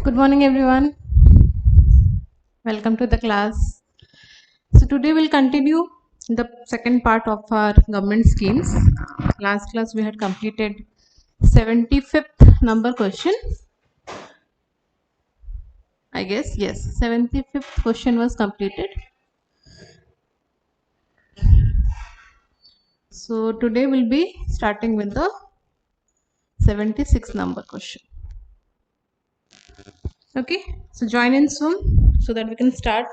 Good morning everyone. Welcome to the class. So today we'll continue the second part of our government schemes. Last class we had completed 75th number question. I guess yes, 75th question was completed. So today we'll be starting with the 76th number question. Okay, so join in soon so that we can start.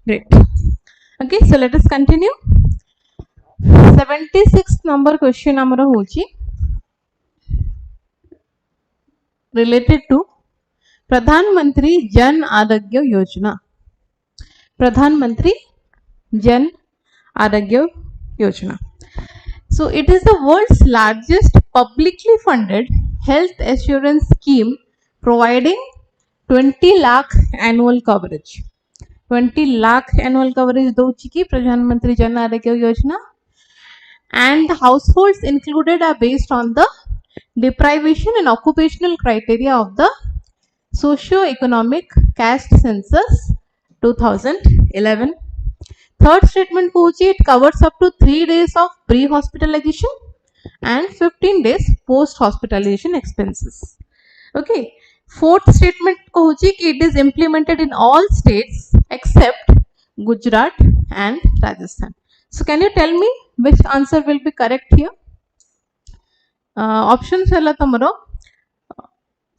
Great. Okay, so let us continue. 76th number question amara hochi related to Pradhan Mantri Jan Arogya Yojana. Pradhan Mantri Jan Arogya Yojana. So it is the world's largest publicly funded health assurance scheme providing 20 lakh annual coverage. 20 lakh annual coverage दौची की प्रधानमंत्री Jan Arogya Yojana, and the households included are based on the deprivation and occupational criteria of the socio-economic caste census 2011. Third statement पूछी it covers up to 3 days of pre-hospitalization and 15 days post-hospitalization expenses. Okay. Fourth statement कहूची कि it is implemented in all states except Gujarat and Rajasthan. So can you tell me which answer will be correct here? Options है तमरो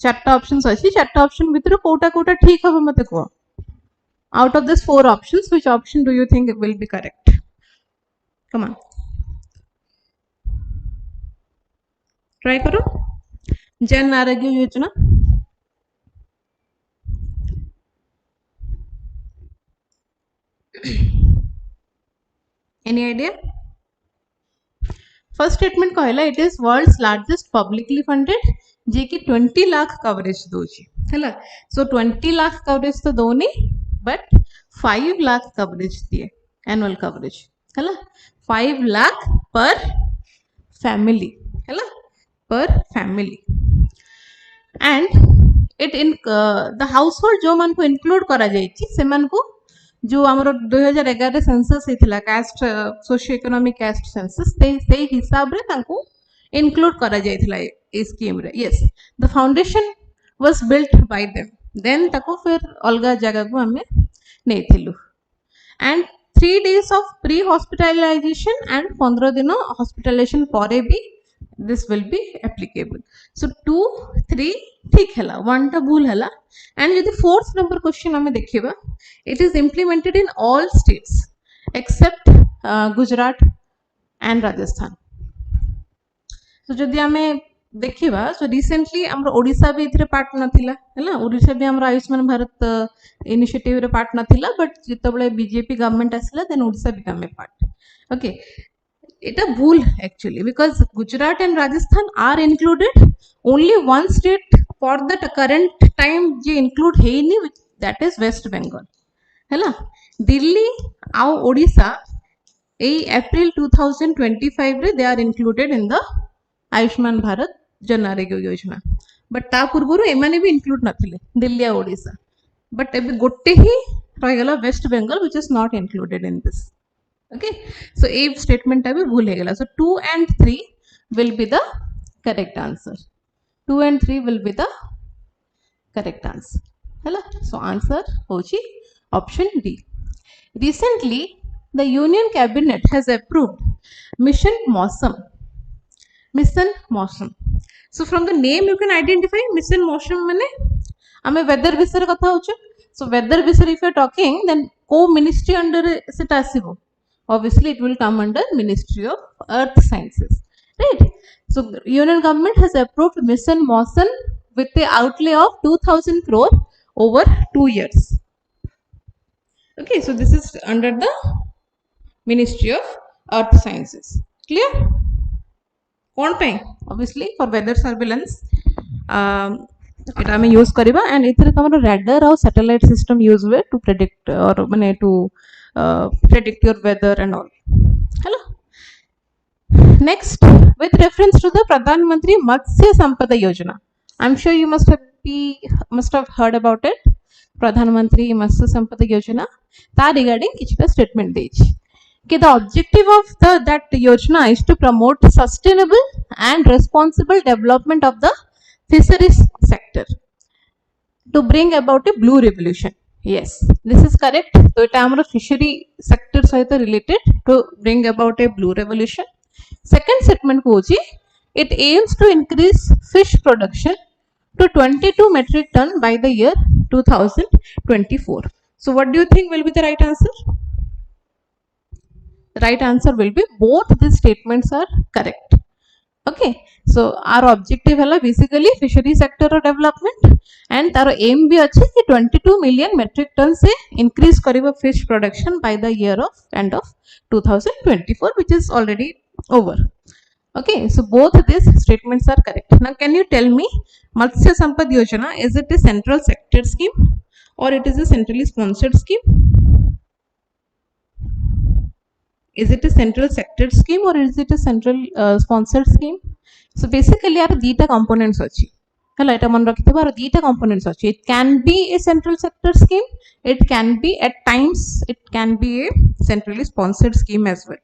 चारटा options अच्छी चारटा option भितर कोटा कोटा ठीक है मते को. Out of these 4 options, which option do you think will be correct? Come on. Try करो. Jan Arogya Yojana. Any idea? First statement कहला it is world's largest publicly funded जे कि 20 लाख coverage दोची हैला. So 20 लाख coverage तो दोनी but 5 lakh coverage दिए annual coverage हैला. 5 lakh per family हैला, per family. And it in the household जो मान को include करा जायची से मान को जो हमरो 2011 सेंसस हेतिला caste socio economic caste census ते हिसाब रे तांको इंक्लूड करा जायतिला ए स्कीम रे. Yes, the foundation was built by them, then ताको फिर अलगा जगह को हमें नेथिलु. And 3 days of pre hospitalisation and 15 दिन हॉस्पिटलाइजेशन परे भी this will be applicable. So 2 3 ठीक हैला, 1 टा भूल हैला. एंड यदि फोर्थ नंबर क्वेश्चन हमें देखिबा it is implemented in all states except Gujarat and Rajasthan. So जदि हमें देखिबा so recently हमरो ओडिशा भी इथरे पार्ट नथिला हैला. ओडिशा भी हमरो आयुष्मान भारत इनिशिएटिव रे पार्ट नथिला बट जितबळे बीजेपी गवर्नमेंट आसला then Odisha become a part. Okay, এটা ভুল actually because Gujarat and Rajasthan are included. Only one state for the current time J include हेनी, that is West Bengal हैला. दिल्ली आउ ओडिशा ए अप्रैल 2025 रे they are included in the Ayushman Bharat Jan Arogya Yojana. But ता पूर्वरु एमाने भी include नथिले दिल्ली आ ओडिशा. बट एबे गोटे ही रह गला West Bengal which is not included in this. Okay, so a statement अभी भूल है गला. So 2 and 3 will be the correct answer. 2 and 3 will be the correct answer. हैला. So answer होची option D. Recently, the Union Cabinet has approved Mission Mausam. Mission Mausam. So from the name you can identify Mission Mausam माने हमें weather विषय कथा होचे. So weather विषय if you are talking then को ministry under से तासिबो. Obviously it will come under Ministry of Earth Sciences, right? So Union Government has approved Mission Mausam with the outlay of 2000 crore over 2 years. Okay, so this is under the Ministry of Earth Sciences. Clear? कौन पे? Obviously for weather surveillance. এটা আমি use करिबा and इथरे तमरो radar और satellite system use हुए to predict or माने to predict your weather and all. Hello. Next, with reference to the Pradhan Mantri Matsya Sampada Yojana, I'm sure you must have heard about it. Pradhan Mantri Matsya Sampada Yojana. Ta regarding kichita statement deji. Okay, the objective of that Yojana is to promote sustainable and responsible development of the fisheries sector to bring about a blue revolution. Yes, this is correct. So it is fishery sector related to bring about a blue revolution. Second statement hoji, it aims to increase fish production to 22 metric ton by the year 2024. So what do you think will be the right answer? The right answer will be both these statements are correct. Okay, so our objective है basically fishery sector development and taro aim भी अच्छे कि 22 million metric ton से increase करेगा fish production by the year of end of 2024, which is already over. Okay, so both these statements are correct. Now, can you tell me, Matsya Sampad Yojana, is it a central sector scheme or it is a centrally sponsored scheme? Is it a central sector scheme or is it a central sponsored scheme? So basically, there are two components. Components. It can be a central sector scheme. It can be at times it can be a centrally sponsored scheme as well.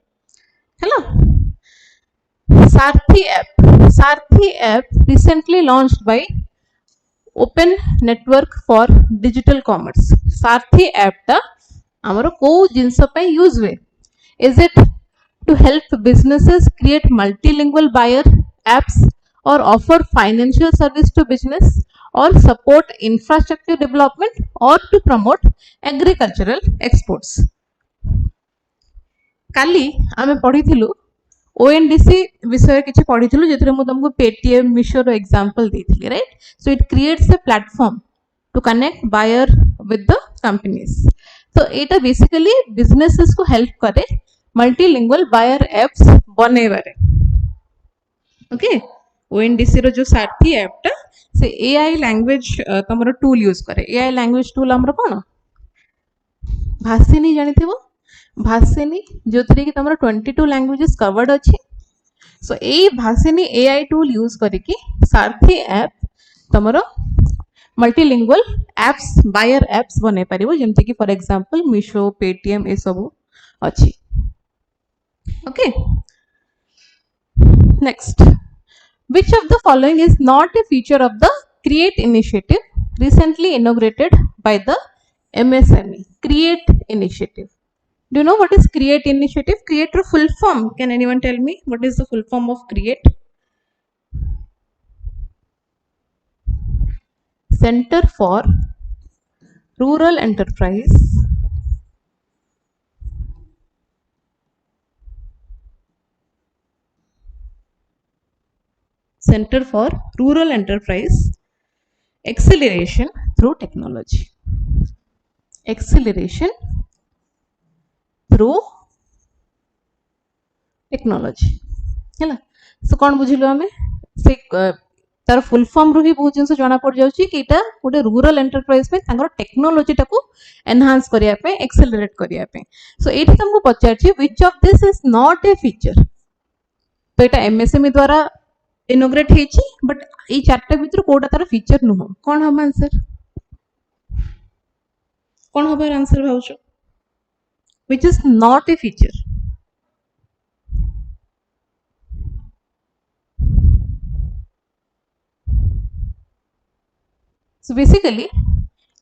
Hello. Sarthi app recently launched by Open Network for Digital Commerce. Sarthi app ta amaro ko jinsa pai use हुए. Is it to help businesses create multilingual buyer apps or offer financial service to business or support infrastructure development or to promote agricultural exports? काली आमे पढ़ी थिलु ONDC विषय किछि पढ़ी थिलु जेथरे मु तुमको Paytm Misho रो example देथिली, right? So it creates a platform to connect buyer with the companies. So Etah basically businesses को help करे multilingual buyer apps बनेबारे. Okay, ONDC रो जो सारथी ऐप टा से AI language तमरो टूल यूज करे. AI language tool हमरो कोन? भाषिनी जानिथिबो? भाषिनी जोतरे कि तमरो 22 languages covered अछि. So ए भाषिनी AI tool यूज करे कि सारथी ऐप तमरो multilingual apps buyer apps बने परिबो जेमति कि फॉर एग्जांपल Misho, Paytm ए सब अछि. Okay. Next, which of the following is not a feature of the CREATE initiative recently inaugurated by the MSME? CREATE initiative. Do you know what is CREATE initiative? CREATE or full form. Can anyone tell me what is the full form of CREATE? Center for Rural Enterprise Center for Rural Enterprise Acceleration through Technology. Acceleration through Technology. हैला. So कौन बुझिलो हमें से तार full form रू ही बहुत जिनसे जाना पड़ जाउची कि इटा गोटे रूरल एंटरप्राइज में तांगर टेक्नोलॉजी टाको एनहांस करिया पे एक्सेलरेट करिया पे. सो एठी तुमको पचारची which of this is not a feature. तो एटा एमएसएमई द्वारा इनोग्रेट हेची बट ए चारटा भीतर कोडा तार फीचर नुह. कोन हम आंसर? कोन होबर आंसर भाउचो? Which is not a feature. So basically,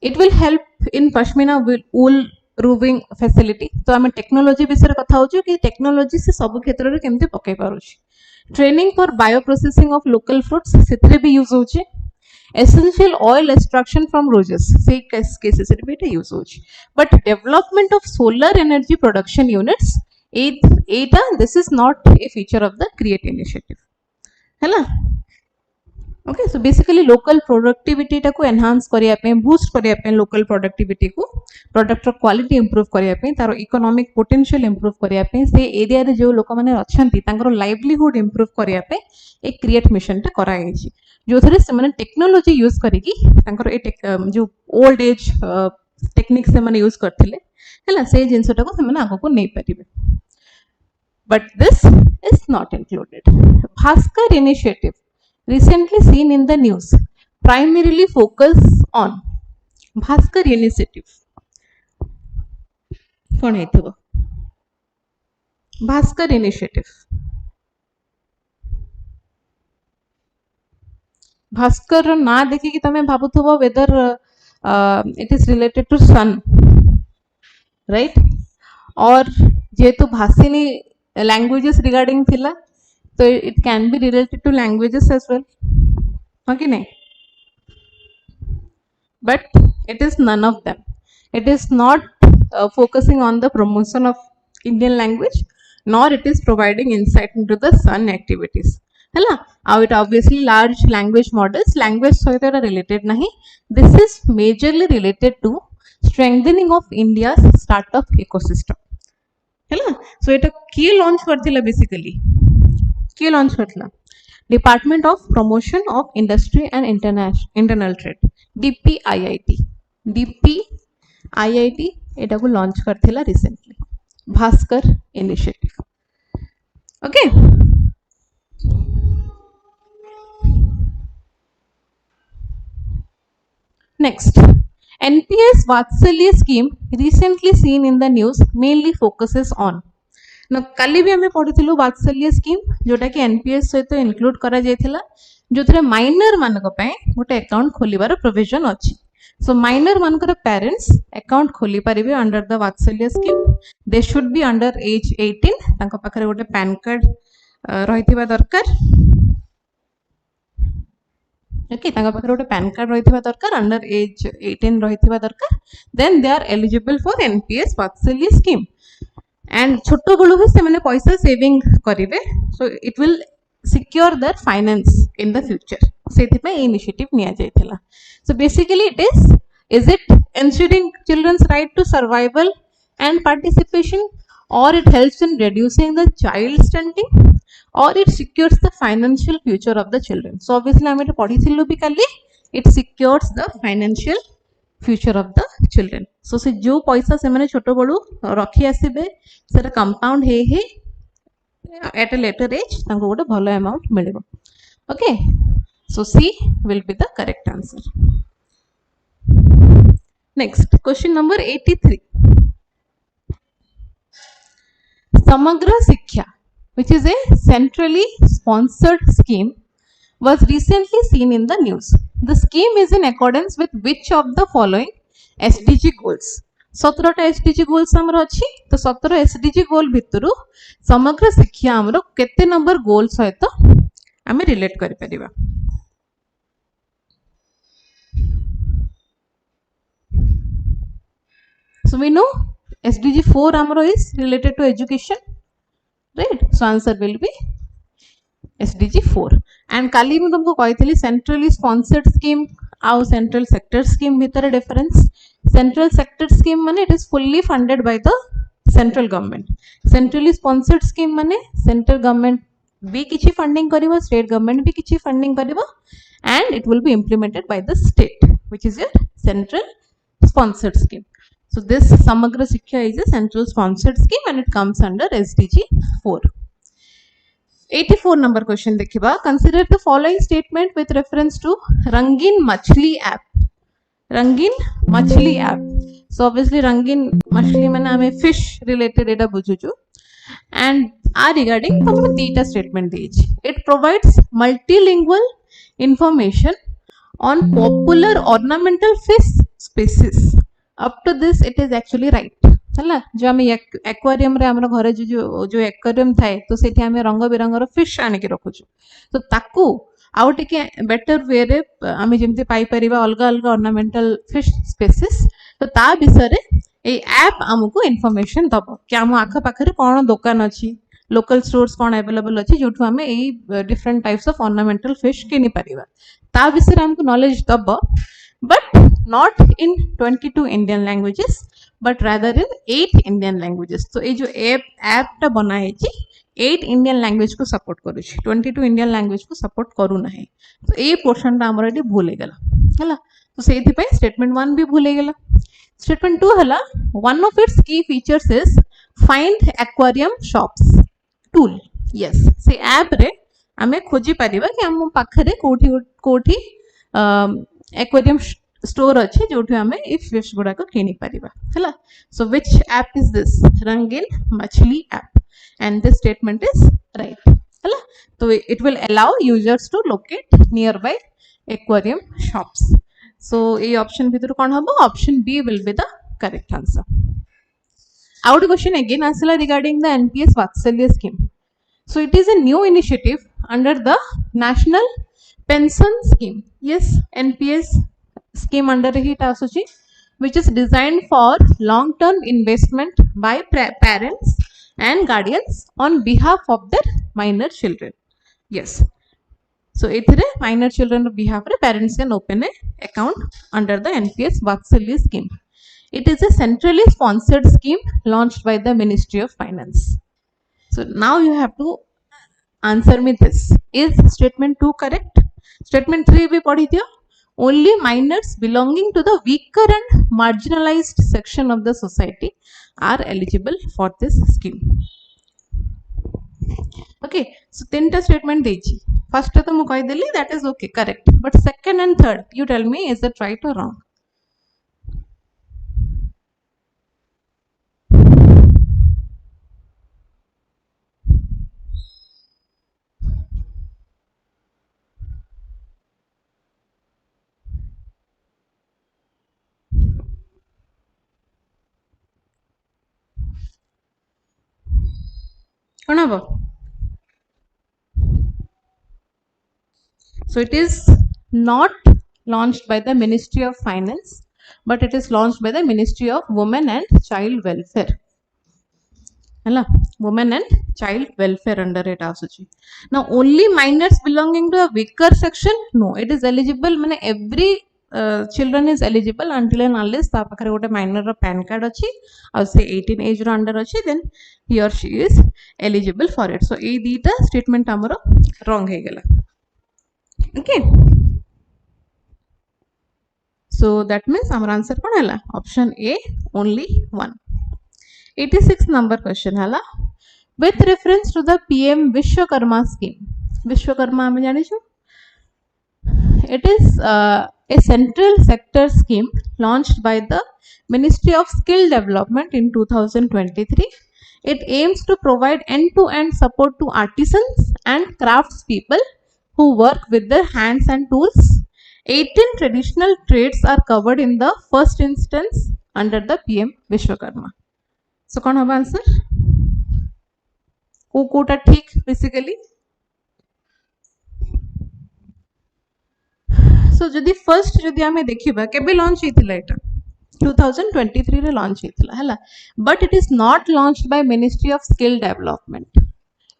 it will help in Pashmina wool roving facility. तो आम टेक्नोलॉजी विषय कथा होछु कि टेक्नोलॉजी से सब क्षेत्र रे केमते पकै पारुछि. Training for bioprocessing of local fruits सेतरे भी यूज होछि. Essential oil extraction from roses से cases रे भी एटा यूज होछि. But development of solar energy production units this is not a feature of the CREATE initiative. हैला. Okay so basically local productivity टाको enhance करिया पे बूस्ट करिया पे लोकल प्रोडक्टिविटी को प्रोडक्ट क्वालिटी इंप्रूव करिया पे तारो इकोनॉमिक पोटेंशियल इंप्रूव करिया पे से एरिया रे जो लोक माने अछंती तांकर लाइवलीहुड इंप्रूव करिया पे एक क्रिएट मिशन टा करा गई जो थरे से माने टेक्नोलॉजी यूज करिकी तांकर ए जो ओल्ड एज टेक्निक से माने यूज करथिले हैला से जिंस टाको से माने आगो को नै परिबे but this is not included. Bhaskar initiative recently seen in the news primarily focus on Bhaskar initiative. कौन है थो Bhaskar initiative. Bhaskar ना देखी कि तमें भाबुथबो whether it is related to sun, right? और जेहेतु भाषिनी languages regarding थिला so it can be related to languages as well, okay nahi, but it is none of them. It is not focusing on the promotion of Indian language nor it is providing insight into the sun activities हैला आउ it obviously large language models language सहित एटा related नहीं. This is majorly related to strengthening of India's startup ecosystem हैला. So एटा किए launch करथिला basically किए launch करथिला department of promotion of industry and internal trade DPIIT एटा को लॉन्च करथिला recently Bhaskar initiative. Okay next NPS Vatsalya scheme recently seen in the news mainly focuses on ना कल भी हमें पढ़ी वात्सल्य स्कीम जोटा कि NPS सहित इंक्लूड करा जायथिला जो थरे माइनर मानक पे गोटे अकाउंट खोलिबार प्रोविजन अछि. सो माइनर मानकर पेरेंट्स अकाउंट खोली परिबे अंडर द वात्सल्य scheme. They should be under as 18 तांको पाखरे गोटे पैन कार्ड रहिथिबा दरकार. ओके तांका पाखरे गोटे पैन कार्ड रहिथिबा दरकार अंडर एज 18 रहिथिबा दरकार. Then they are eligible for NPS Vatsalya scheme and छोटो बळु ही से माने पैसा सेविंग करिवे. So it will secure their finance in the future. सेथि पे इनिशिएटिव निया जायथिला. So basically is it ensuring children's right to survival and participation, or it helps in reducing the child stunting, or it secures the financial future of the children. So obviously I am पढ़ी भी कल it secures the financial future of the children. So से जो पैसा से मैंने छोटो बड़ू रखी आसबे से कंपाउंड हे at a later age तांको गोटे भलो अमाउंट मिलिबो. Okay so C will be the correct answer. Next question number 83. Samagra Shiksha, which is a centrally sponsored scheme, was recently seen in the news. The scheme is in accordance with which of the following SDG goals? 17टा SDG goals हमर अछि. तो 17 SDG goal भितरु समग्र शिक्षा हमर केते number गोल सहित हमें relate करि परिबा. So we know SDG 4 amro is related to education, right? So answer will be SDG 4. And kali mu tumko कहथली centrally sponsored scheme आउ central sector scheme भितर difference. Central sector scheme माने it is fully funded by the central government. Centrally sponsored scheme माने central government भी किछि funding करिवो, state government भी किछि funding करिवो, and it will be implemented by the state, which is your central sponsored scheme. So this Samagra Shiksha is a central sponsored scheme and it comes under SDG 4. 84 number question देखिबा. Consider the following statement with reference to Rangin Machli app. Rangin Machli app. So obviously Rangin Machli माने हमें fish related Etah बुझुछु. And are regarding हम data statement देइछि. It provides multilingual information on popular ornamental fish species. Up to this it is actually right हैला. जो हम aquarium रे हमर घरे जो एक्वेरियम थाए तो सेठी हम रंग बिरंगर फिश आने के रखुछु. तो ताकू आउ टिके बेटर वे रे हम जेमते पाई परिबा अलग अलग ऑर्नामेंटल फिश स्पीसीज. तो ता विषय रे ए ऐप हमको इंफॉर्मेशन दबो कि हम आखा पाखरे कोन दुकान अछि लोकल स्टोर्स कौन अवेलेबल अच्छे जो आम ये different types of ornamental fish किनी पारिबा ता विषय हमको नॉलेज दब but not in 22 Indian languages but rather in 8 Indian languages. तो ये जो ऐप टा बना है 8 इंडियन लैंग्वेज को सपोर्ट करुछि 22 इंडियन लैंग्वेज को सपोर्ट करू नाही। तो ये पोर्शन टा हमर एटी भूल गला हला तो सेथि पे स्टेटमेंट 1 भी भूल गला। स्टेटमेंट 2 हला वन ऑफ इट्स की features is find aquarium shops tool. Yes से ऐप रे आमे खोजी परिबा कि हम पाखरे कोठी एक्वेरियम स्टोर अच्छे जो आम ये फिश गुड़ाक किनी पारिबा हला। So which app is this रंगीन मछली app and this statement is right हला। तो it will allow users to locate nearby aquarium shops. So ये ऑप्शन भीतर कौन हम option B will be the correct answer. Out question again आसला regarding the NPS Vatsalya scheme. So it is a new initiative under the National Pension Scheme. Yes, NPS scheme under it aasuchi, which is designed for long-term investment by parents and guardians on behalf of their minor children. Yes. So ithre minor children behalf re parents can open a account under the NPS Vatsalya scheme. It is a centrally sponsored scheme launched by the Ministry of Finance. So now you have to answer me this. Is statement 2 correct? Statement 3 भी पढ़ी दियो. Only minors belonging to the weaker and marginalized section of the society are eligible for this scheme. Okay. So तीनटा statement देची. First तो मैं कह देली that is okay correct. But second and third you tell me is it right or wrong? So it is not launched by the Ministry of Finance, but it is launched by the Ministry of Women and Child Welfare. Hello, Women and Child Welfare under it asuchi. Now only minors belonging to a weaker section, no, it is eligible. Mane every children is eligible until and unless ता पाखरे गोटे minor रो PAN card अच्छी और से 18 age रो under अच्छी, then he or she is eligible for it. So ये दीटा statement हमरो wrong है गला. Okay. So that means our answer कौन है? Option A only one. 86 number question है with reference to the PM Vishwakarma scheme. Vishwakarma हमें जाने चो. It is a central sector scheme launched by the Ministry of Skill Development in 2023. It aims to provide end-to-end support to artisans and craftspeople who work with their hands and tools. 18 traditional trades are covered in the first instance under the PM Vishwakarma. So, कौन होगा answer? Kota ठीक basically. So, जदि first जदि आमे देखिबा केबे launch हिथिला एटा 2023 रे launch हिथिला हला, but it is not launched by Ministry of Skill Development.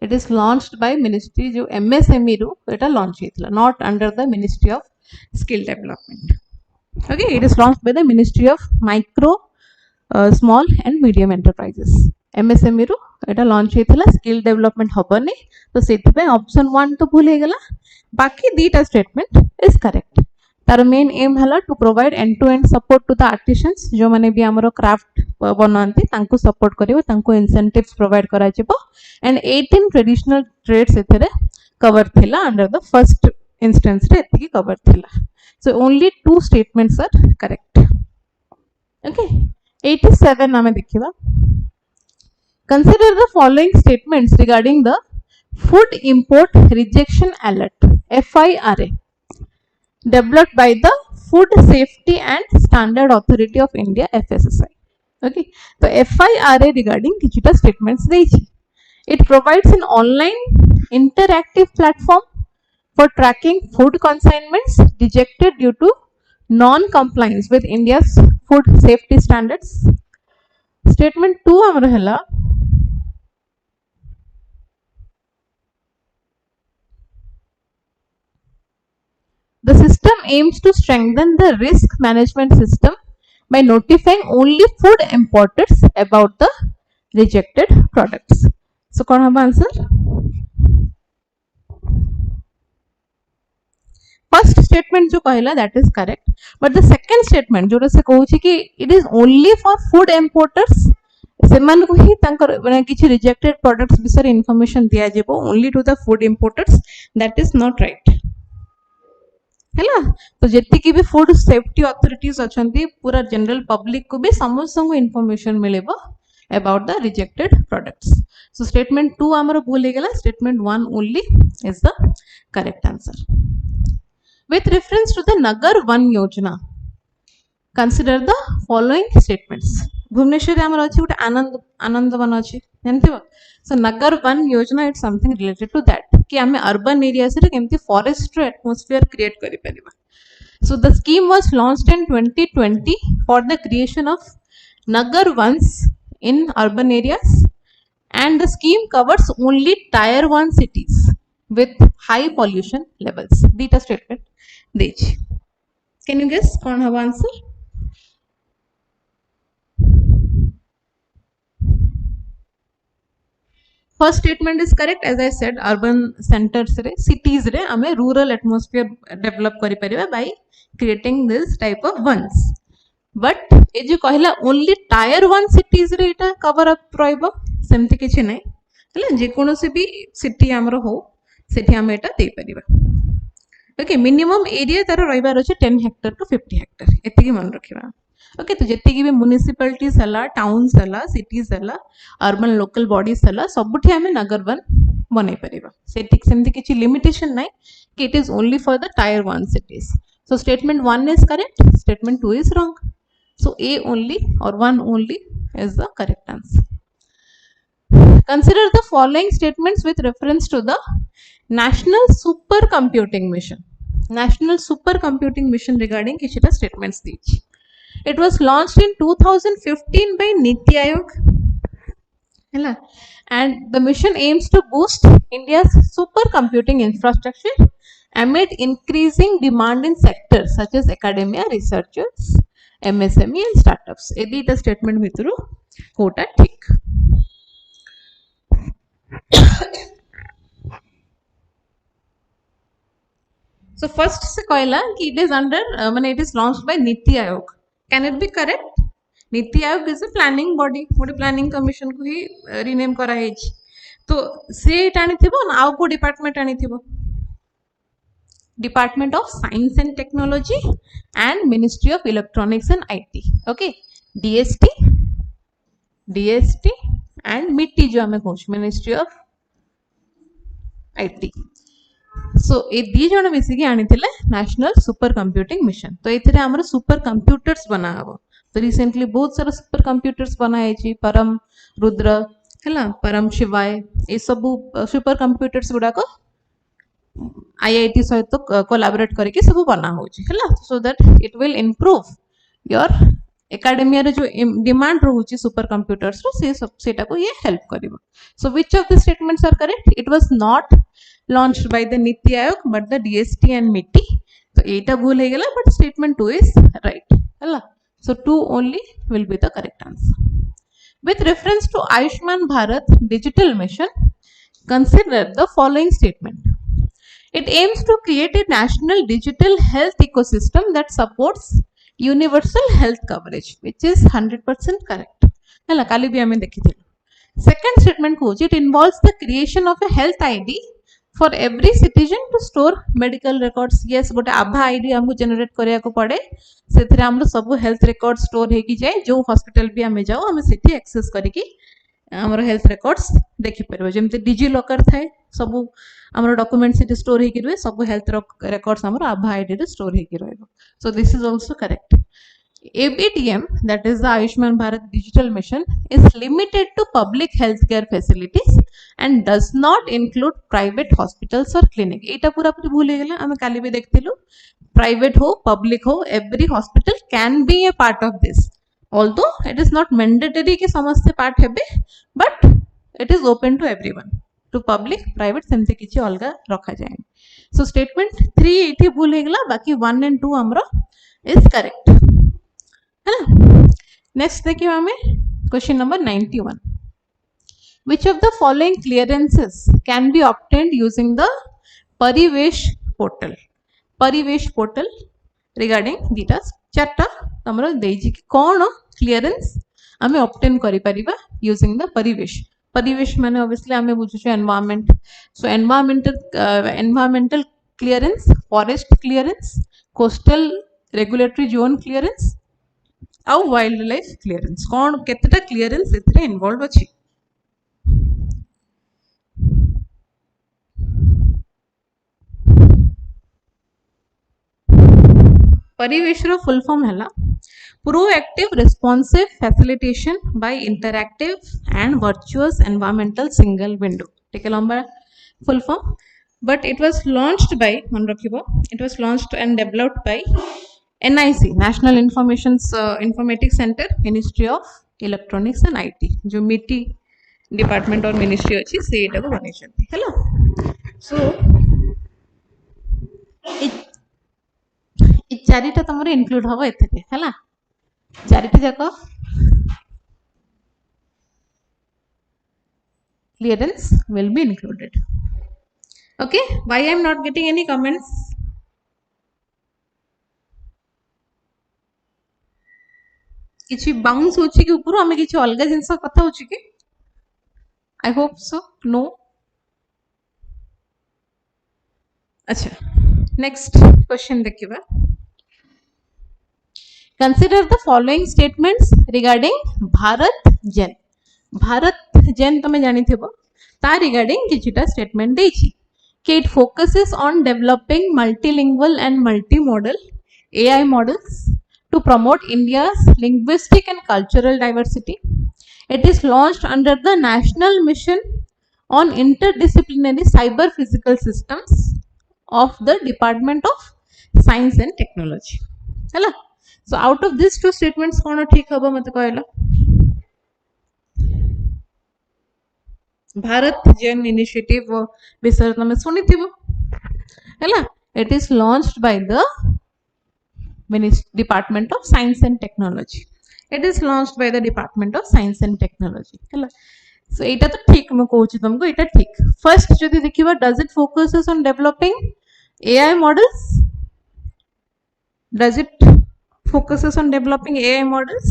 It is launched by Ministry जो MSME रू एटा launch हिथिला, not under the Ministry of Skill Development. Okay, it is launched by the Ministry of Micro, Small and Medium Enterprises. MSME रू एटा launch हिथिला, skill development हबनी, तो सेति पे option 1 तो भूल हे गला, बाकी दीटा स्टेटमेंट इज करेक्ट. तार मेन एम हला to provide end to end support to the artisans जो माने भी हमरो क्राफ्ट बनांती तांको सपोर्ट करिवो, तांको इंसेंटिव्स प्रोवाइड करा जिवो, एंड 18 ट्रेडिशनल ट्रेड्स एथरे कवर थिला अंडर द फर्स्ट इंस्टेंस रे एतिकी कवर थिला. So only 2 statements are correct. Okay, 87 नामे देखिबा. Consider the following statements regarding the Food Import Rejection Alert (FIRA) developed by the Food Safety and Standard Authority of India (FSSI). Okay, so FIRA regarding digital statements देइछि. It provides an online interactive platform for tracking food consignments rejected due to non-compliance with India's food safety standards. Statement 2 हमर हला The system aims to strengthen the risk management system by notifying only food importers about the rejected products. So कौन हमारा answer? First statement जो कहला that is correct, but the second statement जोटा से कहूची कि it is only for food importers, सेमान को ही तांकर माने किछि rejected products विषय information दिया जेबो only to the food importers, that is not right. हैला तो जेति की भी फूड सेफ्टी अथॉरिटीज अछंती पूरा जनरल पब्लिक को भी समस्त को इंफॉर्मेशन मिलेबो about the rejected products. So statement 2 हमर भूल हे गेला, statement 1 only is the correct answer. With reference to the Nagar Van Yojana consider the following statements. Bhubaneswar हमर अछि उट आनंद वन अछि जानथिबो. So Nagar Van Yojana it something related to that कि हमें अर्बन एरियास रे केमती फॉरेस्ट एटमॉस्फेयर क्रिएट करि परिबा. So the scheme was launched in 2020 for the creation of Nagar Vans in urban areas, and the scheme covers only tier 1 cities with high pollution levels. Data statement देछि. Can you guess कौन हवा answer? First statement is correct. As I said, urban centers रे cities रे हमें rural atmosphere develop करि परिबा by creating this type of ones. But ए जो कहला only tier 1 cities रे इटा cover up रहइबो सेमति किछि नै हला जे कोनोसी भी city हमरो हो सेठी हम एटा दे परिबा. ओके मिनिमम एरिया तार रहइबार अछि 10 हेक्टर टू 50 हेक्टर एति की मन रखिबा. ओके तो जेति की भी म्युनिसिपालिटीज हला, टाउन्स हला, सिटीज हला, अर्बन लोकल बॉडीज हला सबुठी हमें नगर वन बनै परिबा. सेति सेमति किछि लिमिटेशन नै कि it is only for the tyre 1 cities. So statement 1 is correct, statement 2 is wrong. So A only or 1 only is the correct answer. Consider the following statements with reference to the National Supercomputing Mission. National Supercomputing Mission regarding किछटा statements दीछि. It was launched in 2015 by Niti Aayog, and the mission aims to boost India's supercomputing infrastructure amid increasing demand in sectors such as academia, researchers, MSME and startups. Edi the statement bhituru kota thik. So first se कहला कि it is under माने it is launched by Niti Aayog. Can it be correct? Niti Aayog is a planning body. मोटे planning commission को ही rename करा है. तो से टाणी थिबो ना आउ को डिपार्टमेंट टाणी थिबो. Department of Science and Technology and Ministry of Electronics and IT. Okay, DST and MIT जो हमें कहूँ Ministry of IT. So ए दी जण मिसिकी आनिथिले नेशनल सुपर कंप्यूटिंग मिशन. तो एथिरे हमर सुपर कंप्यूटर्स बना हबो. तो रिसेंटली बहुत सारा सुपर कंप्यूटर्स बना है परम रुद्र हैला परम शिवाय ए सब सुपर कंप्यूटर्स गुडा को IIT सहित कोलैबोरेट करके सब बना होची हैला. So that it will improve your academia रे जो डिमांड रहउची सुपर कंप्यूटर्स रो से सब सेटा को ये हेल्प करिवो. So which of the statements are correct? It was not launched by the Niti Aayog but the DST and MIT. So eta bhul he gala but statement 2 is right hala. So 2 only will be the correct answer. With reference to Ayushman Bharat digital mission, consider the following statement. It aims to create a national digital health ecosystem that supports universal health coverage, which is 100% correct hala. Kali bhi hame dekhi thil. Second statement ko it involves the creation of a health ID for every citizen to store medical records. Yes, गोटे आभा ID हमको generate करिया को पड़े सेथरे हमरो सब health record store हे की जाय. जो हॉस्पिटल भी हमें जाओ हमें सेठी एक्सेस करिकी हमरो हेल्थ रिकॉर्ड्स देखि परबो. जेमते डिजी लॉकर थाए सब हमरो डॉक्यूमेंट सेठी स्टोर हे की रहे सब हेल्थ रिकॉर्ड्स हमरो आभा आईडी रे स्टोर हे की रहबो. सो this is also correct. ABTM, that is the Ayushman Bharat Digital Mission, is limited to public healthcare facilities and does not include private hospitals or clinic. एटा पूरा पूरी भूल गेला. हमें काली भी देखतिलु private हो public हो every hospital can be a part of this. Although it is not mandatory कि समस्त part हेबे, but it is open to everyone. To public private सेमती किसी अलग रखा जाए. सो स्टेटमेंट 3 ये भूल हो गला, बाकी 1 and 2 हमरो इज करेक्ट है ना. नेक्स्ट देखिए हमें question number 91. Which of the following clearances can be obtained using the Parivesh portal? Parivesh portal regarding data चार्टा तमरो देजी कि कौन क्लियरेंस आमे ऑब्टेन करि परिबा यूजिंग द परिवेश. परिवेश माने ऑब्वियसली आमे बुझु छ environment. So environmental clearance, forest clearance, coastal regulatory zone clearance आउ वाइल्ड लाइफ क्लियरेंस. कौन केतेटा क्लियरेंस एथरे इन्वॉल्व अछि? परिवेश रो फुल फॉर्म है proactive responsive facilitation by interactive and virtuous environmental single window. ठीक है, लंबा full form, but it was launched by, मन रखिबो, it was launched and developed by NIC, National Informatics Centre, Ministry of Electronics and IT, जो MeitY department और ministry अच्छी से एटा को बनै छथि. हेलो, सो चारिटा तुम इनक्लूड हम ए चारिटा जाक clearance will be included. Okay, why I am not getting any comments? किछि बाउंस होछि कि ऊपर हमें किछि अलग जिंस कथा होछि कि? I hope so. नो. अच्छा, नेक्स्ट क्वेश्चन देखिबा. Consider the following statements regarding Bharat Gen. Bharat Gen तमे जानी थेबो, ता regarding किछिटा statement देछि कि it focuses on developing multilingual and multimodal AI models to promote India's linguistic and cultural diversity. It is launched under the National Mission on Interdisciplinary Cyber Physical Systems of the Department of Science and Technology. हैला. So out of these two statements कौन ठीक हबो मते कहला? भारत जेन initiative विषय तमे सुनिथिबो हैला. It is launched by the Department of Science and Technology. It is launched by the Department of Science and Technology हैला. So एटा तो ठीक म कहूची तुमको, एटा ठीक. फर्स्ट जदि देखिबा, does it focuses on developing AI models? Does it focuses on developing AI models?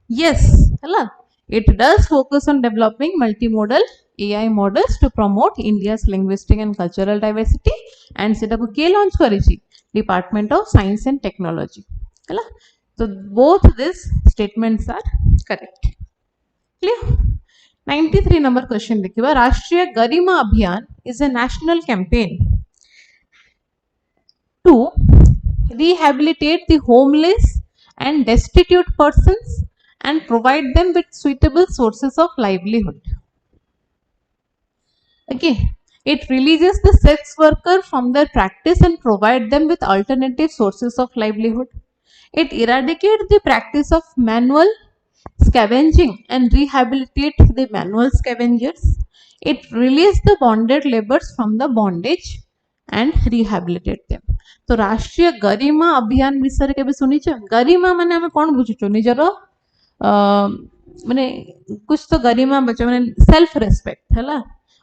Yes, hello. It does focus on developing multimodal AI models to promote India's linguistic and cultural diversity, and सेटा को के launch करिछि? Department of Science and Technology. hello. So both these statements are correct. Clear? 93 number question देखिबा. राष्ट्रीय गरिमा अभियान is a national campaign to rehabilitate the homeless and destitute persons and provide them with suitable sources of livelihood. Okay, it releases the sex worker from their practice and provide them with alternative sources of livelihood. It eradicates the practice of manual scavenging and rehabilitate the manual scavengers. It releases the bonded laborers from the bondage and rehabilitate them. तो राष्ट्रीय गरिमा अभियान विषय के शुनिच? गरिमा माने आम कौन बुझुचु? निजर माने कुछ तो गरिमा बच्चा माने सेल्फ रेस्पेक्ट है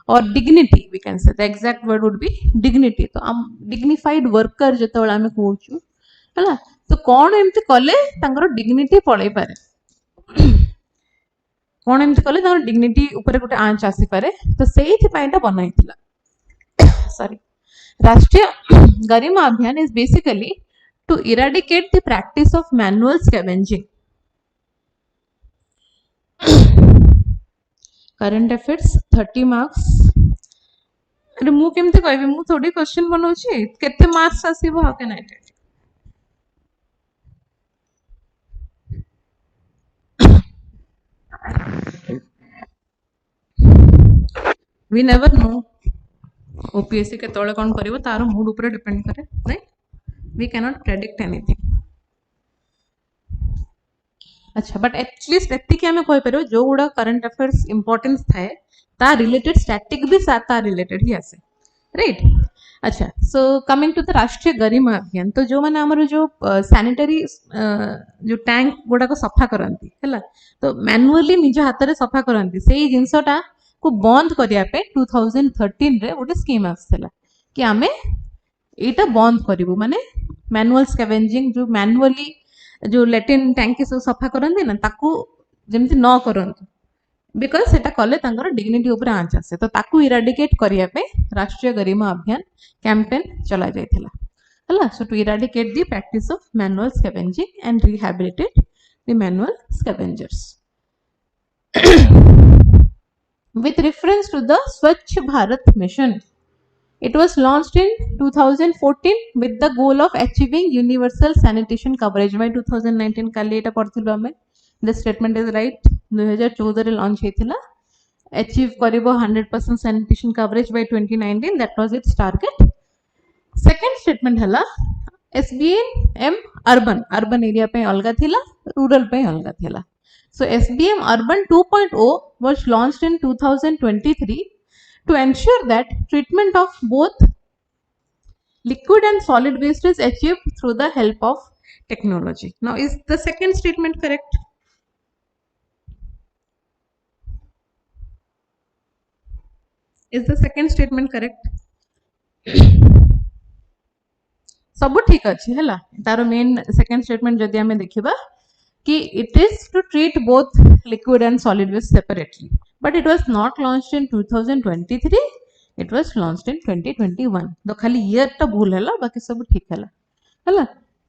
और dignity. We can say the exact word would be dignity. तो आम डिग्निफाइड वर्कर जते बेला आम कहूचु है, तो कौन एमती कले तांकर डिग्निटी पळै पारे, कौन एमती कले तांकर डिग्निटी ऊपर गोटे आंच आसी पारे. तो सेइथि पाइटा बनाइतिला. सॉरी, राष्ट्रीय गरिमा अभियान is basically to eradicate the practice of manual scavenging. Current affairs 30 marks. अरे मु केमते कहबी, मु थोड़ी क्वेश्चन बनौछि, केते मार्क्स आसीबो? How can I tell? We never know. OPSC के तौले कौन करिवो तारो मूड ऊपर डिपेंड करे, right? We cannot predict anything. अच्छा बट एटलिस्ट एतिकी आमे कहि परबो जो गुडा करंट अफेयर्स इंपोर्टेंस थाए ता रिलेटेड स्टैटिक भी ता रिलेटेड ही आसे राइट। अच्छा सो कमिंग टू द राष्ट्रीय गरिमा अभियान तो जो माने हमर जो सैनिटरी जो टैंक गुडा को सफा करंती हैला तो मैनुअली निज हाथ रे सफा करंती सेही जिंसटा को बंद करिया पे 2013 रे गोटे स्कीम आसला कि आमे एटा बंद करिवु माने मैनुअल स्कैवेंजिंग जो मैनुअली जो लैट्रिन टैंकी सब सफा करंती ना ताकू जेमति न करंतु बिकॉज सेटा कले तांकर डिग्निटी ऊपर आंच आसे तो ताकू इराडिकेट करिया पे राष्ट्रीय गरिमा अभियान कैंपेन चला जायथिला हला so to eradicate the practice of manual scavenging and rehabilitate the manual scavengers with reference to the Swachh Bharat mission. It was launched in 2014 with the goal of achieving universal sanitation coverage by 2019 काली एटा पढ़थिलु हमें the statement is right 2014 रे launch हेतिला achieve करिवो 100% sanitation coverage by 2019 that was its target. Second statement हला SBM urban area पे अलगा थिला rural पे अलगा थिला. So SBM Urban 2.0 was launched in 2023 to ensure that treatment of both liquid and solid waste is achieved through the help of technology. Now is the second statement correct? Is the second statement correct? सब ठीक अच्छे है तार main second statement जदि आम देखा कि it is to treat both liquid and solid waste separately but it was not launched in 2023 it was launched in 2021 तो खाली ईयर टा भूल है बाकी सब ठीक है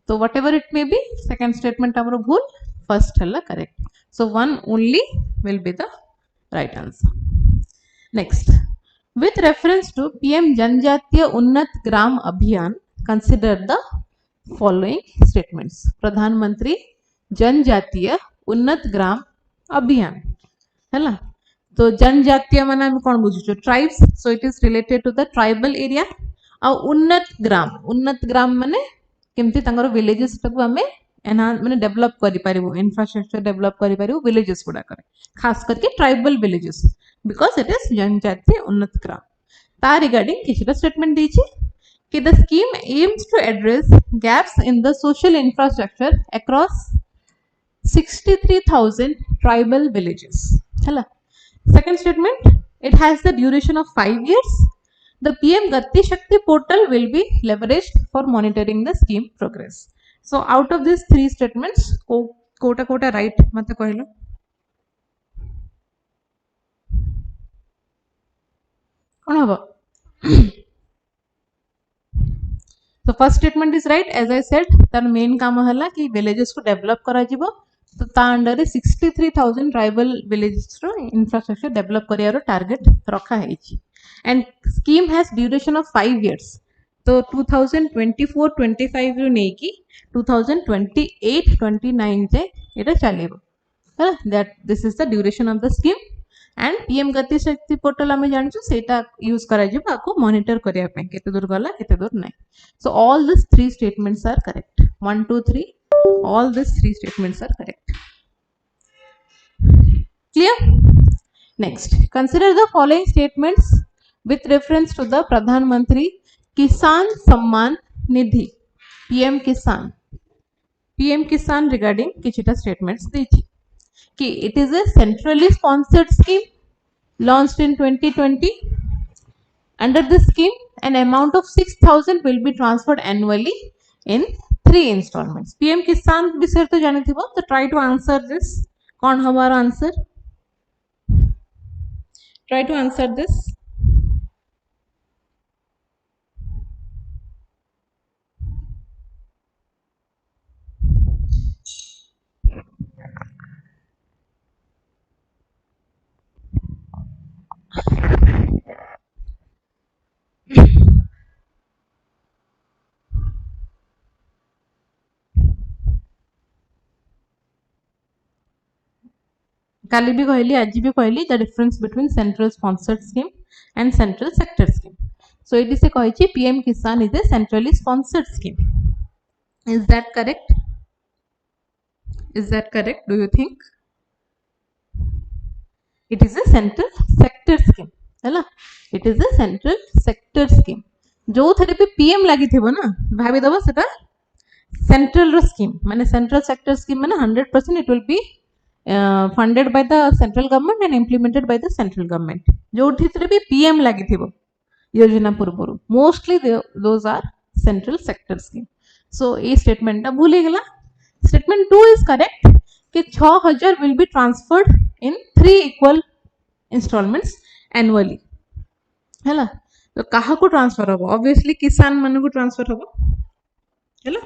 तो whatever it may be second statement हमरो भूल first है correct so one only will be the right answer. Next with reference to PM जनजातीय उन्नत ग्राम अभियान consider the following statements. प्रधानमंत्री जनजातीय उन्नत ग्राम अभियान है ना तो जनजातीय माने हम कौन बुझुचो tribes so it is related to the tribal area आ उन्नत ग्राम माने केमती तांगर विलेजेस तक हमें एनहांस माने डेवलप करि पारिबो इंफ्रास्ट्रक्चर डेवलप करि पारिबो विलेजेस गुडा करे खास करके tribal villages because it is जनजातीय उन्नत ग्राम ता रिगार्डिंग किछटा स्टेटमेंट दीची कि the scheme aims to address gaps in the social infrastructure across 63,000 tribal villages. Hello. Second statement, it has the duration of 5 years. The PM Gati Shakti portal will be leveraged for monitoring the scheme progress. So out of these three statements, kota right mate कहलो. कौन हबो? So first statement is right as I said तार main काम हला कि villages को develop करा जिवो तो ता अंडर 63,000 tribal villages रो infrastructure develop करिया रो target रखा है इची and scheme has duration of 5 years तो 2024-25 रो नहीं की 2028-29 जे इटा चलेबो है that this is the duration of the scheme and PM गति शक्ति पोर्टल आमे जानछु सेटा यूज करा जिवो आको मॉनिटर करिया पे केते दूर गला केते दूर नै so all these three statements are correct 1 2 3 all these three statements are correct clear. Next consider the following statements with reference to the Pradhan Mantri Kisan Samman Nidhi PM Kisan regarding kichita statements dechi कि it is a centrally sponsored scheme launched in 2020. Under this scheme, an amount of 6,000 will be transferred annually in 3 installments. PM Kisan विषय तो जाने थी वो तो try to answer this. कौन हमारा answer? Try to answer this. काली भी कहली आज भी कहली the difference between central sponsored scheme and central sector scheme so it is कही पीएम किसान is a centrally sponsored scheme is that correct Is that correct? Do you think? It is a central sector scheme. है It is a central sector scheme. जो थे भी PM लगी थी वो ना भाभी दबा सेटा central scheme माने central sector scheme माने 100% it will be funded by the central government and implemented by the central government. जो थे भी PM लगी थी वो योजना पूर्व mostly those are central sector scheme. So ये statement टा भूले गला. Statement 2 is correct कि 6000 will be transferred in 3 equal installments annually. हैला तो कहा को ट्रांसफर होबो obviously किसान मन को ट्रांसफर होबो हैला.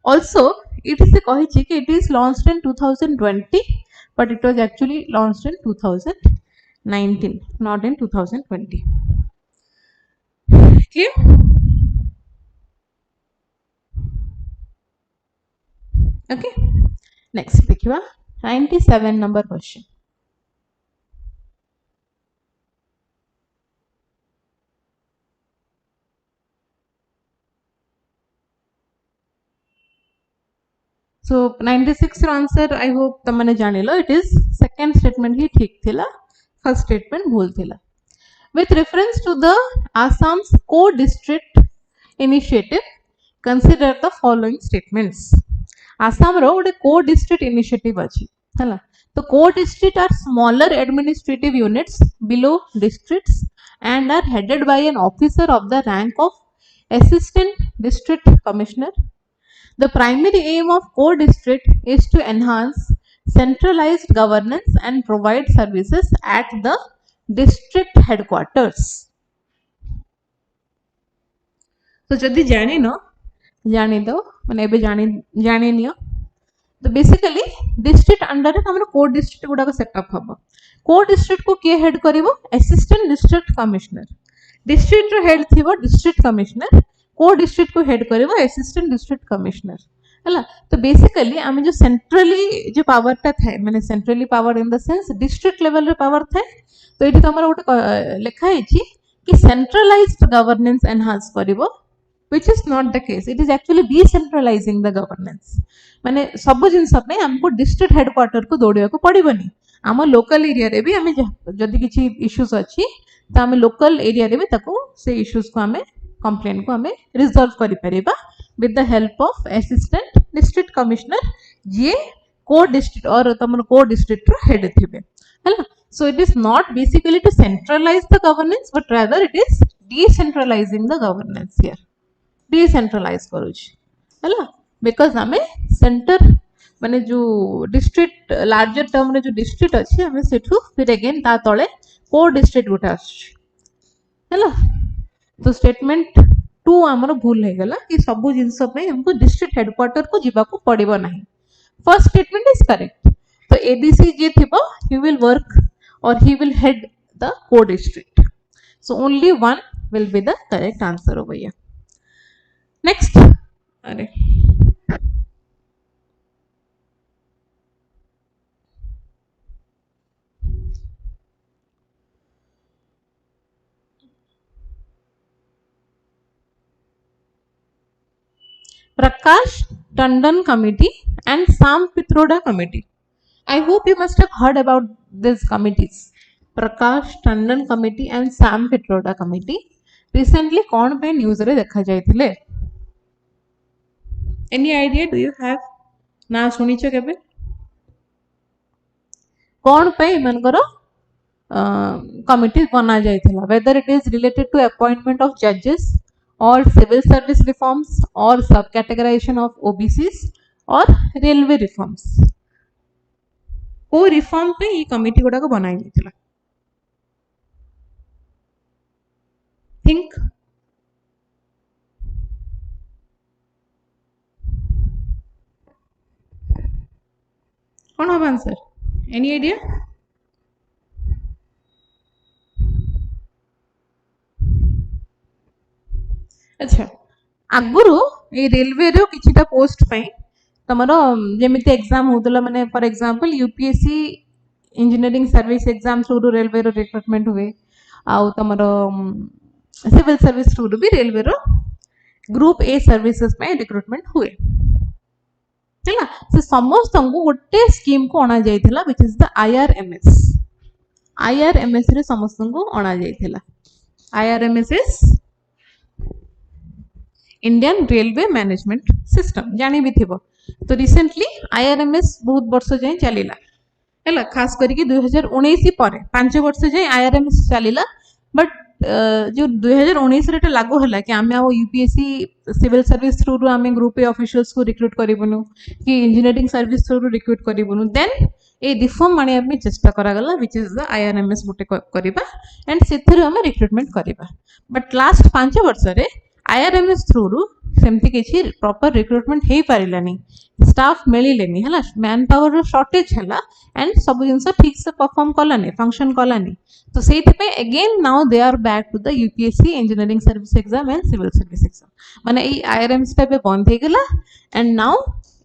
Also it is कहि छि कि it is launched in 2020 but it was actually launched in 2019 not in 2020. Clear? Okay, next देखिवा 97 number question. So 96 answer I hope तमने जानिलो. It is second statement ही ठीक थिला, first statement भूल थिला. With reference to the Assam's co-district initiative, consider the following statements. Assam रो गोटे co-district initiative अछि हैला. तो co-district are smaller administrative units below districts and are headed by an officer of the rank of assistant district commissioner. The primary aim of co-district is to enhance centralized governance and provide services at the district headquarters. So जदि जानी न जानी दो माने एबे जानी neo. तो basically district under रे हमर को डिस्ट्रिक्ट गुडा को सेटअप हबो. को डिस्ट्रिक्ट को के हेड करिवो असिस्टेंट डिस्ट्रिक्ट कमिश्नर. डिस्ट्रिक्ट रो हेड थिवो डिस्ट्रिक्ट कमिश्नर. को डिस्ट्रिक्ट को हेड करिवो असिस्टेंट डिस्ट्रिक्ट कमिश्नर हैला. तो बेसिकली आमे जो सेंट्रली जो पावर ता थाए माने centrally power in the sense district level रे पावर थाए. तो एठी हमर गोटे लेखा हेछि कि सेंट्रलाइज्ड गवर्नेंस एनहांस करिवो which is not the case. It is actually decentralizing the governance. माने सब जिनस पे हमको डिस्ट्रिक्ट हेडक्वार्टर को दौड़िया को पड़िबनी. आम लोकल एरिया रे भी हमें जदि किछि इश्यूज अछि त हम लोकल एरिया रे भी ताको से इश्यूज को हमें कंप्लेन को हमें रिजॉल्व करि परिबा with the help of assistant district commissioner जे को डिस्ट्रिक्ट और तमन को डिस्ट्रिक्ट रो हेड थिबे हैला. So it is not basically to centralize the governance but rather it is decentralizing the governance here. Decentralize करूची हैला because हमें सेंटर माने जो डिस्ट्रिक्ट लार्जर टर्म रे जो डिस्ट्रिक्ट अछि हमें सेठू फिर अगेन ता तळे को डिस्ट्रिक्ट गोटे आछि हैला. तो स्टेटमेंट 2 हमर भूल हे गला कि सब जिंस पे हमको डिस्ट्रिक्ट हेडक्वार्टर को जीवा को पड़िबो नाही. First statement is correct. तो एडीसी जे थिबो ही विल वर्क और ही विल हेड द को district. So only one will be the correct answer over here. Next अरे Prakash Tandon Committee and Sam Pitroda Committee. I hope you must have heard about these committees. Prakash Tandon Committee and Sam Pitroda Committee. Recently, कौन पे news रे देखा जाइथिले? Any idea? Do you have? ना सुनिछ केबे? कौन पे मनकरो committee बना जाइथिला? Whether it is related to appointment of judges or civil service reforms or subcategorization of OBCs or railway reforms. को रिफॉर्म पे ये कमिटी गुडा को बनाई जाइथिला. Think. कौन होगा आंसर? Any idea? अच्छा आगुरु ए रेलवे रो किछिटा पोस्ट पई तमरो जेमिति एग्जाम होतला माने for example UPSC engineering service exam through railway रो रिक्रूटमेंट हुए आउ तमरो सिविल सर्विस थ्रू भी रेलवे रो ग्रुप ए सर्विसेज में रिक्रूटमेंट हुए. है से समस्त गोटे स्कीम को अणा जाइथिला व्हिच इज द आईआरएमएस रे समस्त को अणा जाइथिला IRMS is Indian Railway Management System जानी भी थिबो तो रिसेंटली आईआरएमएस बहुत वर्ष जाए चलीला है खास करके 2019 पर 5 वर्ष जाए आईआरएमएस चलीला बट जो 2019 रे लागू है कि आम यूपीएससी सिविल सर्विस थ्रू रू आम ग्रुप ए ऑफिशियल्स को रिक्रूट करूँ कि इंजीनियरिंग सर्विस थ्रू रिक्रूट करूँ देन ए रिफॉर्म आने चेष्टा करागला विच इज द आईआरएमएस गोटे करवा एंड से रिक्रुटमेंट करवा बट लास्ट 5 वर्ष रे आईआरएमएस थ्रू रू सेमती किसी प्रॉपर रिक्रुटमेंट हो पारानी स्टाफ मिलने है मैन पावर शॉर्टेज है एंड सब जिन ठीक से परफॉर्म कलानी फंक्शन कलानी तो से again now they are back to the UPSC engineering service exam and civil service exam माने ये आईआरएमएस टाइप बंद हो गला एंड नाउ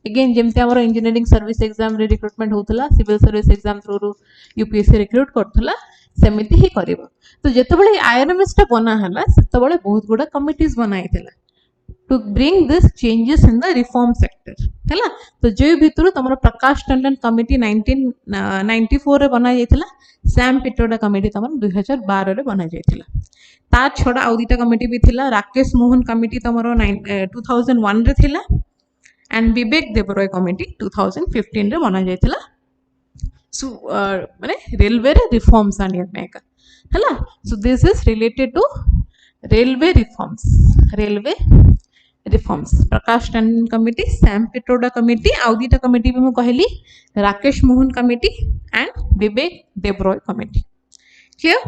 अगेन जमती आम इंजीनियरिंग सर्विस एग्जाम रे रिक्रुटमेंट होता civil service exam through UPSC recruit करथला सेमिति ही करिवो तो जेतेबेले आईआरएमएस टा बना हला सेतेबेले बहुत गुडा कमिटीज बनाइथिला to bring this changes in the reform sector है तो जो भितर तुम प्रकाश टंडन कमिटी 1994 रे बना जाइथिला सैम पिट्रोडा कमिटी तुम 2012 रे बना जाइथिला ता छड़ा आउ दुटा कमिटी भी थिला राकेश मोहन कमिटी तुम 2001 रे थिला एंड विवेक देबरॉय कमिटी 2015 रे बना जाइथिला सो माने रेलवे रे रिफॉर्म्स आनिया पे है so this is related to railway reforms Prakash Tandon committee Sam Pitroda committee आउ दुटा कमिटी भी मैं कहली Rakesh Mohan committee and Vivek Debroy committee clear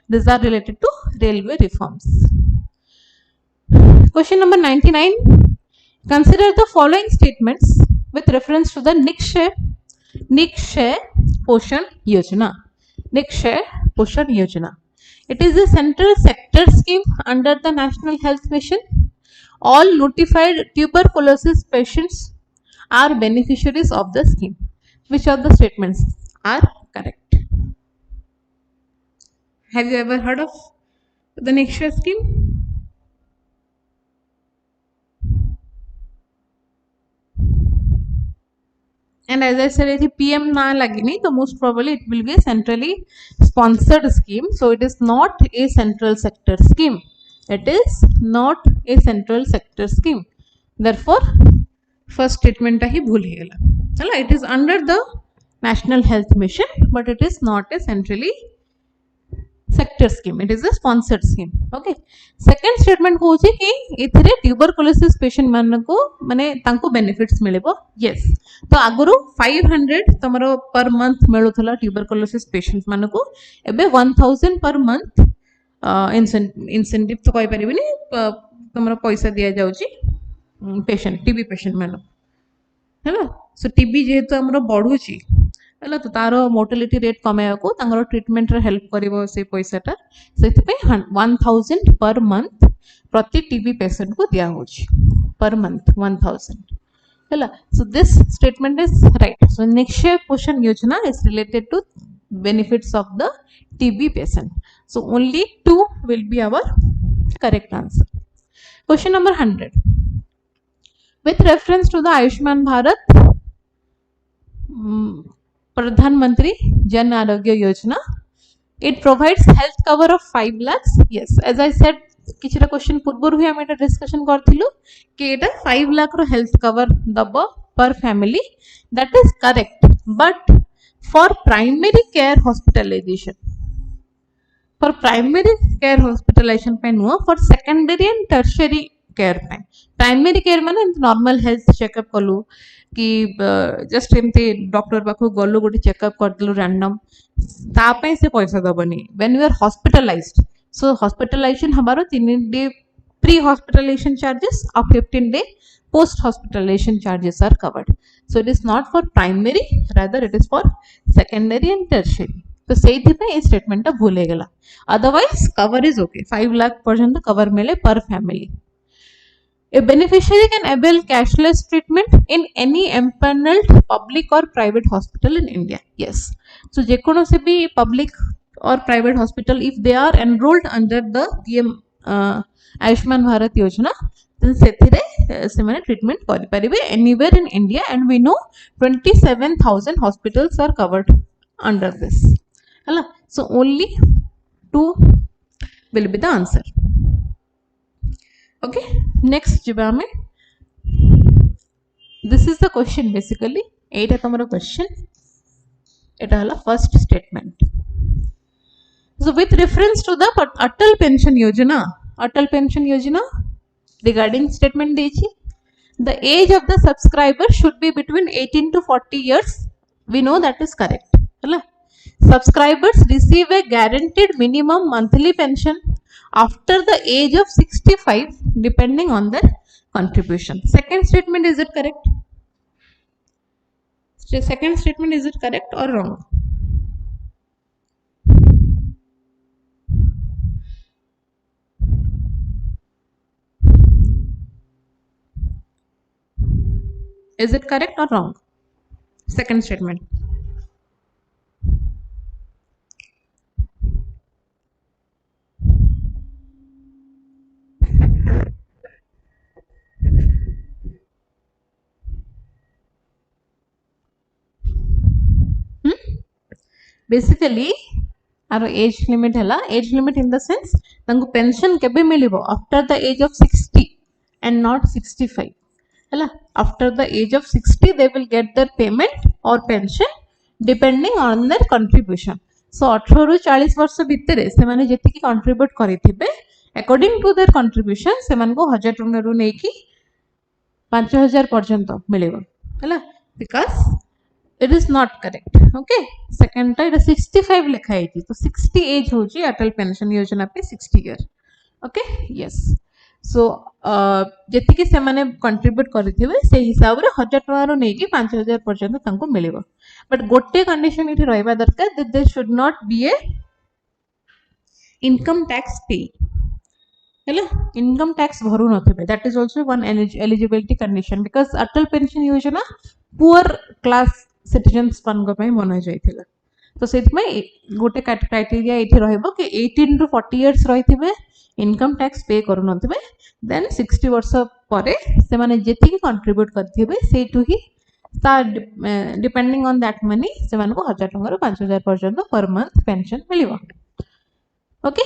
these are related to railway reforms. Question number 99. Consider the following statements with reference to the Nikshay Poshan Yojana. Nikshay Poshan Yojana. It is a central sector scheme under the National Health Mission. All notified tuberculosis patients are beneficiaries of the scheme. Which of the statements are correct? Have you ever heard of the Nikshay scheme? And as I said, if PM na lagini, so most probably it will be a centrally sponsored scheme. So it is not a central sector scheme. It is not a central sector scheme. Therefore, first statement hi bhul hi gala. Chala, it is under the National Health Mission, but it is not a centrally sector scheme. It is a sponsored scheme. Okay. Second statement को होची कि इथरे tuberculosis patient मान को माने तांको benefits मिलेबो. Yes. तो आगुरु 500 तमरो per month मिलुथला tuberculosis patients मान को एबे 1000 per month incentive तो कोई परिबनी तमरो पैसा दिया जाउची patient TB patient मान हैला. सो TB जेहेतु हमरो बढ़ुची है तो तार मोर्टालिटी रेट कमाया को तांगर ट्रीटमेंट रे हेल्प करिवो से पैसाटा सेति पे 1000 पर मंथ प्रति टीबी पेशेंट को दिया होची पर मंथ 1000 है so this statement is right. So Nikshay Poshan Yojana is related to benefits of the TB patient. So only 2 will be our correct answer. Question number 100 with reference to the Ayushman Bharat Pradhanmantri Jan Arogya Yojana, it provides health cover of 5 lakhs. Yes, as I said, किछटा question पूर्व ही आम discussion करथिलु कि एटा 5 लाख रो health cover दबो per family. That is correct but for primary care hospitalisation पे नुह for secondary and tertiary care पे. Primary care माने नॉर्मल हेल्थ चेकअप कलु कि जस्ट एमती डॉक्टर पाखु गलु गोटे चेकअप करदेलु रैंडम तापे से पैसा दबनी. When you are hospitalised so hospitalisation हमारो 3 डे प्री हॉस्पिटलाइजेशन चार्जेस और 15 day post hospitalization charges are covered. So it is not for primary, rather it is for secondary and tertiary. तो सेही पे ये स्टेटमेंट टा भूल गला. Otherwise cover is okay. 5 lakh पर्यंत कवर मिले पर family. A beneficiary can avail cashless treatment in any empaneled public or private hospital in India. Yes. So जेकोनो से भी public or private hospital, if they are enrolled under the PM Ayushman Bharat Yojana, then सेथिरे से माने treatment करि परिबे anywhere in India, and we know 27,000 hospitals are covered under this. Hala, so only 2 will be the answer. Okay, next jiba ame. This is the question basically. Eita tomaro question. Eta hala first statement. So with reference to the Atal Pension Yojana regarding statement dechi, the age of the subscriber should be between 18 to 40 years. We know that is correct. Hala? Subscribers receive a guaranteed minimum monthly pension after the age of 65 depending on their contribution. Second statement, is it correct? Second statement, is it correct or wrong? Is it correct or wrong? Second statement. Basically, our age limit in the sense तांको pension केबे मिलिबो after the age of 60 and not 65. Hala, after the age of 60 they will get their payment or pension depending on their contribution. So 18 ରୁ 40 वर्ष भितरे से माने जेतिकी contribute करिथिबे according to their contribution से मानको 1000 टंका रु नेकी 5000 पर्यंत मिलिबो. हला, because it is not correct. Okay, second time 65 लिखा है तो 60 एज हो जी अटल पेंशन योजना पे 60 ईयर. Okay, yes. So जेति कि से माने कंट्रीब्यूट करिथिबे से हिसाब रे 1000 टका रो नेकी 5000 पर्यंत तांको मिलिबो. बट गोटे कंडीशन इठी रहबा दरकार that there should not be a income tax pay. Hella, income tax भरु नथिबे. That is also one eligibility condition because Atal pension योजना poor class citizens ମାନଙ୍କ ପାଇଁ ବନା ଯାଇଥିଲା. तो सेति में गोटे क्राइटेरिया एठी रहबो कि 18 टू 40 इयर्स रहिथिबे, इनकम टैक्स पे करू नथिबे, देन 60 वर्ष परे से माने जेति कि कंट्रीब्यूट करथिबे सेटु ही डिपेंडिंग ऑन दैट मनी से मानको 1000 टका रो 5000 पर्यंत पर मंथ पेंशन मिलिबो. ओके,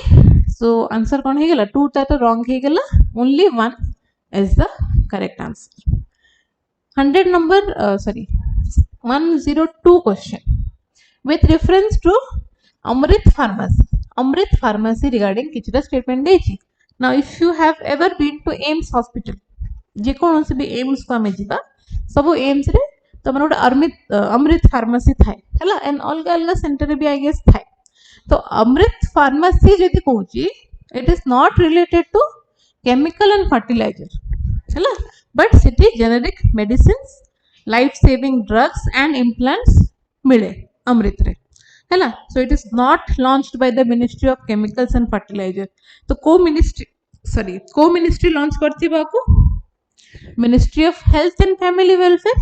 सो आंसर कोन हे गेला? 2 ता तो रॉन्ग हे गेला, only 1 is the correct answer. 100 number 102 question with reference to Amrit Pharmacy regarding किचरा statement देछि. Now if you have ever been to AIMS hospital, जे कोन से भी AIMS को हमें जिबा सब AIMS रे तमन गोटे अमृत फार्मेसी थाए हला, एंड अलगा अलगा सेंटर रे भी आई गेस थाए. तो अमृत फार्मेसी जदि कहूची it is not related to chemical and fertiliser हला, बट सिटी generic medicines, life saving drugs and implants मिले अमृत रे है. So it is not launched by the ministry of Chemicals and Fertiliser. तो को मिनिस्ट्री लॉन्च करथि बाकू Ministry of Health and Family Welfare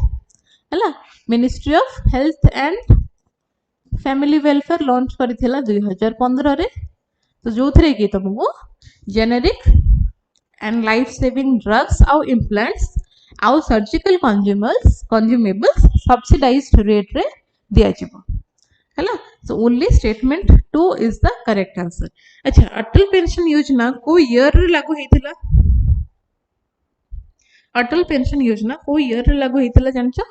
है. Ministry of Health and Family Welfare launch करथिला 2015 रे. तो जो थरे की तुमको generic and life saving drugs आउ इम्प्लांट्स आउ सर्जिकल कंज्यूमेबल्स सब्सिडाइज्ड रेट रे दिया जिवो है. सो only statement 2 is the correct answer. अच्छा, अटल पेंशन योजना को ईयर रे लागू हेतिला? अटल पेंशन योजना को ईयर रे लागू हेतिला जानछो?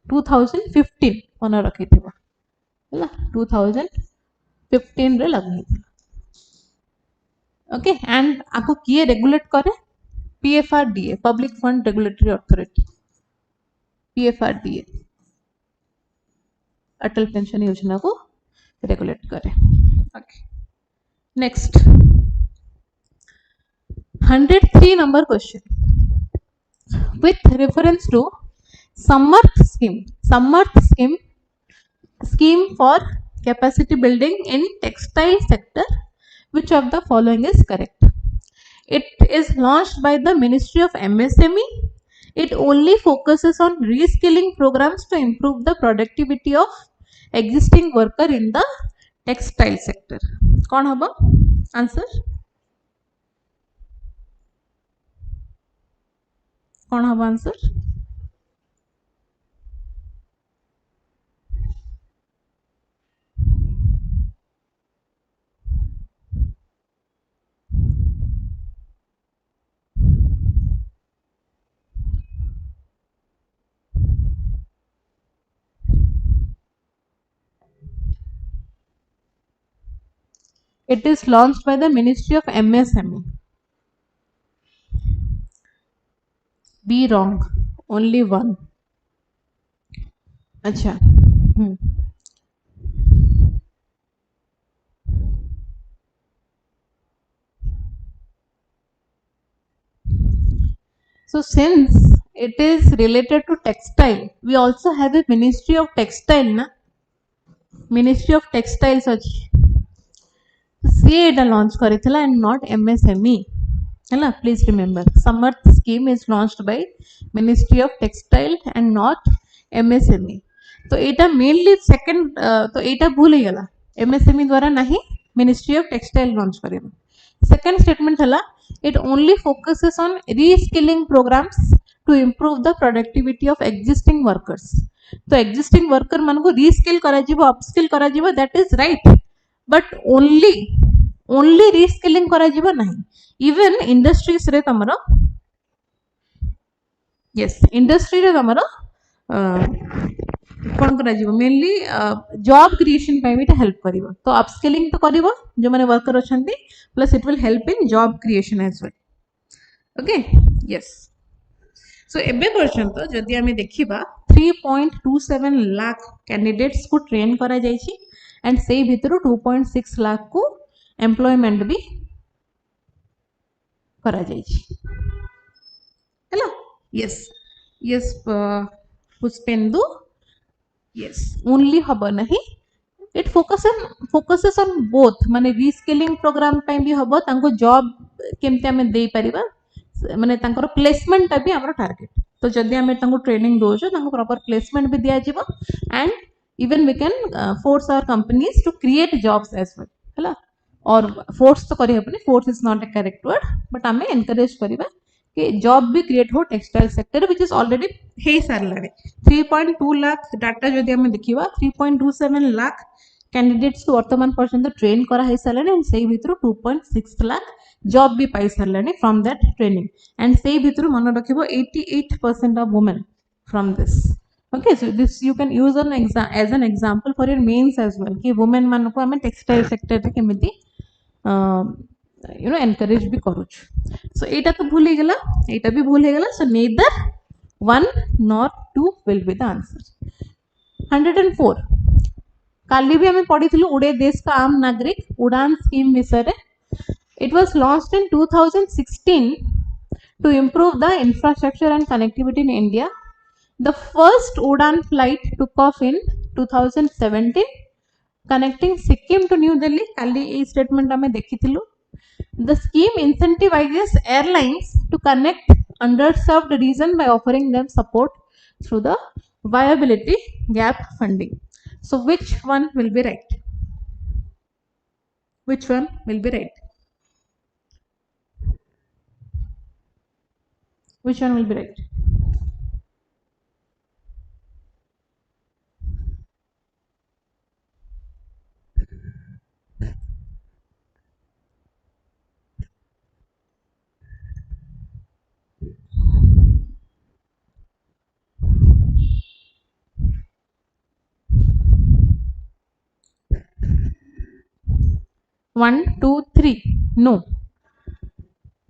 2015 मन रखिथिबो है. 2015 रे लागू हेतिला. ओके, एंड आपको किए रेगुलेट करे? PFRDA, public fund regulatory authority, PFRDA Atal pension Yojana को रेगुलेट करे. Okay, next 103 number question with reference to Samarth scheme for capacity building in textile sector, which of the following is correct? It is launched by the Ministry of MSME. It only focuses on reskilling programs to improve the productivity of existing worker in the textile sector. कौन हबो answer? कौन हम answer? It is launched by the Ministry of MSME. Be wrong. Only one. अच्छा. So since it is related to textile, we also have a Ministry of Textile, na? Ministry of Textiles अछि. सी एटा launch करिथिला and not MSME. Hello, please remember, Samarth scheme is launched by Ministry of Textile and not MSME. तो एटा mainly second तो एटा भूल ही गला MSME द्वारा नहीं Ministry of Textile launch करेगा. Second statement हला it only focuses on reskilling programs to improve the productivity of existing workers. तो existing worker मान को reskill करा जीवो upskill करा जीवो, that is right, but only reskilling करा जीवो नहीं. Even industries रे तमरो yes industry रे तमरो कौन करा जीवो mainly job creation पे भी हेल्प करिवो. तो upskilling तो करिवो जो माने worker अछंती, plus it will help in job creation as well. Okay, yes. So एबे पर्यंत जदि आमे देखिबा 3.27 लाख कैंडिडेट्स को ट्रेन करा जायछि एंड से भितरु 2.6 लाख को एम्प्लॉयमेंट भी करा जायछि. Hello yes yes Pushpendu yes only हबो नहीं, it focuses on both माने रीस्किलिंग प्रोग्राम पे भी हबो, तांको जॉब केमते हमें दे परिबा माने तांकर प्लेसमेंट भी हमर टारगेट. तो जदि हमें तांको ट्रेनिंग दोजो तांको प्रॉपर प्लेसमेंट भी दिया जीवो and even we can force our companies to create jobs as well. हला और फोर्स तो करी हबनी, force is not a correct word, but हमें एनकरेज करिबा कि जॉब भी क्रिएट हो textile sector which is already हे सारलाने. 3.2 लाख डाटा जदि हमें देखिबा 3.27 लाख कैंडिडेट्स को वर्तमान पर्यंत ट्रेन करा हे सारलाने एंड सेही भितरु 2.6 लाख जॉब भी पाई सारलाने फ्रॉम दैट ट्रेनिंग एंड सेही भितरु मन रखिबो 88% of women from this. Okay, so this you can use as an example for your mains as well कि women मान को हमें टेक्सटाइल सेक्टर रे केमिति एनकरेज भी करूछु. सो एटा तो भूल ही गला, एटा भी भूल ही गला. सो neither 1 nor 2 will be the answer. 104 काली भी हमें पढ़ी थिलु उड़े देश का आम नागरिक उड़ान स्कीम विषय रे. It was launched in 2016 to improve the infrastructure and connectivity in India. The first Udan flight took off in 2017 connecting Sikkim to New Delhi. Kali A statement हमें देखी थिलु. The scheme incentivizes airlines to connect underserved region by offering them support through the viability gap funding. So which one will be right? Which one will be right? Which one will be right? One, two, three. No.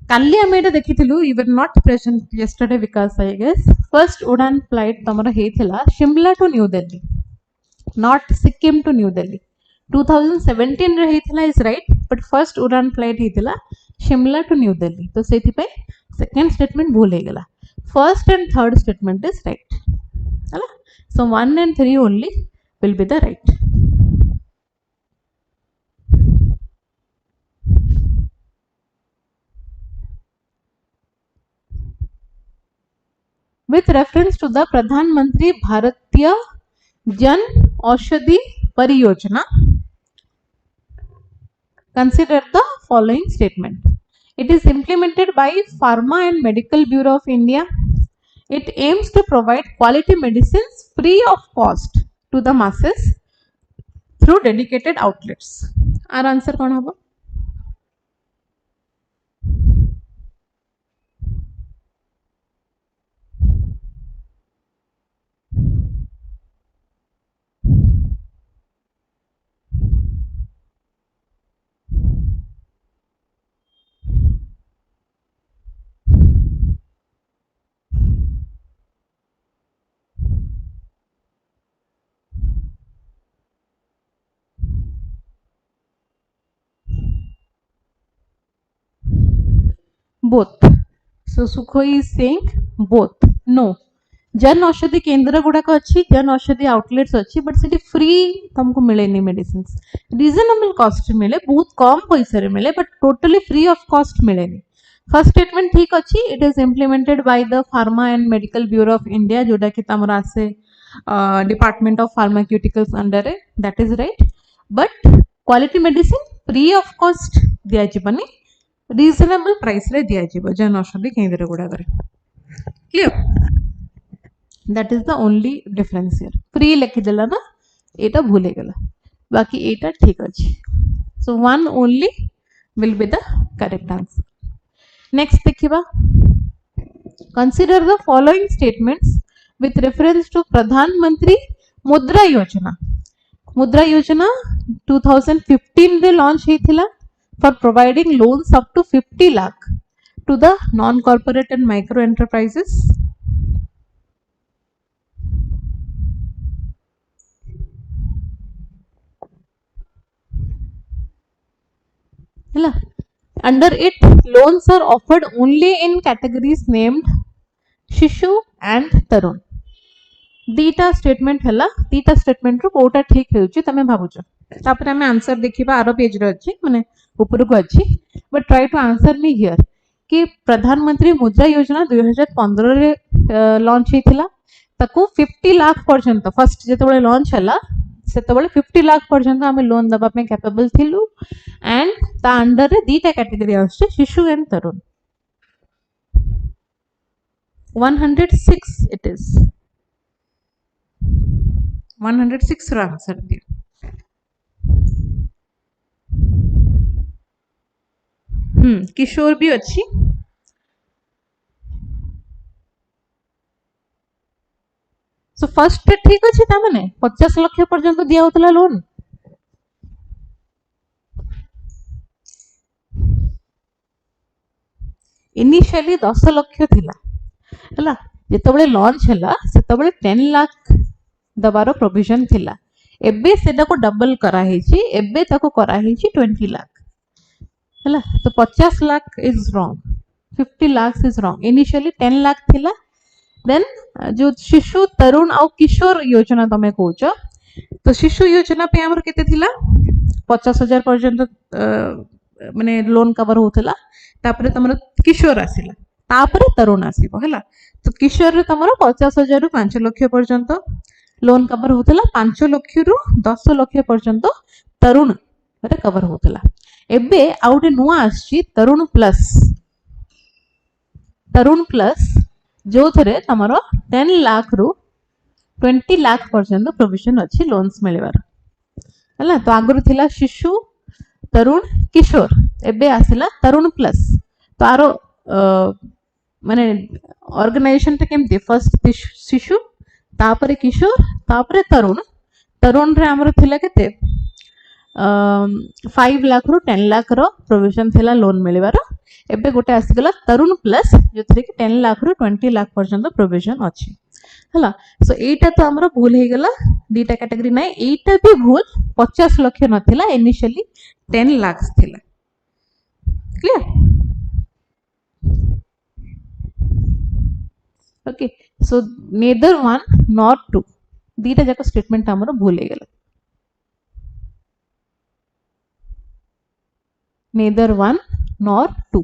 काली हमें एटा देखी थिलु. You were not present yesterday because I guess first Udan flight तमरा हे थिला Shimla to New Delhi, not Sikkim to New Delhi. 2017 रे हे थिला is right, but first Udan flight हे थिला Shimla to New Delhi. तो सेति पे second statement भूल हे गला. First and third statement is right. हला. So 1 and 3 only will be the right. With reference to the Pradhan Mantri Bharatiya Jan Aushadhi Pariyojana, consider the following statement. It is implemented by Pharma and Medical Bureau of India It aims to provide quality medicines free of cost to the masses through dedicated outlets. Our answer कौन होगा? Both. So Sukhoi is saying both. No. जन औषधि केन्द्र गुड़ाक अच्छी Jan Aushadhi outlets अच्छी but से free तुमको मिले medicine reasonable cost मिले बहुत कम पैसा रे मिले but totally free of cost मिले फर्स्ट स्टेटमेंट ठीक अच्छी it is implemented by the pharma and medical bureau of India जोटा कि तमर आसे department of pharmaceuticals under that is right but quality medicine free of cost दिया जीवनी reasonable price रे दिया जीव जन औषधि केन्द्र गुड़ाक clear that is the only difference here free लिखिदेला ना एटा भूले गला बाकी एटा ठीक अछि so one only will be the correct answer next देखिबा consider the following statements with reference to pradhan mantri mudra yojana 2015 रे launch हेथिला for providing loans up to 50 lakh to the non corporate and micro enterprises under it loans are offered only in categories named शिशु and Tarun दीटा statement हैला दीटा statement रो कोटा ठीक हेउची तमे भाबुछ तापर हमें answer देखिबा आरो page रे अछि माने ऊपर को अछि but try to answer me here कि प्रधानमंत्री मुद्रा योजना 2015 रे लॉन्च हेतिला ताकू 50 लाख पर्यंत फर्स्ट जेतबे लॉन्च हैला सेतबे 50 लाख पर्यंत हमें लोन दबा पे कैपेबल थिलु एंड ता अंडर रे दीटा कैटेगरी आछे Shishu and Tarun 106 it is 106 रो आंसर दियो किशोर भी अच्छी सो फर्स्ट ठीक अच्छी ता माने 50 लाख पर्यंत दिया होतला लोन इनिशियली 10 लाख थिला हला जेतबेले लॉन्च हला सेतबेले 10 लाख दबारो प्रोविजन थिला एबे सेटा को डबल करा हेची एबे ताको करा हेची 20 लाख हला तो 50 lakh is wrong 50 lakh is wrong initially 10 lakh थिला देन जो शिशु तरुण और किशोर योजना तमे कहूच तो शिशु योजना पे हमर केते थिला 50,000 पर्यंत माने लोन कवर होतला तापरे तमर किशोर आसिला तापरे तरुण आसीबो हला तो किशोर रे तमर 50,000 रु 5 लाख पर्यंत लोन कवर होतला 5 लाख रु 10 लाख पर्यंत तरुण रे कवर होतला एबे आउटे नुआ आछि तरुण प्लस जो थरे तमरो 10 लाख रु 20 लाख पर्यंत प्रोविजन अछि लोन्स मिलवार हला तो आगुर थिला शिशु तरुण किशोर एबे आसिला तरुण प्लस तो आरो माने ऑर्गेनाइजेशन ता केमते फर्स्ट शिशु तापरे किशोर तापरे तरुण रे हमर थिला केते 5 लाख रु 10 लाख रो प्रोविजन थिला लोन मिलवार एबे गोटे आसीगला तरुण प्लस जो थरे कि 10 लाख रु 20 लाख पर्यंत प्रोविजन अछि हला सो एटा तो हमरो भूल हे गेला दीटा कैटेगरी नै एटा भी भूल 50 लाख नथिला इनिशियली 10 लाख थिला clear okay so neither one not two दीटा जाक स्टेटमेंट हमरो भूल हे गेला neither one nor two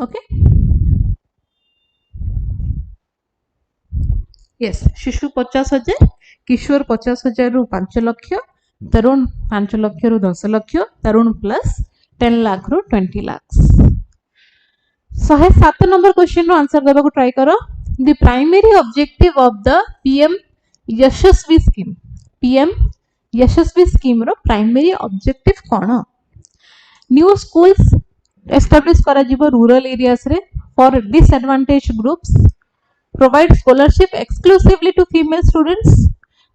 okay yes शिशु 50,000 किशोर 50,000 रु 5 लाख तरुण 5 लाख रु 10 लाख तरुण प्लस 10 लाख रु 20 लाख 107 नंबर क्वेश्चन रो आंसर देबा को ट्राई करो. The primary objective of the PM Yashasvi scheme. PM Yashasvi scheme रो प्राइमरी ऑब्जेक्टिव कोन? न्यू स्कूल्स एस्टैब्लिश करा जिवो रूरल एरियास रे for disadvantaged groups. Provide scholarship exclusively to female students.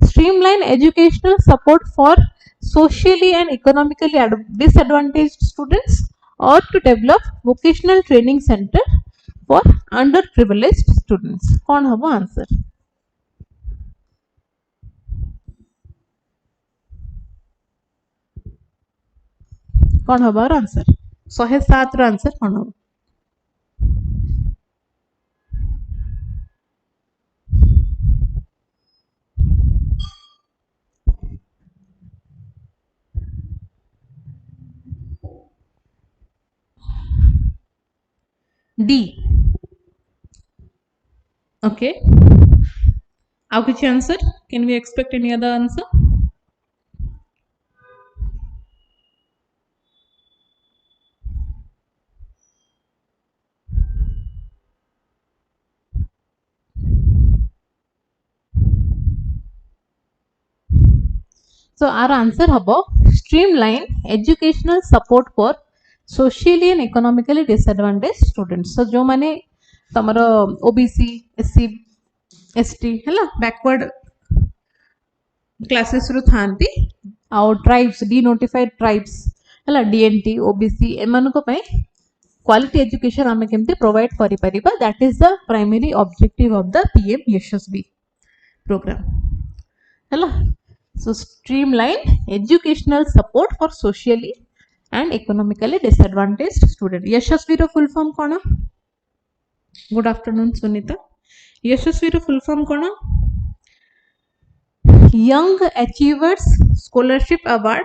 Streamline educational support for socially and economically disadvantaged students, or to develop vocational training center for underprivileged students. कौन हबो answer? कौन हबो answer? 107 रो answer कौन हबो? D. Okay. How which answer? Can we expect any other answer? So our answer habo streamline educational support for socially and economically disadvantaged students. So जो माने तमरो OBC, SC, ST हैला backward classes रो थांती आउ tribes denotified tribes हैला DNT, OBC एमन को पई quality education आमे केमते provide करि परिबा. That is the primary objective of the PM Yashasvi program हैला. So streamline educational support for socially and economically disadvantaged student. Yashasvi ro full form कौन? Good afternoon Sunita. Yashasvi ro full form कौन? Young Achievers Scholarship Award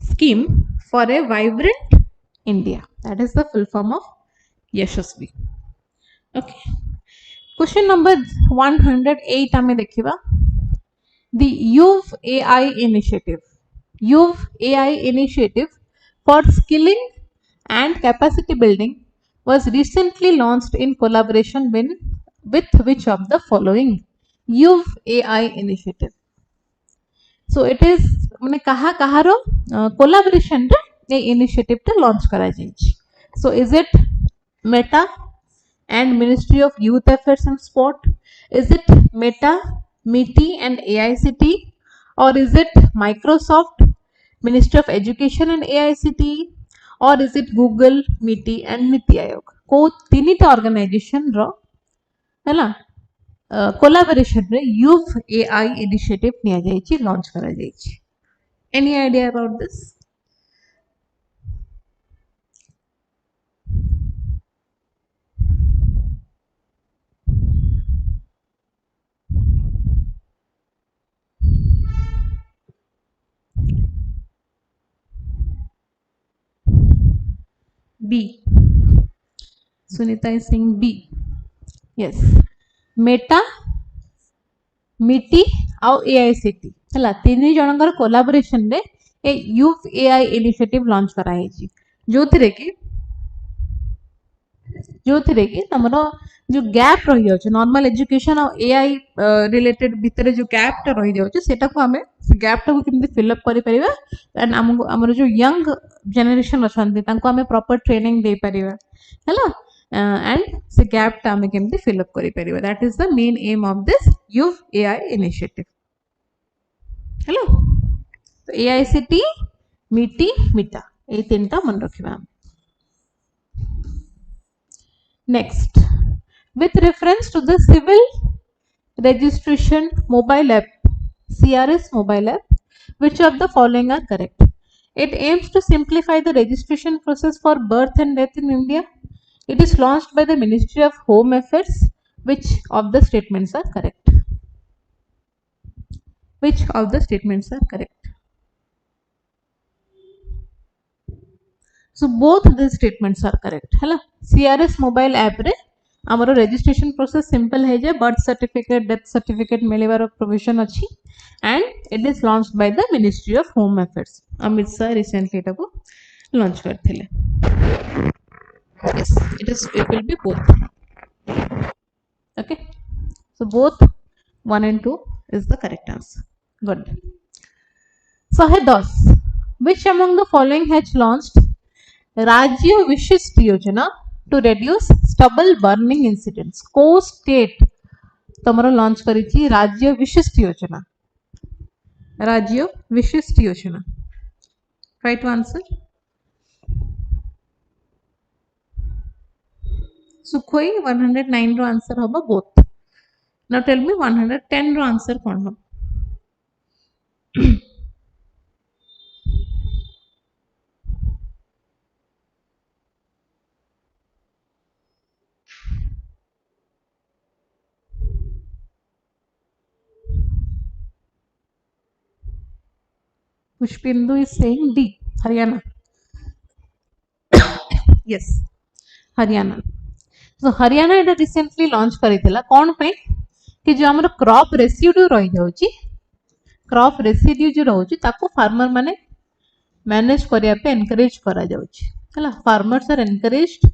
Scheme for a Vibrant India. That is the full form of Yashasvi. Okay. Question number 108 आमे देखिबा. The Youth AI initiative. Youth AI initiative for skilling and capacity building was recently launched in collaboration with which of the following? Youth AI initiative. So it is माने कहा कहारो collaboration रे ए initiative टा launch करा जाइछि. So is it Meta and Ministry of Youth Affairs and Sport? Is it Meta, MITI and AICT, or is it Microsoft, Ministry of Education and AICT, or is it Google, MITI and NITI Aayog? को तीनिटा organization रो हैला collaboration रे Youth AI initiative निया जाइछि, launch करा जाइछि. Any idea about this? B. Sunita is saying B. Yes. Meta, MITI और AICT हैला तीन जनकर कोलाबोरेशन रे ए यूथ AI इनिशिएटिव लॉन्च करा हेछि. जो थिरे कि तमरो जो गैप रही जाउछ नॉर्मल एजुकेशन और एआई रिलेटेड भितरे जो गैप टा रही जाउछ सेटा को हमें से गैप टा को किमि फिल अप करि परिबा एंड हमर जो यंग जनरेशन अछंती तांको हमें प्रॉपर ट्रेनिंग दे परिबा हैला एंड से गैप टा हमें किमि फिल अप करि परिबा. That is the main aim of this youth AI initiative. Hello तो एआईसीटी मिटी मिटा ए तीनटा मन रखिबा. Next, with reference to the civil registration mobile app, CRS mobile app, which of the following are correct? It aims to simplify the registration process for birth and death in India. It is launched by the Ministry of Home Affairs. Which of the statements are correct? Which of the statements are correct? So both these statements are correct. हैला CRS mobile app रे हमरो registration process simple है जे birth certificate, death certificate मिलेबार provision अच्छी and it is launched by the Ministry of Home Affairs. Amit Shah recently एटा को launch करथिले. Yes, it will be both. Okay, so both 1 and 2 is the correct answer. Good. 110. Which among the following has launched Rajya Vishist Yojana to reduce stubble burning incidents? को state तमरो launch करिछि राज्य विशिष्ट योजना? राज्य विशिष्ट योजना. Try to answer. Sukhoi 109 row answer होबा both. Now tell me 110 रो answer कौन हो? Pushpindu is saying D, Haryana. Yes, Haryana. So Haryana Etah recently launch करितला कौन पे कि जो हमर crop residue रही जाउची, crop residue जो रहउची ताको farmer माने manage करिया पे encourage करा जाउची. हला farmers are encouraged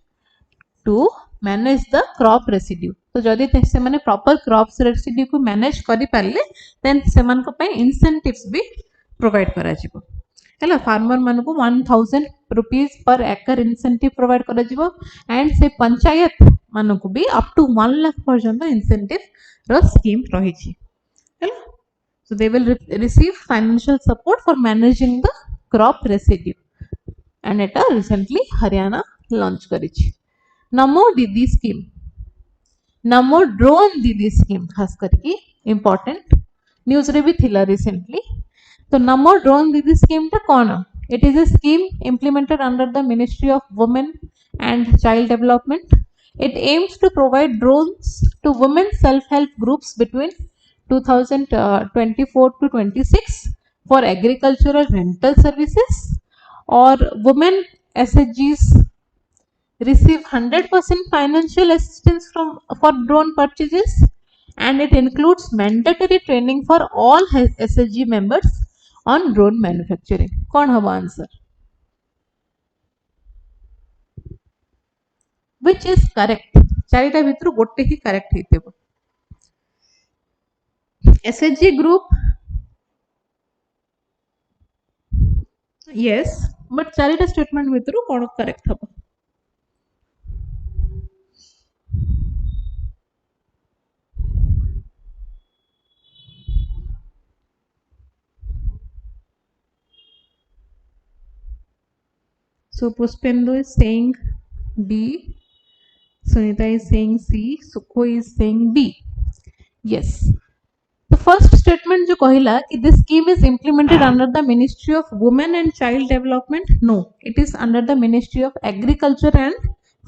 to manage the crop residue. तो जदि से माने proper crops residue को manage करि पाले then सेमान को पे incentives भी provide करा जिवो. हला फार्मर मान को 1000 रुपीस पर एकर इंसेंटिव प्रोवाइड करा जिवो एंड से पंचायत मान को भी अप टू 1 लाख पर्यंत इंसेंटिव रो स्कीम रही छी. हला so they will receive financial support for managing the crop residue and एटा रिसेंटली हरियाणा लॉन्च करी छी. नमो दीदी स्कीम, नमो ड्रोन दीदी स्कीम खास करके इंपोर्टेंट न्यूज रे भी थिला रिसेंटली. तो नमो ड्रोन दीदी स्कीम टा कौन? It is a scheme implemented under the Ministry of Women and Child Development. It aims to provide drones to women self-help groups between 2024 to 26 for agricultural rental services, or women SHGs receive 100% financial assistance for drone purchases, and it includes mandatory training for all SHG members on drone manufacturing. कौन हवा answer? Which is correct? चारिटा भितर गोटे ही correct हेतबो. SHG group, yes, but चारिटा statement भितर कौन करेक्ट हबो? So Pushpendu is saying B, Sunita is saying C, Sukho is saying B. Yes. The first statement जो कहिला कि this scheme is implemented under the Ministry of Women and Child Development. No, it is under the Ministry of Agriculture and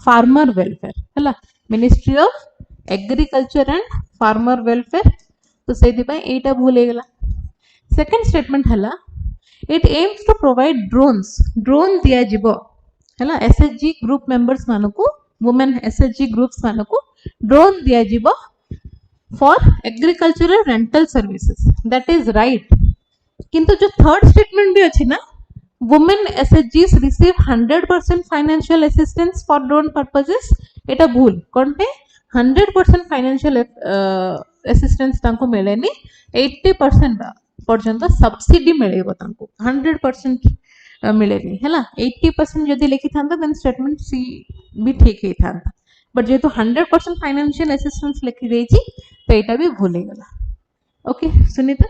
Farmer Welfare. हला Ministry of Agriculture and Farmer Welfare. तो सेति पय एटा भूल गेला. Second statement हला it aims to provide drones. Drone दिया जिवो हला SHG group members मानको, women SHG groups मानको drone दिया जिवो for agricultural rental services. That is right. किंतु जो third statement भी अछि ना, women SHGs receive 100% financial assistance for drone purposes. एटा भूल कोन पे 100% financial assistance तांको मिलेनी, 80% पर्यंत सब्सिडी मिलेबो तांको, 100% मिलेनी हैला. 80% जदि लिखि थांता देन स्टेटमेंट सी भी ठीक हे थांता, बट जेतु 100% फाइनेंशियल असिस्टेंस लिखि देछि तो एटा भी भूले गला. Okay Sunita.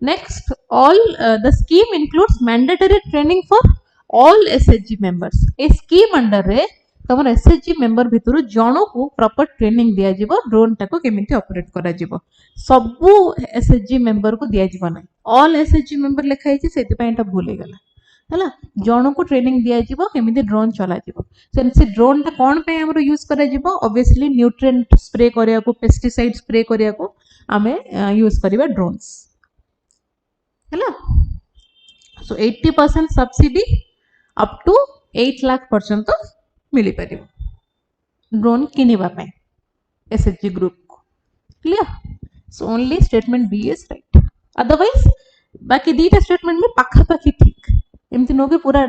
Next, all the scheme includes mandatory training for all SHG members. A scheme under रे तमर एसएचजी मेंबर भितरु जणो को प्रॉपर ट्रेनिंग दिया जिवो ड्रोन टाको केमिति ऑपरेट करा जिवो. सबु एसएचजी मेंबर को दिया जिवो नै, ऑल एसएचजी मेंबर लिखा हिछि सेति पय एटा भूले गला हैला. जणो को ट्रेनिंग दिया जिवो केमिति ड्रोन चला जिवो. से ड्रोन टा कोन पे हमरो यूज करा जिवो? ऑब्वियसली न्यूट्रिएंट स्प्रे करिया को, पेस्टिसाइड स्प्रे करिया को आमे यूज करिबा ड्रोन्स हैला. So 80% subsidy up to 8 lakh पर्यंत मिली परिबो ड्रोन किनिबा पे एसएचजी ग्रुप को. Clear? So only statement B is right. Otherwise बाकी दीटा स्टेटमेंट में पाखा पाखी ठीक, एमति नो कि पूरा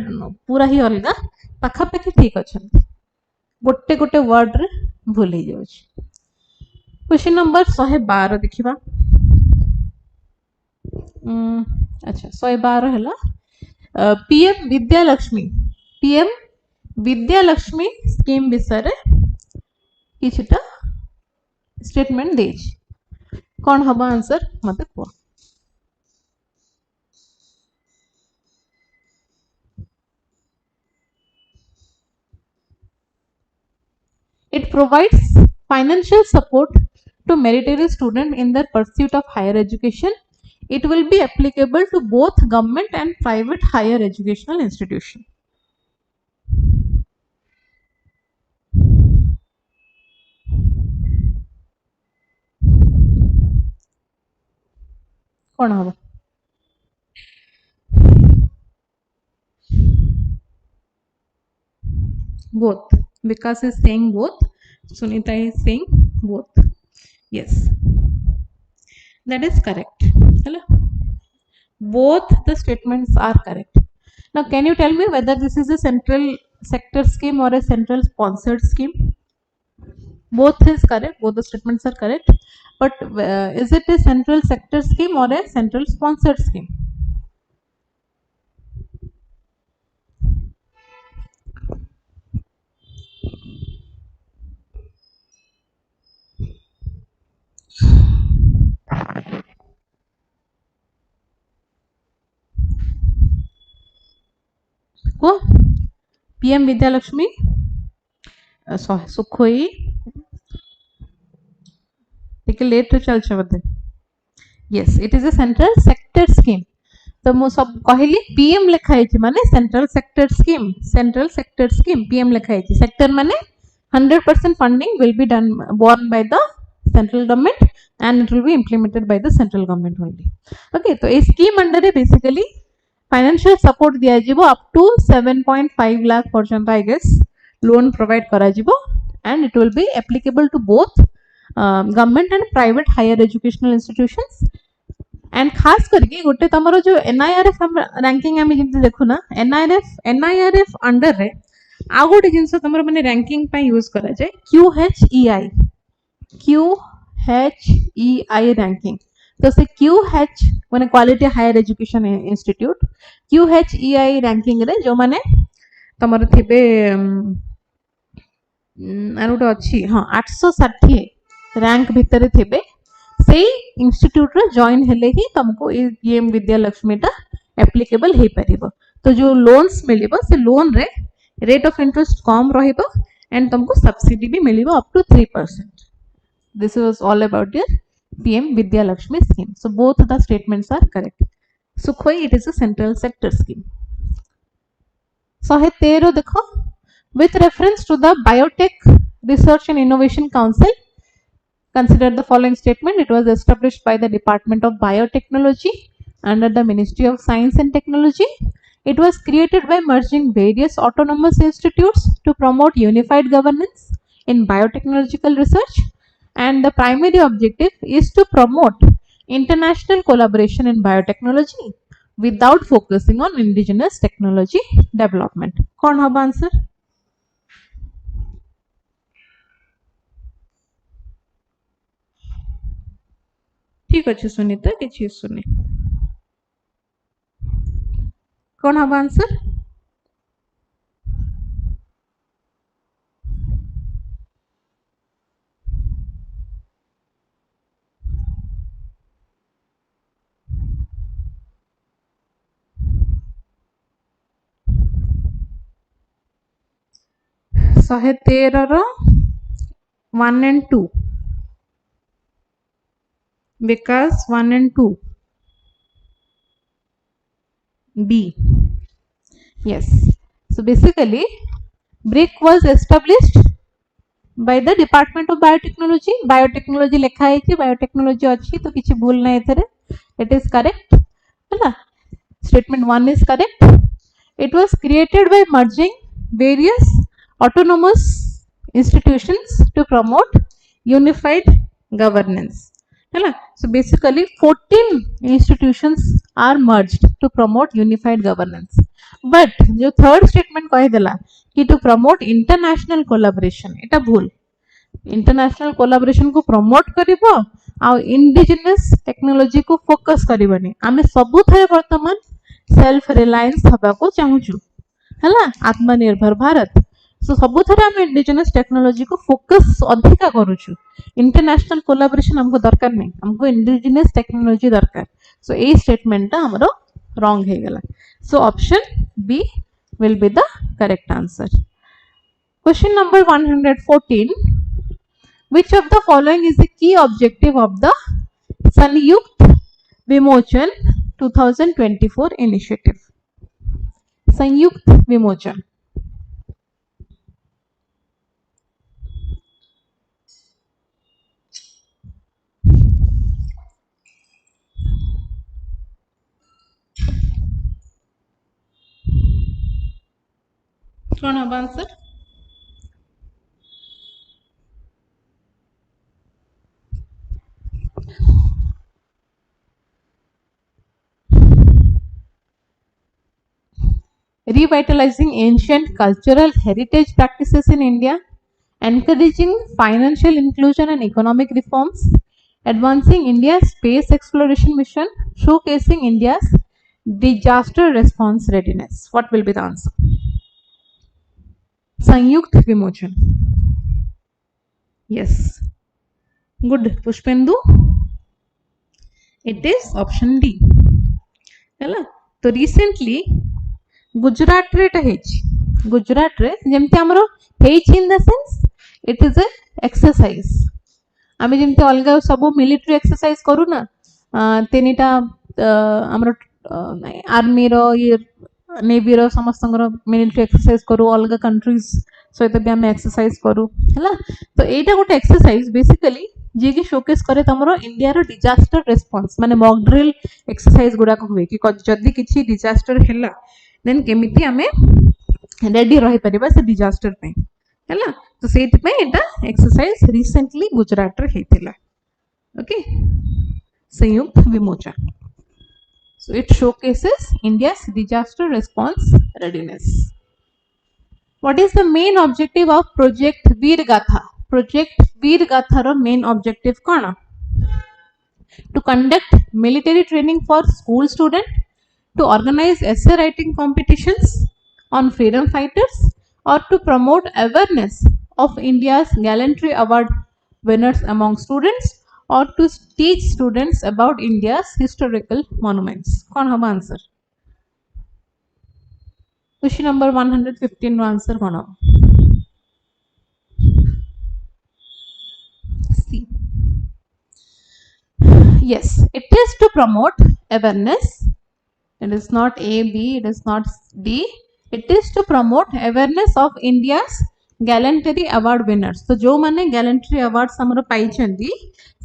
पूरा ही अलगा, पाखा पाखी ठीक अछंती. गोटे गोटे वर्ड रे भूल ही जाउछ। क्वेश्चन नंबर 112 देखिबा। अच्छा 112 हैला पीएम विद्यालक्ष्मी स्कीम विषय रे किछटा स्टेटमेंट देछ। कौन हबा आंसर मते को। It provides financial support to meritorious students in their pursuit of higher education. It will be applicable to both government and private higher educational institutions. कौन हबा both. Vikas is saying both. Sunita is saying both. Yes, that is correct. Hello. Both the statements are correct. Now, can you tell me whether this is a central sector scheme or a central sponsored scheme? Both is correct. Both the statements are correct. But is it a central sector scheme or a central sponsored scheme? को PM Vidyalakshmi Sukhoi टिके late रे चलछ बदे। Yes it is a central sector scheme. तो मु सब कहली PM लिखाई छी माने सेंट्रल सेक्टर स्कीम पीएम लिखाई छी। सेक्टर माने 100% funding will be done borne by the central government and it will be implemented by the central government only. Okay, तो इस scheme under basically financial support दिया जिवो अप टू 7.5 लाख पर्यंत I guess loan provide करा जिवो and it will be applicable to both government and private higher educational institutions and खास करके गोटे तमरो जो एनआईआरएफ रैंकिंग आम जमी देखु ना एनआईआरएफ अंडर रे आ गोटे जिनस तुम मैंने रैंकिंग यूज करा जाए QHEI रैंकिंग। तो से QH माने quality higher education institute QHEI ranking रे जो माने तमर थिबे गोटे अच्छी हाँ 860 रैंक भितर थिबे से इंस्टीट्यूट रे जॉइन हेले ही तुमको पीएम विद्यालक्ष्मी टा एप्लीकेबल हे परिबो। तो जो लोन्स मिलिबो से लोन रे रेट ऑफ इंटरेस्ट कम रहिबो एंड तुमको सब्सिडी भी मिलिबो up to 3%। This was all about your PM Vidyalakshmi scheme. So both the statements are correct. Sukhoi, it is a central sector scheme. So 13 देखो, with reference to the Biotech Research and Innovation Council, consider the following statement. It was established by the Department of Biotechnology under the Ministry of Science and Technology. It was created by merging various autonomous institutes to promote unified governance in biotechnological research. And the primary objective is to promote international collaboration in biotechnology without focusing on indigenous technology development. कौन होगा answer? ठीक अच्छे सुनीता किसी सुने कौन होगा answer? शहे 13 1 and 2 because 1 and 2 B. Yes, so basically BRIC was established by the Department of Biotechnology. Biotechnology लिखा है कि biotechnology अच्छी तो किसी भूल नहीं थे। It is correct है ना? Statement 1 is correct. It was created by merging various autonomous institutions to promote unified governance. So basically 14 institutions are merged to promote unified governance. But जो थर्ड स्टेटमेंट कहीदेला कि टू प्रमोट इंटरनेशनल कोलाबोरेशन एटा भूल international collaboration को promote करिवो आ indigenous technology को focus करबनी आमे सब थरे वर्तमान self reliance हबा को चाहूछु हला आत्मनिर्भर भारत सो सब थरे आमे इंडिजिनस टेक्नोलॉजी को फोकस अधिका करूछु इंटरनेशनल कोलाबोरेशन हमको दरकार नहीं हमको इंडिजिनस टेक्नोलॉजी दरकार सो ए स्टेटमेंट हमरो रॉन्ग हे गेला so option B will be the correct answer question number 114 which of the following is the key objective of the Sanyukt Vimochan 2024 initiative Sanyukt Vimochan कौन है answer revitalizing ancient cultural heritage practices in India, encouraging financial inclusion and economic reforms, advancing India's space exploration mission, showcasing India's disaster response readiness. What will be the answer? Sanyukt Vimochan. Yes. Good. Pushpendu. It is option D. Hello. So recently Gujarat रे गुजरात रे जेमते हमरो हेछि in the sense it is a exercise आमे जेमते अलगा सब military exercise करू ना तेनिटा हमरो आर्मी रो ये नेवी रो समस्त मिलिटरी एक्सरसाइज करू अलगा कंट्रीज सहित भी आमे एक्सरसाइज करू हला तो एटा गोटे एक्सरसाइज बेसिकली जे कि शोकेस करे तमरो इंडिया रो डिजास्टर रेस्पॉन्स माने मॉक ड्रिल एक्सरसाइज गुडा को हुए कि जदी किछि डिजास्टर हैला देन केमिति आमे रेडी रही परिबा से डिजास्टर पे हैला तो सेति पे एटा एक्सरसाइज रिसेंटली गुजरात रे हेतिला ओके संयुक्त विमोचन so it showcases India's disaster response readiness what is the main objective of project veer gatha ro main objective cone to conduct military training for school student to organize essay writing competitions on freedom fighters or to promote awareness of India's gallantry award winners among students or to teach students about India's historical monuments. कौन होगा answer? Question number 115 no answer कौन होगा? C. Yes, it is to promote awareness. It is not A, B, it is not D. It is to promote awareness of India's gallantry award winners. तो जो माने gallantry awards हमरो पाई चंदी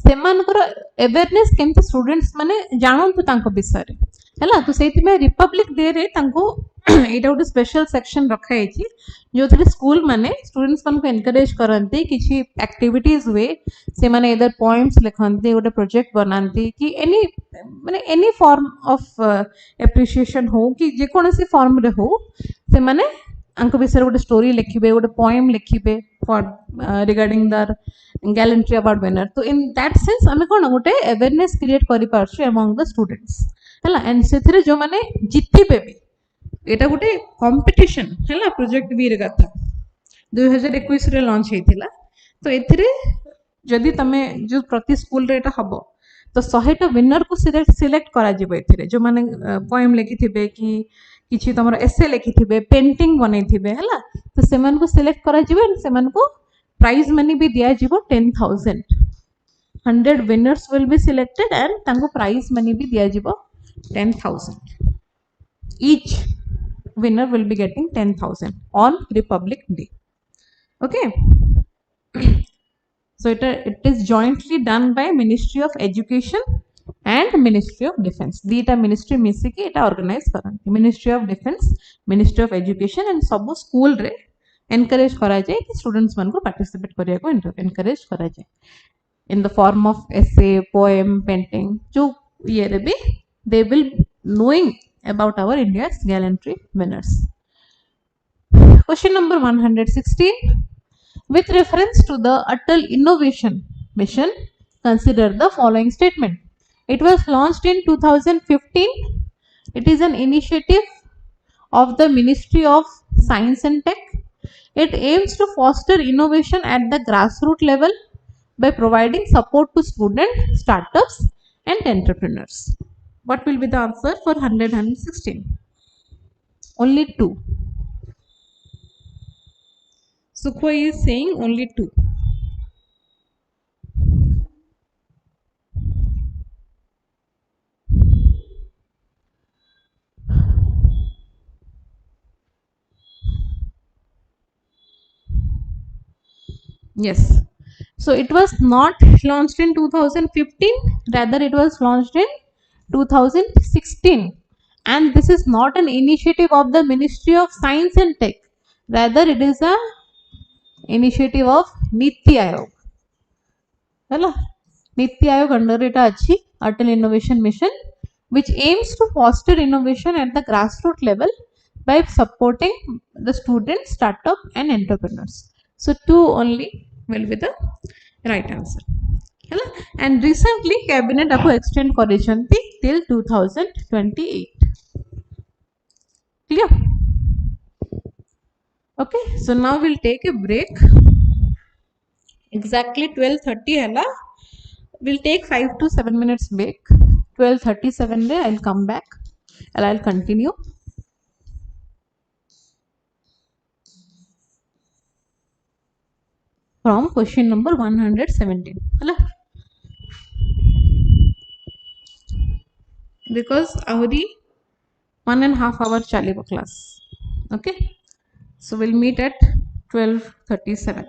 सेमानकर awareness केमते students माने जानंतु तांको विषय रे हैला तो सेति में रिपब्लिक डे रे तांको एटा गोटे स्पेशल सेक्शन रखा है जो थे स्कूल माने स्टूडेंट्स मान को एनकरेज करते किसी एक्टिविटीज हुए से माने इधर पॉइंट्स लिखते गोटे प्रोजेक्ट बनाती कि एनी माने एनी फॉर्म ऑफ एप्रिसिएशन हो कि जेकोसी फॉर्म रे हो से माने आंको विषय गोटे स्टोरी लिखिबे गोटे पोएम लिखिबे for regarding the gallantry award winner तो इन दैट सेंस आमे कोन गोटे अवेयरनेस क्रिएट करि पारछु अमंग द स्टूडेंट्स हैला एंड सेथिरे जो माने जितिबे भी एटा गोटे कंपटीशन हैला प्रोजेक्ट वीर गाथा 2021 रे लॉन्च हेतिला तो एथिरे जदी तमे जो प्रति स्कूल रे एटा हबो तो 100 टा विनर को सिलेक्ट करा जिवो एथिरे जो माने पोएम लिखिथिबे कि किछि तमरो एसे लिखिथिबे पेंटिंग बनैथिबे हैला तो सेमान को सिलेक्ट करा जिवो एंड सेमान को प्राइज मनी भी दिया जिवो 10000 100 winners will be selected and तांको प्राइज मनी भी दिया जिवो 10000 each winner will be getting 10,000 on Republic Day. Okay. So it is jointly done by Ministry of Education and Ministry of Defence. Dita ministry मिसिकी Etah organize करंती. Ministry of Defence, Ministry of Education and सब school रे encourage करा जाए कि students मान को participate करिया को encourage करा जाए. In the form of essay, poem, painting. जो ये रे भी they will knowing about our India's gallantry winners. Question number 116. With reference to the Atal Innovation Mission, consider the following statement. It was launched in 2015. It is an initiative of the Ministry of Science and Tech. It aims to foster innovation at the grassroots level by providing support to students, startups, and entrepreneurs. What will be the answer for 116? Only two. Sukhoi is saying only two. Yes. So it was not launched in 2015, rather it was launched in 2016. And this is not an initiative of the Ministry of Science and Tech, rather it is a initiative of Niti Aayog. Hello? Niti Aayog under it achi Atal Innovation Mission, which aims to foster innovation at the grassroots level by supporting the students, startup and entrepreneurs. So two only will be the right answer. ହେଲା and recently cabinet आपको extend କରିଛନ୍ତି till 2028. Clear? Okay, so now we'll take a break. Exactly 12:30 ହେଲା. We'll take 5 to 7 minutes break. 12:37 रे I'll come back and I'll continue. From question number 117. ହେଲା because ahuri 1.5 hour chalibo class. Okay, so we'll meet at 12:37.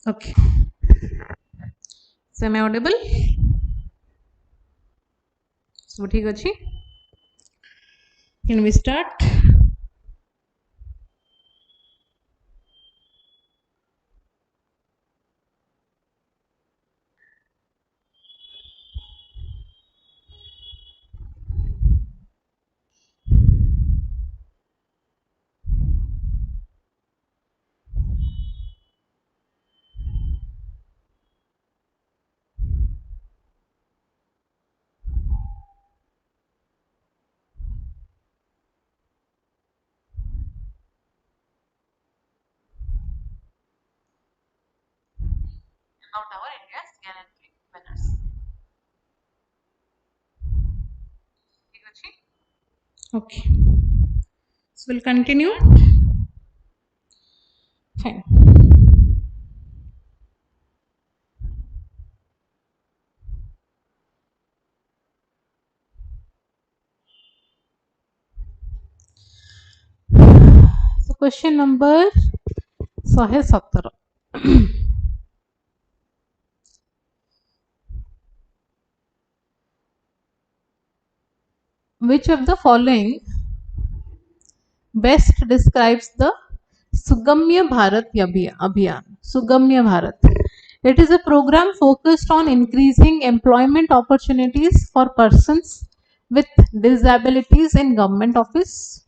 Okay. So am I audible? So ठीक अच्छी. Can we start? About our India's gallantry winners. ठीक अच्छी. Okay. So we'll continue. Fine. So question number 117. Which of the following best describes the Sugamya Bharat Abhiyan? Sugamya Bharat. It is a program focused on increasing employment opportunities for persons with disabilities in government office.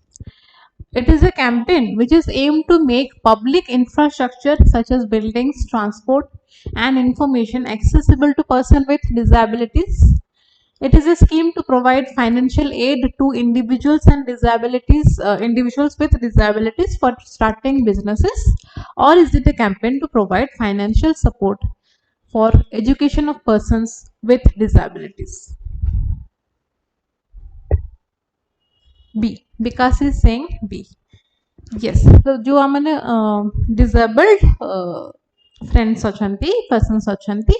It is a campaign which is aimed to make public infrastructure such as buildings, transport, and information accessible to persons with disabilities. It is a scheme to provide financial aid to individuals and individuals with disabilities for starting businesses, or is it a campaign to provide financial support for education of persons with disabilities? B. Vikas is saying B. Yes. So जो आमने disabled friends अछंती persons अछंती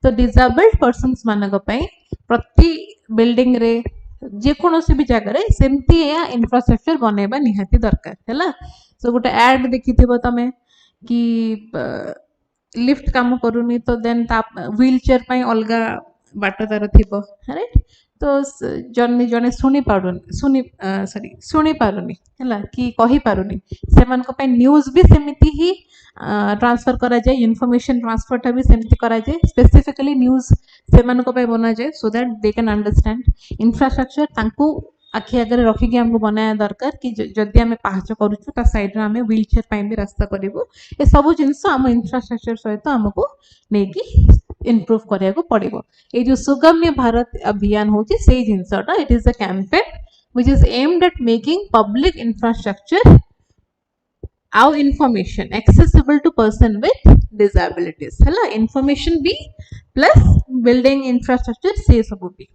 तो disabled persons मानक पई प्रति building रे जे कोनोसी भी जगह रे सेमती या इंफ्रास्ट्रक्चर बनेबा निहाती दरकार हैला. सो गोटे एड देखिथिबो तमे कि लिफ्ट काम करूनी तो देन ता व्हील चेयर पई अलगा बाट तार थिबो राइट. तो जन जने शुणी पारुनी है कि कही पारुनी से न्यूज भी सेमती ही ट्रांसफर करा जाए. इनफॉरमेशन ट्रांसफर भी सेमती करा जाए. स्पेसिफिकली न्यूज से बना जाए so that they can understand. Infrastructure तांको आखि आगे रखिकी आमको बनाया दरकार कि जदि आम पाहाच करूँ ता साइड रे आम व्हील चेयर भी रास्ता करूँ. ये सब जिनस आम इंफ्रास्ट्रक्चर सहित आमको नहीं इम्प्रूव करिया को पड़िबो. ये जो सुगम्य भारत अभियान होची से जिनसटा it is a campaign which is aimed at making public infrastructure आउ information accessible to person with disabilities हैला. इन्फॉर्मेशन भी प्लस बिल्डिंग इंफ्रास्ट्रक्चर से सब भी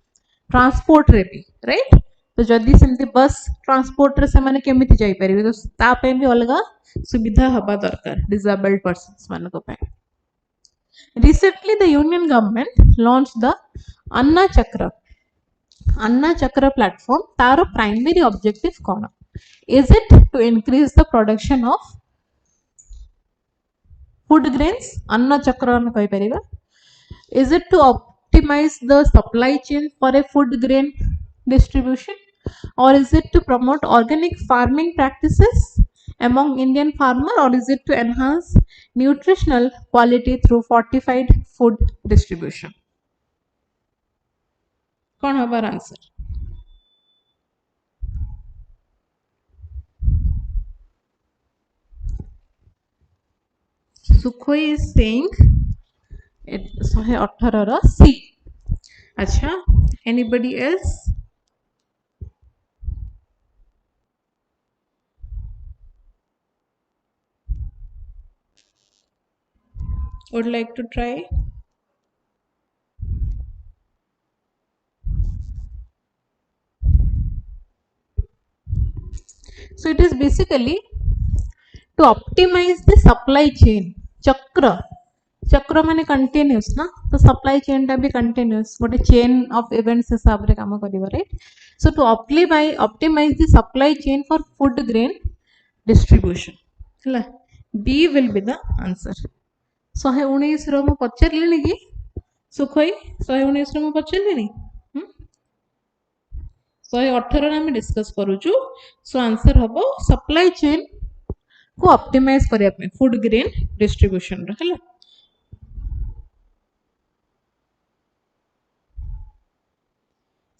ट्रांसपोर्ट रे भी राइट. तो जदि सेमती बस ट्रांसपोर्ट रे से माने केमिति जाई परिबे तो ता पे भी अलगा सुविधा हबा दरकार डिसेबल्ड पर्सन्स मानको पे. Recently, the Union Government launched the Anna Chakra platform. तार primary objective कौन? Is it to increase the production of food grains? Anna Chakra में कही परिबा. Is it to optimize the supply chain for a food grain distribution, or is it to promote organic farming practices among Indian farmer, or is it to enhance nutritional quality through fortified food distribution? कौन हमारा answer? Sukhoi is saying it 118 रा C. अच्छा, anybody else? Would like to try? So it is basically to optimize the supply chain. चक्र माने continuous ना, तो supply chain टा भी कंटिन्यूस गोटे चेन ऑफ इवेंट्स हिसाब रे काम करिवो, right. So to optimise the supply chain for food grain distribution हला, B will be the answer. 119 रो मु पचारलिनी कि सुखई 119 रो मु पचारलिनी 118 रे हम डिस्कस करूछु. सो आंसर हबो सप्लाई चेन को ऑप्टिमाइज करिया पे फूड ग्रेन डिस्ट्रीब्यूशन रे हला.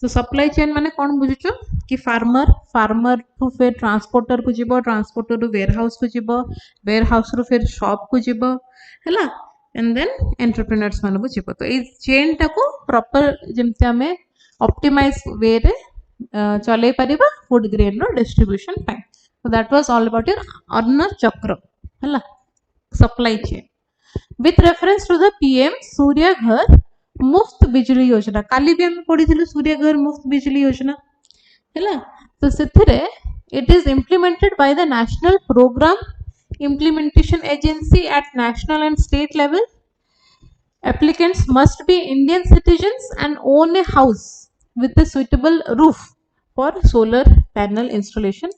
तो सप्लाई चेन माने कौन बुझुचो कि फार्मर टू फिर ट्रांसपोर्टर को जीवो, ट्रांसपोर्टर टू वेयरहाउस को जीवो, वेयरहाउस रू फिर शॉप को जीवो हैला, एंड देन एंटरप्रेन्योर्स मान को जीवो. तो ए चेन टा को प्रॉपर जेमते हमें ऑप्टिमाइज वे रे चले परिबा फूड ग्रेन रो डिस्ट्रीब्यूशन पाए. So that was all about your Arna Chakra हैला, supply chain. With reference to the PM सूर्य घर मुफ्त बिजली योजना, काली भी हम पढ़ी थिलु सूर्य घर मुफ्त बिजली योजना हैला. तो सेथिरे it is implemented by the National Program Implementation Agency at national and state level. Applicants must be Indian citizens and own a house with a suitable roof for solar panel installation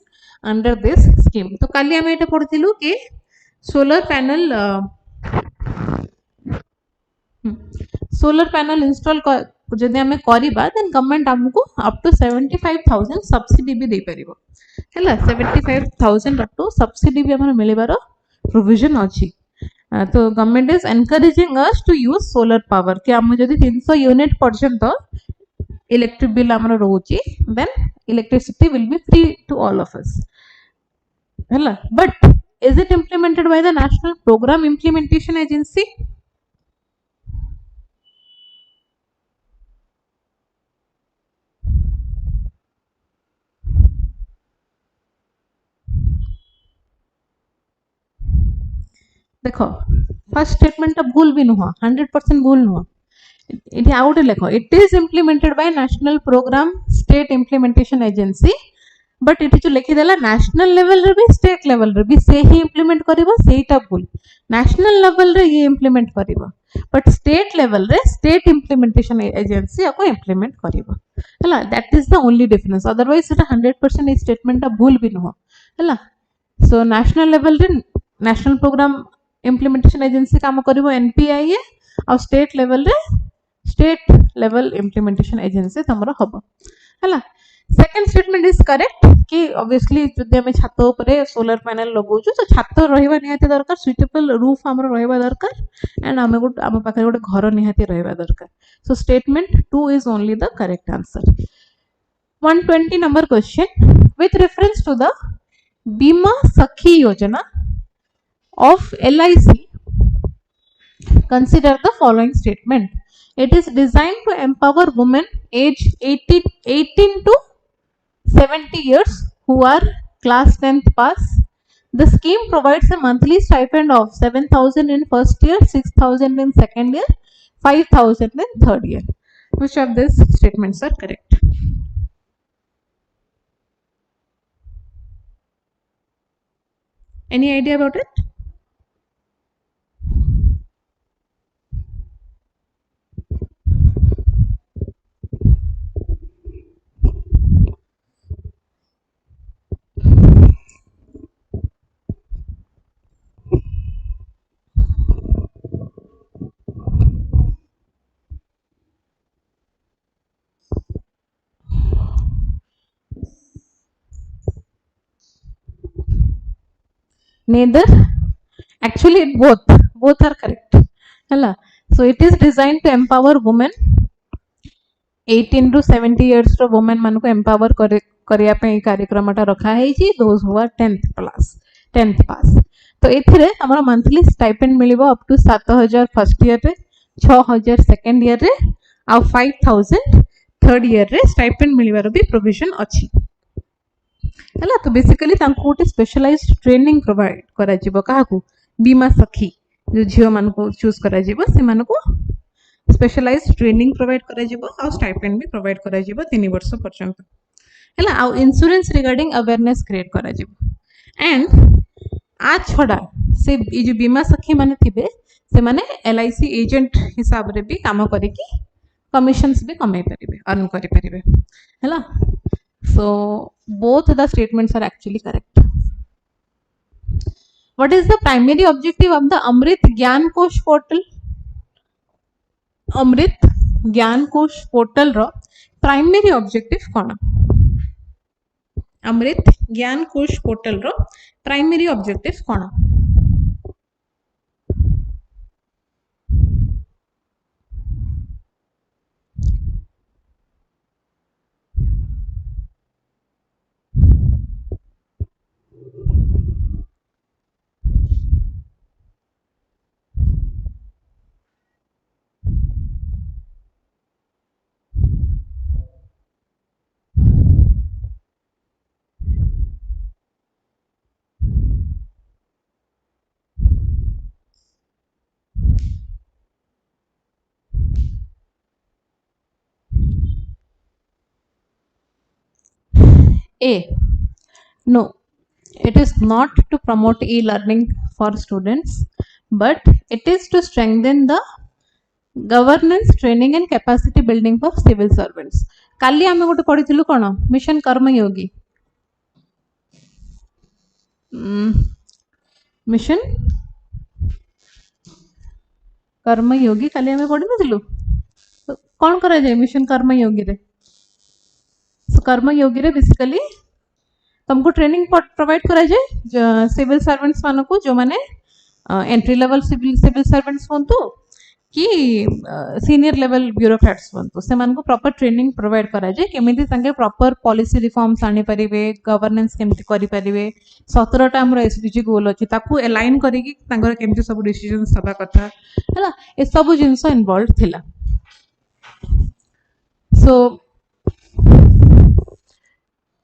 under this scheme. तो काली हमें एटा पढ़थिलु कि solar panel install जदि हमें करिबा then government हमको up to 75,000 subsidy भी दे परिबो हैला. 75,000 up to subsidy भी हमर मिलेबार प्रोविजन अछि. तो government is encouraging us to use solar power कि हम जदि 300 यूनिट पर्यंत इलेक्ट्रिक बिल हमर रहउची then electricity will be free to all of us हैला. But is it implemented by the National Program Implementation Agency? देखो फर्स्ट स्टेटमेंट भूल भी नुह, 100% भूल नुह. इट आउट लेखो it is implemented by national programme state implementation agency. But ये जो लिखिदेला नेशनल लेवल रे भी स्टेट लेवल रे भी से ही इम्प्लीमेंट करिवो, सेटा भूल. नेशनल लेवल रे ये इम्प्लीमेंट करिवो बट स्टेट लेवल रे स्टेट इम्प्लीमेंटेशन एजेंसी आपको इम्प्लीमेंट करिवो हैला. That is the only difference. Otherwise सेटा 100% इस स्टेटमेंट भूल भी नुह हैला. सो नेशनल लेवल रे नेशनल प्रोग्राम इम्प्लीमेंटेशन एजेंसी काम करिवो एनपीआईए और स्टेट लेवल इम्प्लीमेंटेशन एजेंसी तमरो हबो हैला. सेकंड स्टेटमेंट इज करेक्ट कि ऑब्वियसली जदि हमें छात ऊपर सोलर पैनल लगाउछु तो छात रहिबा निहाती दरकार, सुइटेबल रूफ हमर रहिबा दरकार एंड हमें हम पाखे गोटे घर निहाती रहिबा दरकार. So statement 2 is only the correct answer. 120 number question. With reference to the Bima Sakhi योजना of LIC, consider the following statement. It is designed to empower women aged 18 to 70 years who are class 10th pass. The scheme provides a monthly stipend of 7,000 in first year, 6,000 in second year, 5,000 in third year. Which of these statements are correct? Any idea about it? Neither. Actually both are correct हैला. So it is designed to empower women 18 to 70 years row women मान को empower करिया पे कार्यक्रमटा रखा है जी those who are 10th pass. तो एथिरे हमर मंथली स्टाइपेंड मिलिबो अप टू 7,000 फर्स्ट ईयर रे, 6,000 सेकंड ईयर रे आ 5,000 थर्ड ईयर रे स्टाइपेंड मिलिबार भी प्रोविजन अछि हैला. तो बेसिकली तांको गोटे स्पेशलाइज्ड ट्रेनिंग प्रोवाइड करा जिवो काहाकू बीमा सखी जो झियो मान को चूज करा जिवो से मान को स्पेशलाइज्ड ट्रेनिंग प्रोवाइड करा जिवो आ स्टाइपेंड भी प्रोवाइड करा जिवो 3 वर्ष पर्यंत है आ इंश्योरेंस रिगार्डिंग अवेयरनेस क्रिएट करा एंड आ छड़ा से जो बीमा सखी माने थिबे से माने एलआईसी एजेंट हिसाब रे भी काम करिकी कमिशंस भी कमाई परिबे अर्न करि परिबे हैला so both the statements are actually correct what is the primary objective of the Amrit Gyan Kosh portal Amrit Gyan Kosh portal रो प्राइमरी ऑब्जेक्टिव कोन अमृत ज्ञान कोश पोर्टल रो प्राइमरी ऑब्जेक्टिव कोन A. No, it is not to promote e-learning for students, but it is to strengthen the governance, training and capacity building for civil servants. काली आमे गोटे पढ़िथिलु कोन mission कर्मयोगी mission कर्मयोगी काली आमे पढ़ि नथिलु कोन करा जाय mission कर्मयोगी रे कर्मयोगी रे बेसिकली तुमको ट्रेनिंग प्रोवाइड करा जाए सिविल सर्वेंट्स मान को जो माने एंट्री लेवल सिविल सर्वेंट्स बनतु कि सीनियर लेवल ब्यूरोक्रेट्स बनतु से मान को प्रॉपर ट्रेनिंग प्रोवाइड करा जाए केमिति संगे प्रॉपर पॉलिसी रिफॉर्म्स आनी परिवे गवर्नेंस केमिति करि परिवे 17टा हमर एसडीजी गोल अछि ताकू अलाइन करी कि तांगर केमिति सब डिसीजंस सभा कथा हला ए सब जिंस इन्वॉल्व थिला सो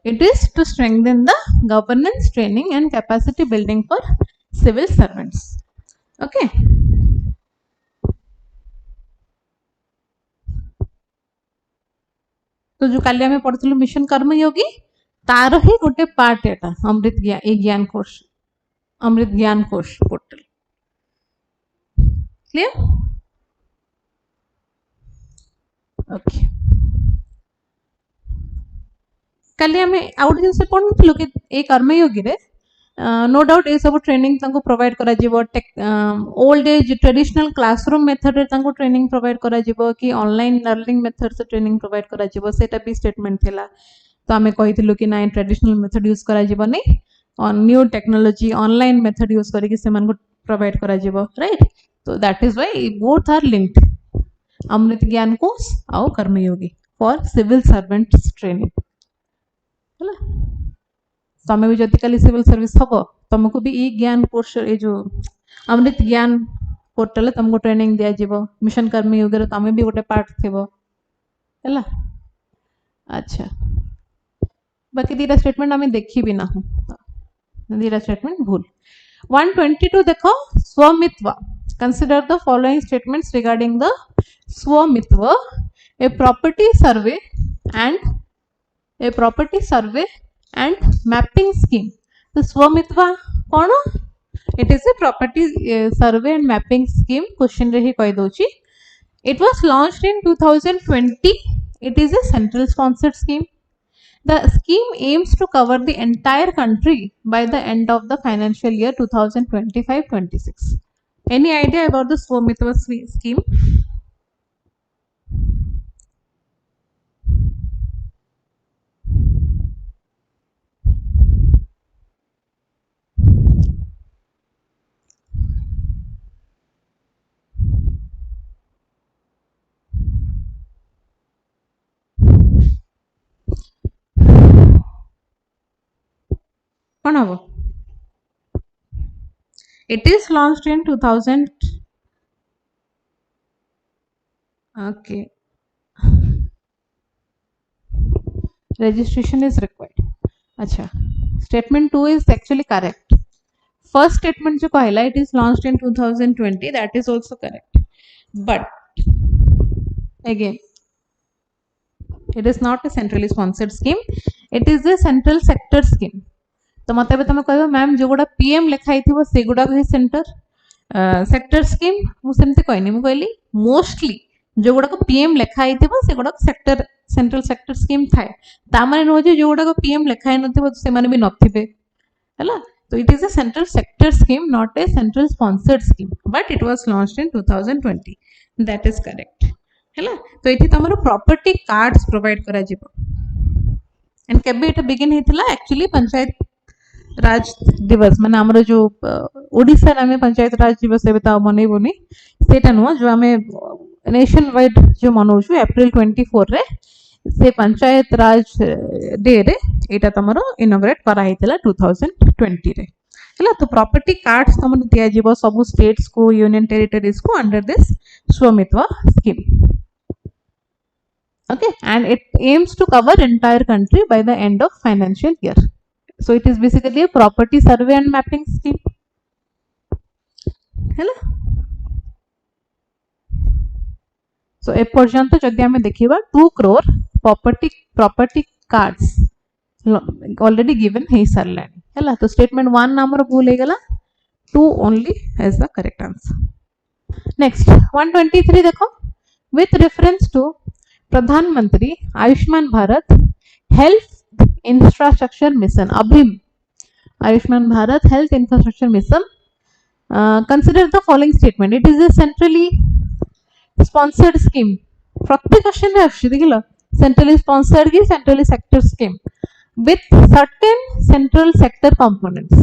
it is to strengthen the governance, training and capacity building for civil servants. Okay. तो जो काली हमें पढ़थिलु मिशन कर्मयोगी तार ही गोटे पार्ट एटा अमृत ज्ञान कोश अमृत Gyan Kosh portal clear okay काली आम आउट जिन पढ़ुलु कि ए कर्मयोगी रे नो डाउट ये सब ट्रेनिंग तांको प्रोवाइड करा जीवो old age traditional classroom method रे तांको ट्रेनिंग प्रोवाइड करा जीवो कि ऑनलाइन लर्निंग मेथड से ट्रेनिंग प्रोवाइड करा जीवो सेटा भी स्टेटमेंट थिला तो आमे कहिथिलु कि ना ट्रेडिशनल मेथड यूज करा जीवो नै on new technology online method use करिकि से मान को प्रोवाइड करा जीवो राइट तो that is why both are linked Amrit Gyan course और Karmayogi for civil servants training तमें भी जदि कल सिविल सर्विस हम तुमको भी ई ज्ञान कोर्स ये जो अमृत ज्ञान पोर्टल तुमको ट्रेनिंग दिया जीवो मिशन कर्मयोगी रे तमें भी गोटे पार्ट थिबो हैला अच्छा बाकी दीटा स्टेटमेंट आमे देखि भी ना दीटा स्टेटमेंट भूल 122 देखो Svamitva consider the following statements regarding the Svamitva a property survey and mapping scheme तो स्वामित्व कौन it is a property survey and mapping scheme question रे ही कहि दोची it was launched in 2020 it is a central sponsored scheme the scheme aims to cover the entire country by the end of the financial year 2025-26 any idea about the स्वामित्व scheme कौन हम it is launched in 2000 okay registration is required अच्छा statement 2 is actually correct first statement जो कहला it is launched in 2020 that is also correct but again it is not a centrally sponsored scheme it is a central sector scheme तो मत तुम कह ma'am जो गुड़ा PM लिखाई थी से गुड़ा ही सेंटर सेक्टर स्कीम मुझे कहनी मुझे कहली मोस्टली जो गुड़ा पीएम लिखाई थी से गुड़ा सेक्टर सेंट्रल सेक्टर स्कीम थाए तामाने नुह जो गुड़ा पीएम लिखाई न भी नथिबे हैला so it is a central sector scheme not a central sponsored scheme but it was launched in 2020 that is correct हैला तो एठी तमरो प्रॉपर्टी कार्ड्स प्रोवाइड करा जिवो एंड केबे एटा बिगिन हेतिला एक्चुअली पंचायत राज दिवस माने हमरो जो ओडिसा नामे पंचायत राज दिवस एबे ता मनै बोनी सेटा नुह जो हमें नेशन वाइड जो मनौछु अप्रैल 24 रे से पंचायत राज डे रे एटा तमरो इनॉग्रेट करा हेतिला 2020 रे हैला तो प्रॉपर्टी कार्ड्स तमरो दिया जिवो सब स्टेट्स को यूनियन टेरिटरीज को अंडर दिस स्वामित्व scheme okay and it aims to cover entire country by the end of financial year so it is basically a property survey and mapping scheme हैला so ए पर्यंत जदि हमें देखिबा 2 crore property cards already given हे सरलानी हैला तो statement 1 हमर भूल हे गला 2 only as the correct answer next 123 देखो with reference to Pradhan Mantri Ayushman Bharat health infrastructure mission अभिम Ayushman Bharat health infrastructure mission consider the following statement it is a centrally sponsored scheme प्रत्येक question रे आछि देखिलो सेंट्रली स्पॉन्सर्ड की centrally sector scheme with certain central sector components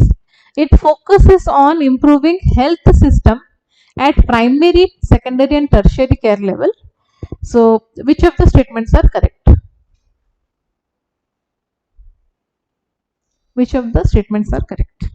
it focuses on improving health system at primary secondary and tertiary care level so which of the statements are correct which of the statements are correct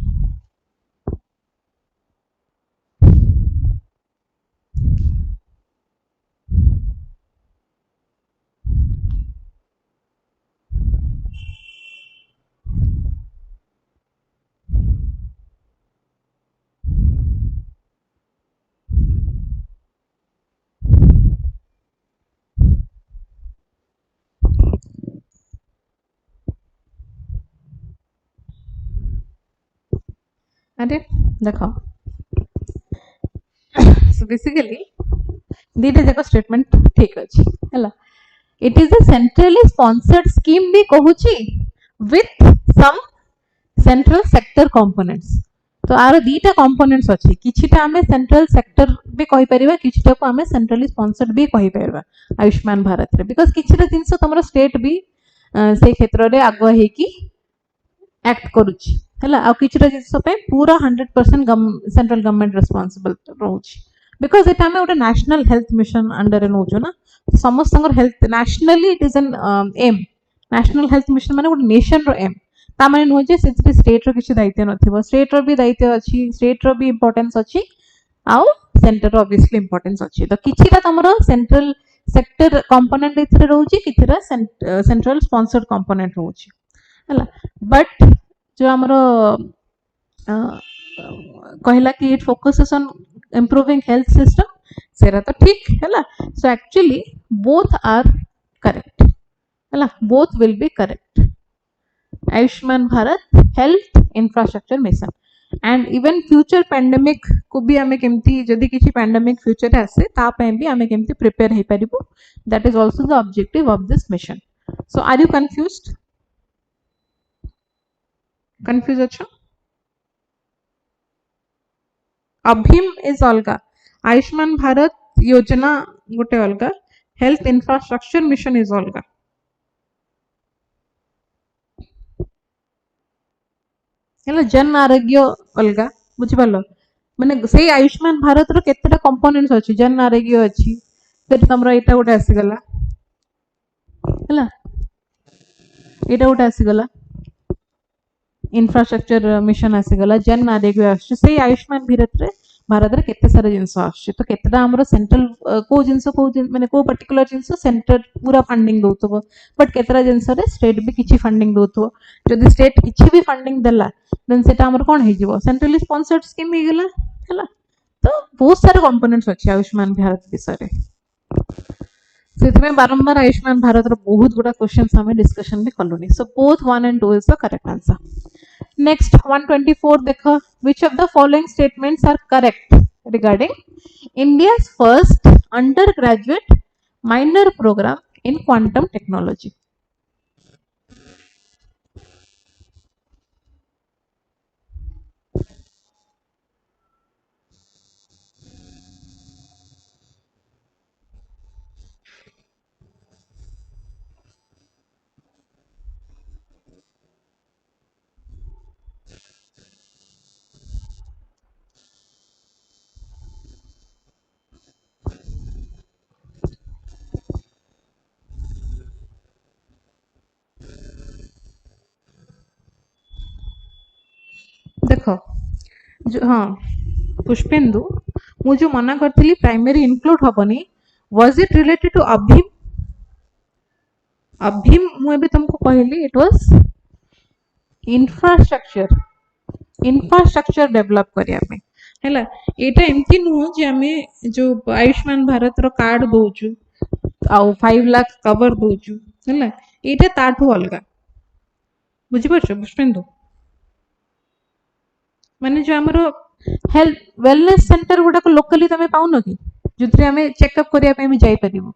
अरे देखो so basically दीटा जाक statement ठीक अछि हैला it is a centrally sponsored scheme भी कहूची with some central sector components तो आरो दीटा कंपोनेंट्स अछि किछिटा हमें सेंट्रल सेक्टर भी कहि परिबा किछिटा को हमें सेंट्रली स्पॉन्सर्ड भी कहि परिबा आयुष्मान भारत रे बिकॉज़ किछिटा जिंस तमरो स्टेट भी से क्षेत्र रे आगो हे की एक्ट करूची हैला आ किछिटा जिंस पे पूरा 100% सेंट्रल गवर्नमेंट रिस्पांसिबल रहउची बिकॉज़ एटा हमें ओटा नेशनल हेल्थ मिशन अंडर रे नउचो ना समस्त health nationally it is N M national health mission माने ओटा नेशन रो एम ता माने नो जे से स्टेट रो किछि दायित्व नथिबो स्टेट रो भी दायित्व अछि स्टेट रो भी इंपोर्टेंस अछि आ सेंटर रो ऑब्वियसली इंपोर्टेंस अछि तो किछिटा तमरो सेंट्रल सेक्टर कंपोनेंट इथरे रहउची किछिटा सेंट्रल स्पॉन्सर्ड कंपोनेंट रहउची हैला बट जो हमरो कहला कि it focuses on improving health system सेरा तो ठीक हैला so actually both are correct हैला both will be correct Ayushman Bharat health infrastructure mission and even future pandemic को भी हमें केमती जदी किछि पैंडेमिक फ्यूचर आसे ता पे भी हमें केमती प्रिपेयर हे परिबो that is also the objective of this mission so are you confused confuse अच्छा अभिम इज अलगा आयुष्मान भारत योजना गोटे अलगा हेल्थ इंफ्रास्ट्रक्चर मिशन इज अलगा हेला जन आरोग्य अलगा बुझि पालो माने सेही आयुष्मान भारत रो केतेटा कंपोनेंट्स अछि जन आरोग्य अछि फिर तमरो एटा गोटे आसी गला हेला एटा गोटे आसी गला इंफ्रास्ट्रक्चर मिशन आसी गला जन आरोग्य आछि सेही आयुष्मान भारत रे केते सारा जिंस आछि तो केतेटा हमरो सेंट्रल को जिंस को माने को पर्टिकुलर जिंस सेंटर पूरा फंडिंग दोतबो बट केतेटा जिंस रे स्टेट भी किछि फंडिंग दोतबो जदि स्टेट किछि भी फंडिंग देला देन सेटा हमर कोन हे जिवो सेंट्रली स्पॉन्सर्ड स्कीम हे गेला हैला तो बहुत सारे कंपोनेंट्स अछि आयुष्मान भारत विषय रे से बारंबार आयुष्मान भारत रो बहुत गुडा क्वेश्चंस हमें डिस्कशन भी कलुनी. So both 1 and 2 is the correct answer. Next 124 देखो, which of the following statements are correct regarding India's first undergraduate minor program in quantum technology? देखो हाँ पुष्पेंदु मुझे मना करथिली प्राइमरी इंक्लूड हबनी. Was it related to अभीम? अभीम मुझे तुमको कहली इट वाज इंफ्रास्ट्रक्चर डेवलप करिया पे हैला. एटा एमती नुह जे आमे जो आयुष्मान भारत रो कार्ड दोचु आउ 5 लाख कवर दोचु हैला, एटा ताठू अलगा. बुझी परछो पुष्पेंदु? माने जो हमरो हेल्थ वेलनेस सेंटर गुडा को लोकली तमे पाउनो कि जुत्रे हमें चेकअप करिया पे हम जाई परिबो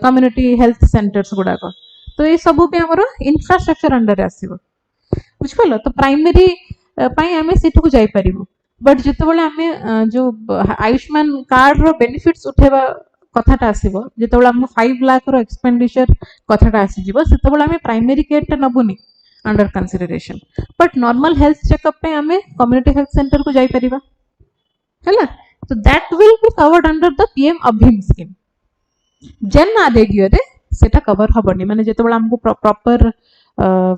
कम्युनिटी हेल्थ सेंटर्स गुडा को. तो ये सब पे हमरो इंफ्रास्ट्रक्चर अंडर आसीबो. बुझिपालो? तो प्राइमरी पाई आमे सेठु को जाई परिबो. बट जेतेबेले आमे जो आयुष्मान कार्ड रो बेनिफिट्स उठेबा कथाटा आसीबो, जेतेबेले हम 5 लाख रो एक्सपेंडिचर कथाटा आसी जिवो, सेतेबेले आमे प्राइमरी केयर टा नबुनी under consideration. But normal health checkup पे आमे कम्युनिटी हेल्थ सेंटर को जाई परिबा हैला. तो that will be covered under the PM अभीम स्कीम. जेन आदेगियो रे सेटा कवर हबनी. माने जेतेबेले हमको प्रॉपर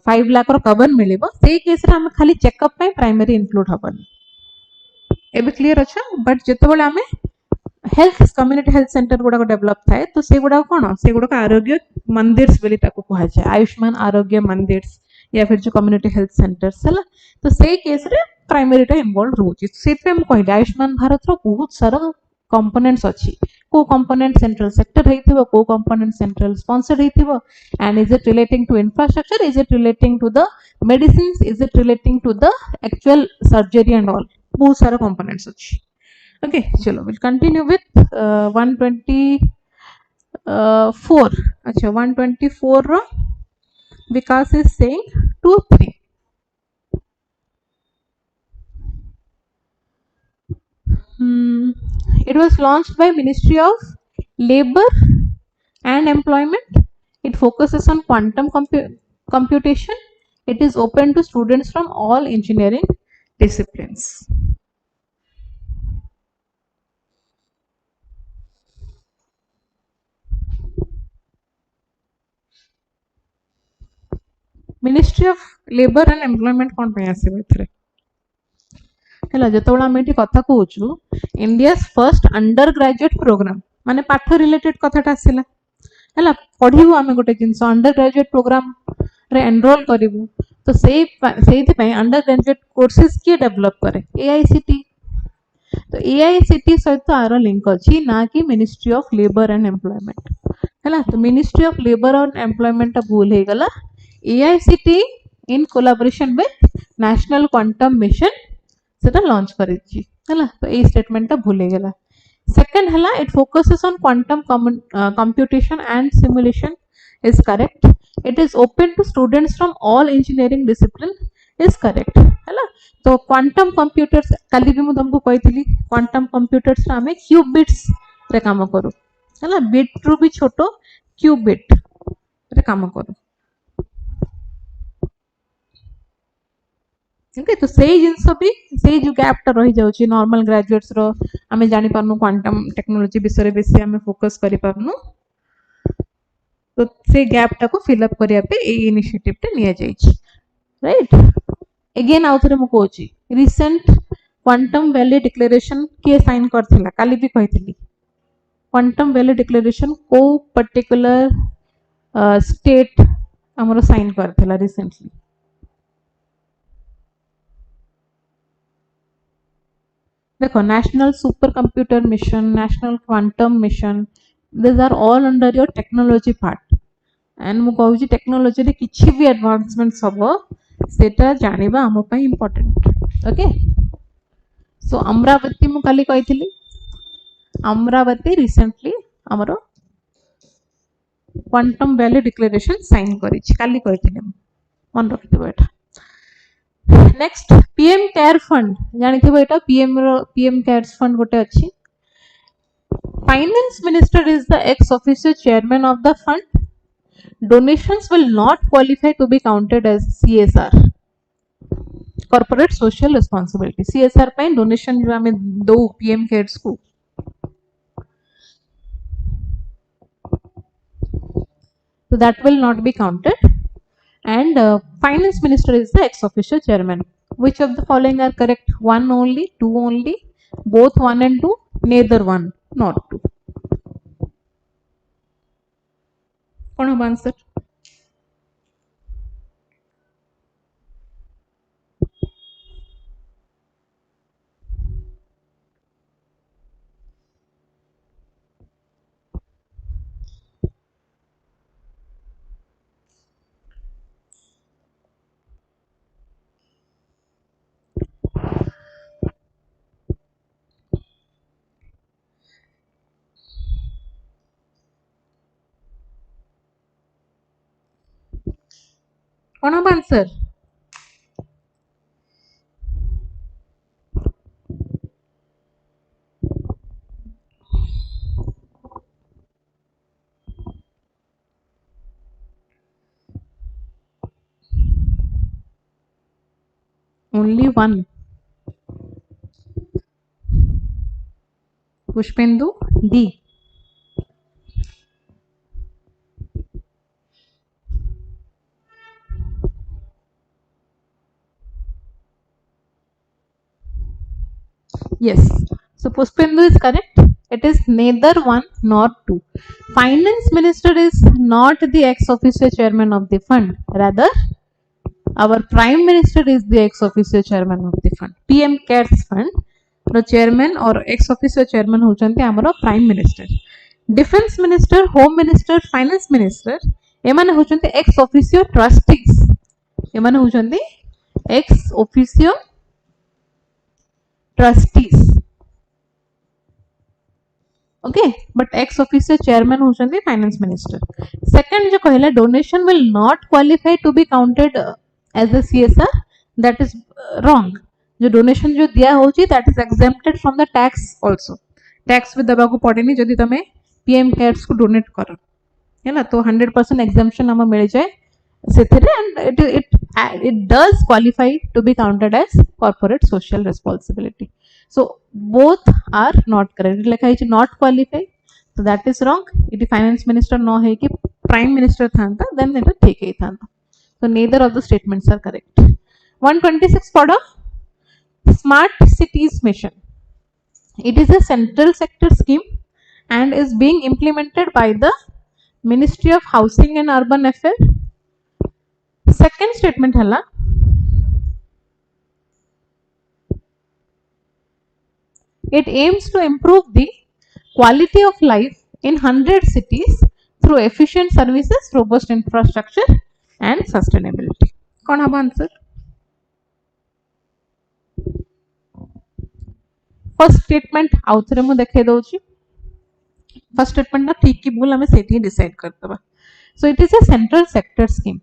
5 लाख रो कवर मिलिबो, सेई केस रे हम खाली चेकअप पे प्राइमरी इंक्लूड हबनी. एबे क्लियर अच्छा. बट जेतेबेले आमे हेल्थ कम्युनिटी हेल्थ सेंटर गुडा को डेवलप थाए, तो से गुडा कोन से गुडा का आरोग्य मंदिर्स बोली ताको कहा जाय. आयुष्मान आरोग्य मंदिर्स या फिर जो कम्युनिटी हेल्थ सेंटर्स है. तो से केस रे प्राइमरी टा इन्वॉल्व रोची. से पे हम कहले आयुष्मान भारत रो बहुत सारा कंपोनेंट्स अच्छी. को कंपोनेंट सेंट्रल सेक्टर हेतिबो, को कंपोनेंट सेंट्रल स्पॉन्सर्ड हेतिबो, and is it relating to infrastructure, is it relating to the medicines, is it relating to the actual surgery and all. बहुत सारा कंपोनेंट्स अच्छी. Okay, चलो we'll continue with 124. अच्छा 124 रो विकास is saying 2 3. It was launched by Ministry of Labor and Employment. It focuses on quantum computation. It is open to students from all engineering disciplines. Ministry of labour and employment कौन पे आसीबो एथरे हैला. जेतेबेला हम एठी कथा कहूछु India's first undergraduate programme माने पाठ रिलेटेड कथाटा आसिला हैला. पढिबो आमे गोटे जिंस अंडर ग्रेजुएट प्रोग्राम रे एनरोल करिवु. तो सेही पे अंडर ग्रेजुएट कोर्सेस के डेवलप करे एआईसीटी. तो एआईसीटी सहित आर लिंक अछि ना कि ministry of labour and employment हैला. तो ministry of labour and employment ता भूल हे गला. AICT in collaboration with National Quantum Mission सेटा लॉन्च करिछि हैला. तो ए स्टेटमेंट ता भूले गेला. सेकंड हैला it focuses on quantum computation and simulation is correct. It is open to students from all engineering discipline is correct हैला. तो क्वांटम कंप्यूटर्स काली भी मु तुमको कहितली क्वांटम कंप्यूटर्स हमें क्यूबिट्स रे काम करू हैला. बिट रु भी छोटो क्यूबिट रे काम करू. ओके. तो सेही जिंस भी सेही जो गैप टा रही जाउची नॉर्मल ग्रेजुएट्स रो हमें जानि पारनु क्वांटम टेक्नोलॉजी विषय बेसी हमें फोकस करि पारनु. तो से गैप टा को फिल अप करिया पे ए इनिशिएटिव टा निया जाइछि राइट. अगेन आउथरे मु कहूची रिसेंट क्वांटम वैली डिक्लेरेशन के साइन करथिला काली भी कहितली. क्वांटम वैली डिक्लेरेशन को पर्टिकुलर स्टेट हमरो साइन करथिला रिसेंटली. देखो national super computer mission, national quantum mission, these are all under your technology part. And मु कहूँ टेक्नोलोजी रे किछि भी एडवांसमेंट्स हबो सेटा जानिबा हम पई इंपोर्टेंट. ओके सो अमरावती मु काली कहिथिली अमरावती रिसेंटली हमरो क्वांटम वैल्यू डिक्लेरेशन साइन करिछि काली कहिथिली मन रखिथिबो एटा. नेक्स्ट पीएम केयर फंड जानिथिबो एटा पीएम केयर्स फंड गोटे अछि. Finance minister is the x official chairman of the fund. Donations will not qualify to be counted as CSR, corporate social responsibility. CSR ପାଇଁ donation जो हमें दो PM cares को so that will not be counted. And finance minister is the ex officio chairman. Which of the following are correct? One only, two only, both one and two, neither one nor two. कौन होगा answer? कौन होगा answer? Only one. Pushpendu D. Yes. So Pushpendu is correct. It is neither one nor two. Finance minister is not the ex officio chairman of the fund. Rather, our prime minister is the ex officio chairman of the fund. PM cares fund row chairman और ex officio chairman होचंती हमरो prime minister. Defense minister, home minister, finance minister एमाने होचंती ex officio trustees. एमाने होचंती ex officio trustees. Okay, but ex officio chairman होचंती finance minister. Second जो कहला donation will not qualify to be counted as a CSR. That is wrong. जो donation जो दिया होची that is exempted from the tax also. Tax भी दबा को पड़ेनी जदि तमे पीएम केयर्स को डोनेट करो है ना तो 100% एग्जाम्पशन हम मिल जाए सेथिरे and it does qualify to be counted as corporate social responsibility. So both are not correct. लिखा है not qualify so that is wrong. It finance minister न है कि प्राइम मिनिस्टर थांता देन एटा ठीक है थांता. So neither of the statements are correct. 126 पढ़ो. Smart cities mission. It is a central sector scheme and is being implemented by the Ministry of Housing and Urban Affairs. Second statement हला it aims to improve the quality of life in 100 cities through efficient services, robust infrastructure and sustainability. कौन हबा answer? First statement आउ थरे मु देखे दउची. First statement ना ठीक कि भूल हमें सेठी डिसाइड करतबा. So it is a central sector scheme.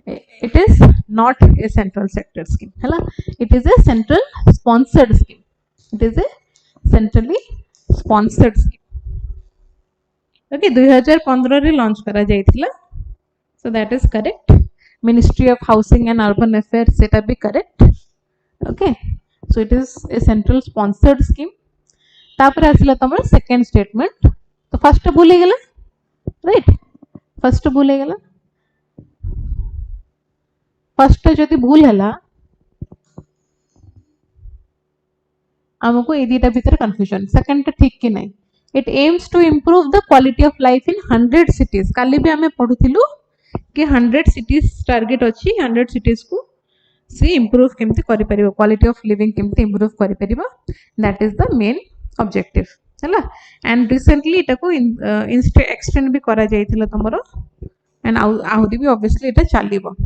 It is not a central sector scheme हैला. It is a central sponsored scheme. It is a centrally sponsored scheme. Okay 2015 रे लॉन्च करा जायथिला. So that is correct. Ministry of housing and urban affairs सेटा भी correct. Okay so it is a central sponsored scheme. तापर आसिला तमर second statement. तो first भूल गेला राइट. फर्स्ट भूल गेला. फर्स्ट जदि भूल हैला हमको ए दीटा भीतर कंफ्यूजन. सेकंड ठीक कि नहीं. It aims to improve the quality of life in 100 cities. काली भी हमें पढुथिलु कि 100 सिटीज टारगेट अछि. 100 सिटीज को सी इंप्रूव केमती करि परिबो. क्वालिटी ऑफ लिविंग केमती इंप्रूव करि परिबो. That is the main objective. हैला एंड रिसेंटली एटा को एक्सटेंड भी करा जाइथिला तमरो एंड आहुरी भी ऑब्वियसली एटा चलीबो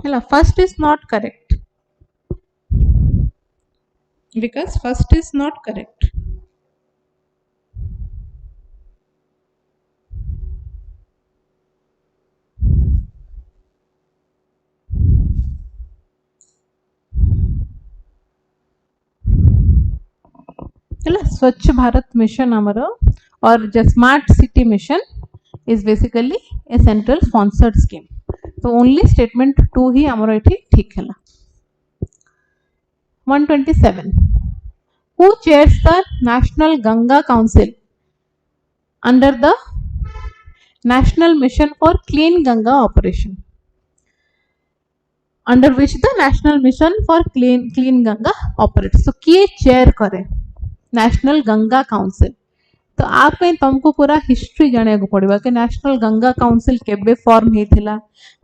हैला first is not correct because first is not correct. स्वच्छ भारत मिशन आमर और smart city mission is basically A central sponsored scheme तो ओनली स्टेटमेंट 2 ही आमर एठी ठीक हैला 127 who chairs the National Ganga Council under the National Mission for Clean Ganga operation under which the National Mission for Clean Ganga operates so किए chair करे National Ganga Council तो आप पे तुमको पूरा हिस्ट्री जाने को पड़ेगा कि नेशनल गंगा काउंसिल केबे फॉर्म हेथिला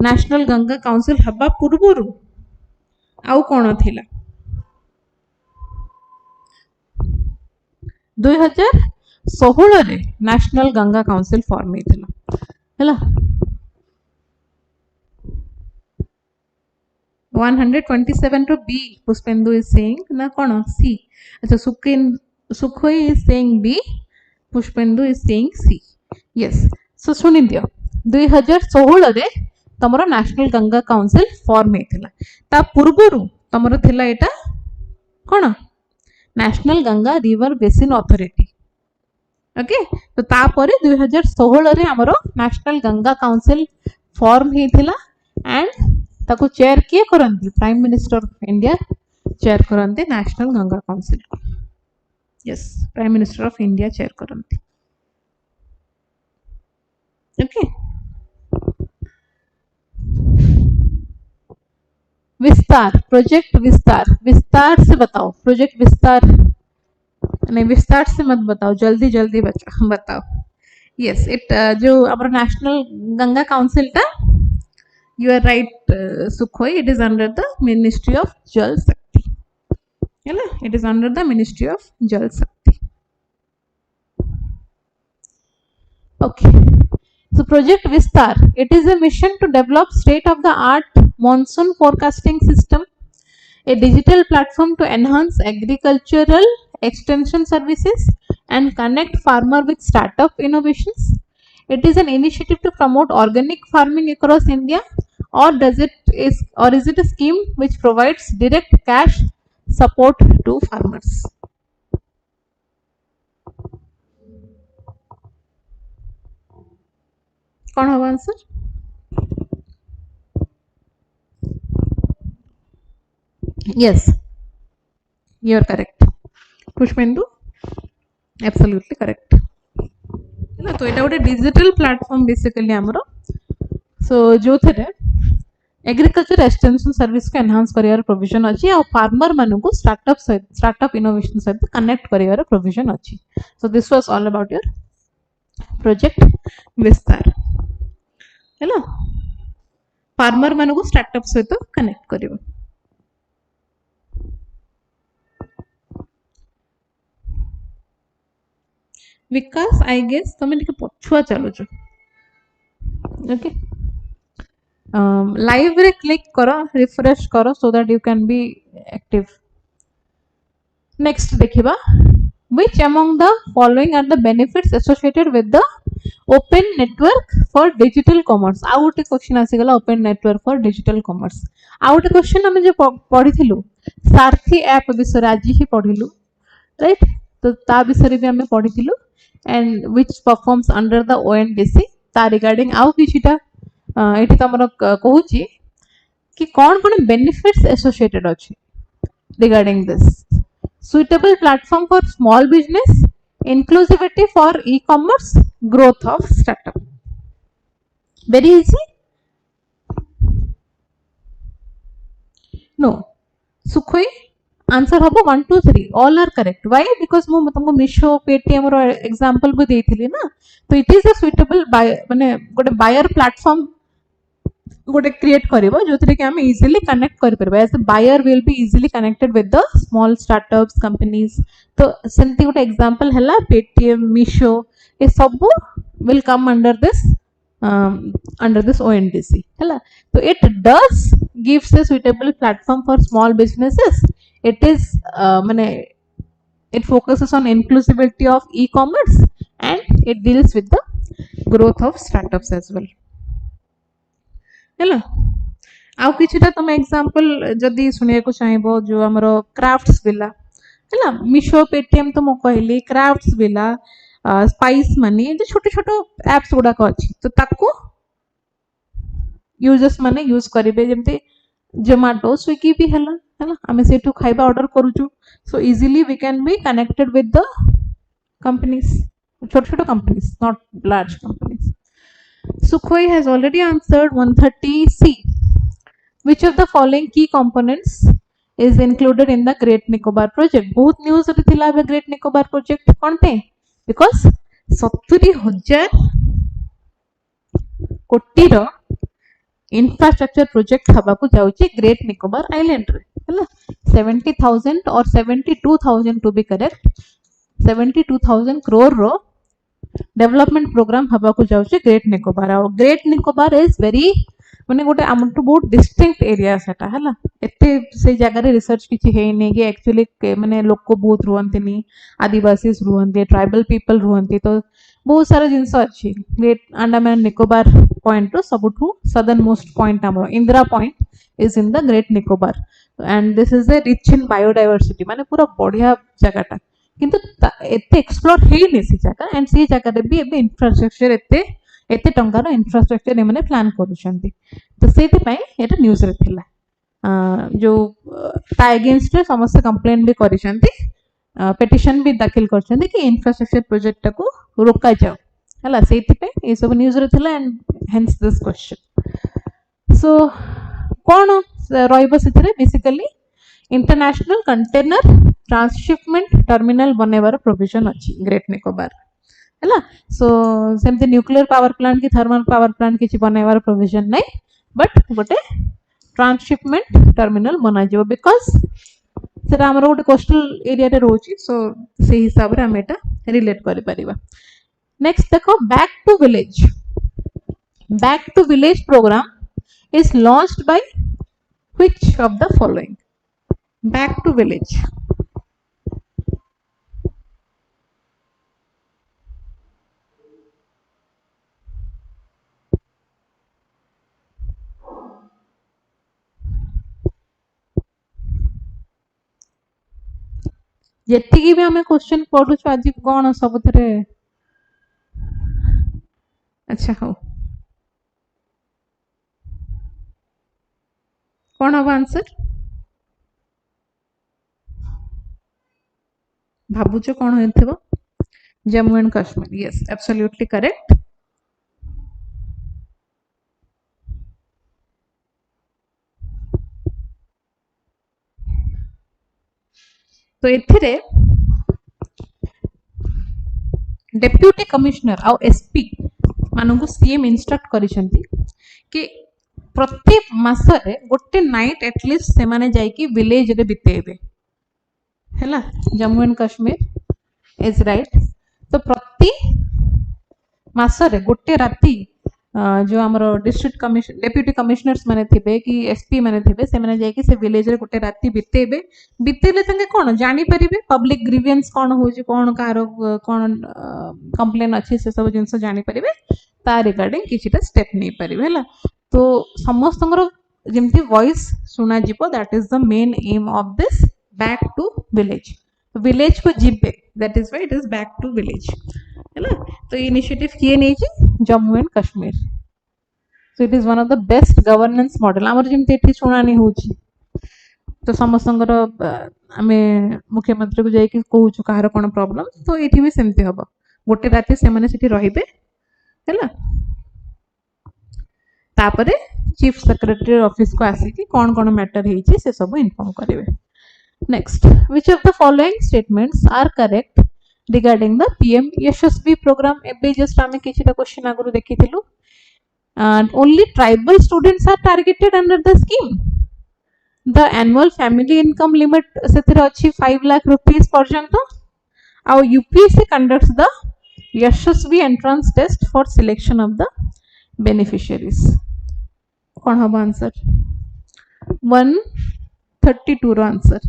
नेशनल गंगा काउंसिल हबा पूर्वरु आउ कोन थिला 2016 रे नेशनल गंगा काउंसिल फॉर्म हेथिला हैला 127 रो बी पुष्पेंदु इज सेइंग ना कोन सी अच्छा Sukhoi is saying B Pushpendu is saying C yes so सुनि दियो 2016 रे तमरो नेशनल गंगा काउंसिल फॉर्म हेथिला ता पूर्वरु तमरो थिला एटा कोन national Ganga river basin authority okay तो तापर 2016 रे हमरो नेशनल गंगा काउंसिल फॉर्म हेथिला एंड ताको चेयर किए करंती prime minister of India chair करंती national Ganga council yes prime minister of India chair करंती ओके विस्तार प्रोजेक्ट विस्तार से बताओ प्रोजेक्ट विस्तार नहीं विस्तार से मत बताओ जल्दी जल्दी बताओ यस इट जो हमारा नेशनल गंगा काउंसिल टा यू आर राइट सुखोई it is under the ministry of Jal Shakti है ना it is under the ministry of Jal Shakti okay so project vistar it is a mission to develop state of the art monsoon forecasting system a digital platform to enhance agricultural extension services and connect farmer with startup innovations it is an initiative to promote organic farming across India or is it a scheme which provides direct cash support to farmers कौन होगा answer yes you are correct Pushpendu absolutely correct है तो एटा गोटे digital platform basically हमरो सो जो थे agriculture extension service को enhance career provision अछि और फार्मर मानु को स्टार्टअप इनोवेशन सहित कनेक्ट करियर प्रोविजन अछि so this was all about your project विस्तार हैला फार्मर मानु को स्टार्टअप सहित कनेक्ट करियो विकास आई गेस तमे ଟିକେ ପଛୁଆ ଚାଲୁଛ ओके लाइव रे क्लिक करो रिफ्रेश करो so that you can be active next देखिबा which among the following are the benefits associated with the open network for digital commerce आउ गोटे क्वेश्चन आसी गला open network for digital commerce आउ गोटे क्वेश्चन हम जे पढिथिलु सारथी ऐप विषय आज ही पढिलु राइट तो ता विषय भी हम पढिथिलु and which performs under the ONDC ता रिगार्डिंग आउ किछिटा एठी तमरो कहूची कि कोन कोन बेनिफिट्स एसोसिएटेड अछि regarding this suitable platform for small business inclusivity for e-commerce growth of startup very easy no sukhoi answer hobo 1 2 3 all are correct why because mo तुमको Meesho Paytm रो example भी देथिली ना तो it is a suitable buy माने गोटे buyer platform गोटे create करिवो जोथिरे कि हम इजीली कनेक्ट करि परबा as a buyer will be easily connected with the small startups companies तो सेंती गोटे एग्जांपल हला पेटीएम मीशो ये सब will come under this ONDC hela so it does gives a suitable platform for small businesses it is mane it focuses on inclusivity of e-commerce and it deals with the growth of startups as well hela आउ किछिटा तुम example जदी सुनिया को चाहबो जो हमरो crafts villa हला Meesho Paytm तो मो कहली क्राफ्ट्स विला स्पाइस मनी जो छोटे छोटे एप्स गुडा को अछि तो ताको यूजर्स माने यूज करिवे जेमते जोमाटो स्विगी भी हला हला हमें सेटू खाइबा ऑर्डर करूछु so easily we can be connected with the companies छोटे छोटे companies not large companies Sukhoi has already answered 130C. Which of the following key components is included in the Great Nicobar project? बहुत news रे थिला बे Great Nicobar project कोन पे? Because 70,000 कोटी रो infrastructure project हवा को जाउची Great Nicobar Island रे हला 70,000 or 72,000 to be correct 72,000 crore रो डेवलपमेंट प्रोग्राम हवा को जाउचे ग्रेट निकोबार और ग्रेट निकोबार इज वेरी माने गोटे हमटू बहुत डिस्टिंक्ट एरिया सेटा हला एते से जगह रे रिसर्च किछि हे नै कि एक्चुअली माने लोक को बहुत रुहंतिनी आदिवासीज रुहंती ट्राइबल पीपल रुहंती तो बहुत सारा जिंस अछि ग्रेट अंडमान निकोबार पॉइंट रो सबठू सदर्न मोस्ट पॉइंट हमरो Indira point is in the great Nicobar and this is a rich in biodiversity माने पूरा बढ़िया जगहटा किंतु एते एक्सप्लोर हेनी से जगह एंड से जगह रे भी एबे इंफ्रास्ट्रक्चर एते टंकार इंफ्रास्ट्रक्चर एमने प्लान करूछंती तो सेति पई एटा न्यूज रे थिला जो ता अगेंस्ट रे समस्त कंप्लेन भी करिसंती पिटिशन भी दाखिल करछंती कि इंफ्रास्ट्रक्चर प्रोजेक्ट को रोका जाओ हला सेति पई ए सब न्यूज रे थिला and hence this question so कोन रहिबो सेतिरे basically international container transshipment terminal बनेबार प्रोविजन अछि ग्रेट निकोबार हैला सो सेमते न्यूक्लियर पावर प्लांट की थर्मल पावर प्लांट किछि बनेबार प्रोविजन नै बट गोटे ट्रांसशिपमेंट टर्मिनल बना जिवो बिकॉज़ सेरा हमर गोटे कोस्टल एरिया रे रोची सो से हिसाब रे हम एटा रिलेट करि परिबा नेक्स्ट देखो back to village programme is launched by which of the following back to village जेतिकी भी हमें क्वेश्चन पढु छु आज कोन सब थरे अच्छा हो कोन अब आंसर भाबु छ कोन होइथबो Jammu and Kashmir yes absolutely correct तो एथिरे डेप्यूटी कमिश्नर आ एसपी मानकु सीएम इंस्ट्रक्ट करिसंती कि प्रति मासरे गोटे नाइट एटलीस्ट से माने जाई कि विलेज रे बितेबे हैला Jammu and Kashmir is right तो प्रति मासरे गोटे राती जो हमरो डिस्ट्रिक्ट कमिश्नर डेप्यूटी कमिश्नर्स माने थिबे कि एसपी माने थिबे से माने जाई कि से विलेज रे गोटे राती बितेबे बितेले संगे कोन जानि परिबे पब्लिक ग्रीवियंस कोन होजी कोन कार कोन कंप्लेन अछि से सब जिंस जानि परिबे ता रिगार्डिंग किछिटा स्टेप नै परिबे हैला तो समस्तंगर जेमति वॉइस सुना जिवो that is the main aim of this back to village को जिबे that is why it is back to village हैला तो इनिशिएटिव किए नै छी Jammu and Kashmir so it is one of the best governance model हमर जेमति एठी सुनानी होची तो समस्तंगर हमें मुख्यमंत्री को जाई कि कहू छु कार कोन प्रॉब्लम तो एठी भी सेमति हबो गोटे राती से माने सेठी रहिबे हैला तापरे चीफ सेक्रेटरी ऑफिस को आसी कि कोन कोन मैटर हेची से सब इन्फॉर्म करिवे next which of the following statements are correct regarding the PM Yashasvi program एबे जस्ट हमें किछिटा क्वेश्चन आगु देखिथिलु and only tribal students are targeted under the scheme. The annual family income limit sethere achi 5 lakh rupees parjanto. Our UPSC conducts the Yashasvi entrance test for selection of the beneficiaries. Kon haba answer? 132 ro answer.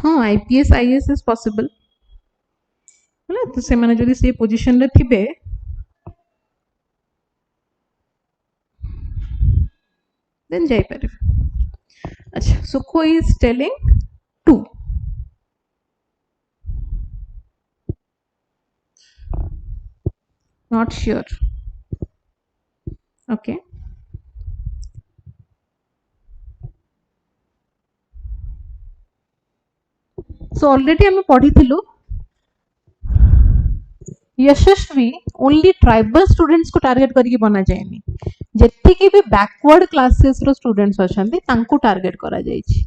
हाँ IPS IAS is possible. ହେଲା ତ ସେମାନେ ଯଦି ସେ position ରେ ଥିବେ then ଯାଇପାରିବେ. अच्छा Sukho is telling 2. Not sure. Okay. So already हमें पढ़ी थिलु यशस्वी ओनली ट्राइबल स्टूडेंट्स को टार्गेट करके बना जाएनी. जेतिकी भी बैकवर्ड क्लासेस रो स्टूडेंट्स अछंती तांको टार्गेट करा जाईछि.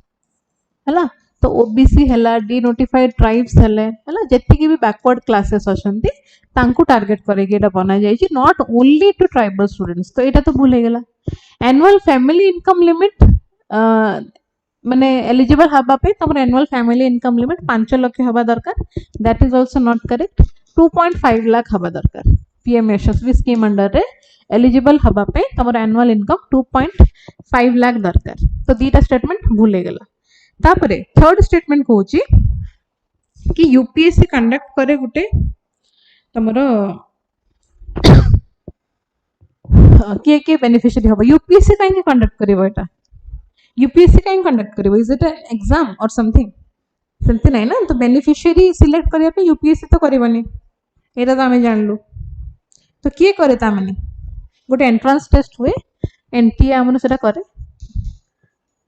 हला तो ओबीसी हला डिनोटिफाइड ट्राइब्स हले हला जेतिकी भी बैकवर्ड क्लासेस अछंती तांको टार्गेट करके एटा बना जाईछि. Not only to tribal students. तो एटा तो भूल हे गेला. एनुअल फैमिली इनकम लिमिट माने एलिजिबल हबा पे तमर annual family income limit 5 lakh हबा दरकार. That is also not correct. 2.5 lakh हबा दरकार. पीएम यशस्वी स्कीम अंडर रे एलिजिबल हबा पे तमर एनुअल इनकम 2.5 लाख दरकार. तो दीटा स्टेटमेंट भूल हे गेला. तापरे थर्ड स्टेटमेंट कहूची कि यूपीएससी कंडक्ट करे गुटे तमर के बेनिफिशियरी हबा. यूपीएससी काहे कंडक्ट करबो एटा? यूपीएससी काहे कंडक्ट करबो? इज इट एन एग्जाम और समथिंग? सेमती नहीं ना. तो बेनिफिशियरी सिलेक्ट करिया पे यूपीएससी तो करबनी. एटा तो हमें जानलु. तो किए करे ता माने गोटे एंट्रेंस टेस्ट हुए. एनटीए हमन सेटा करे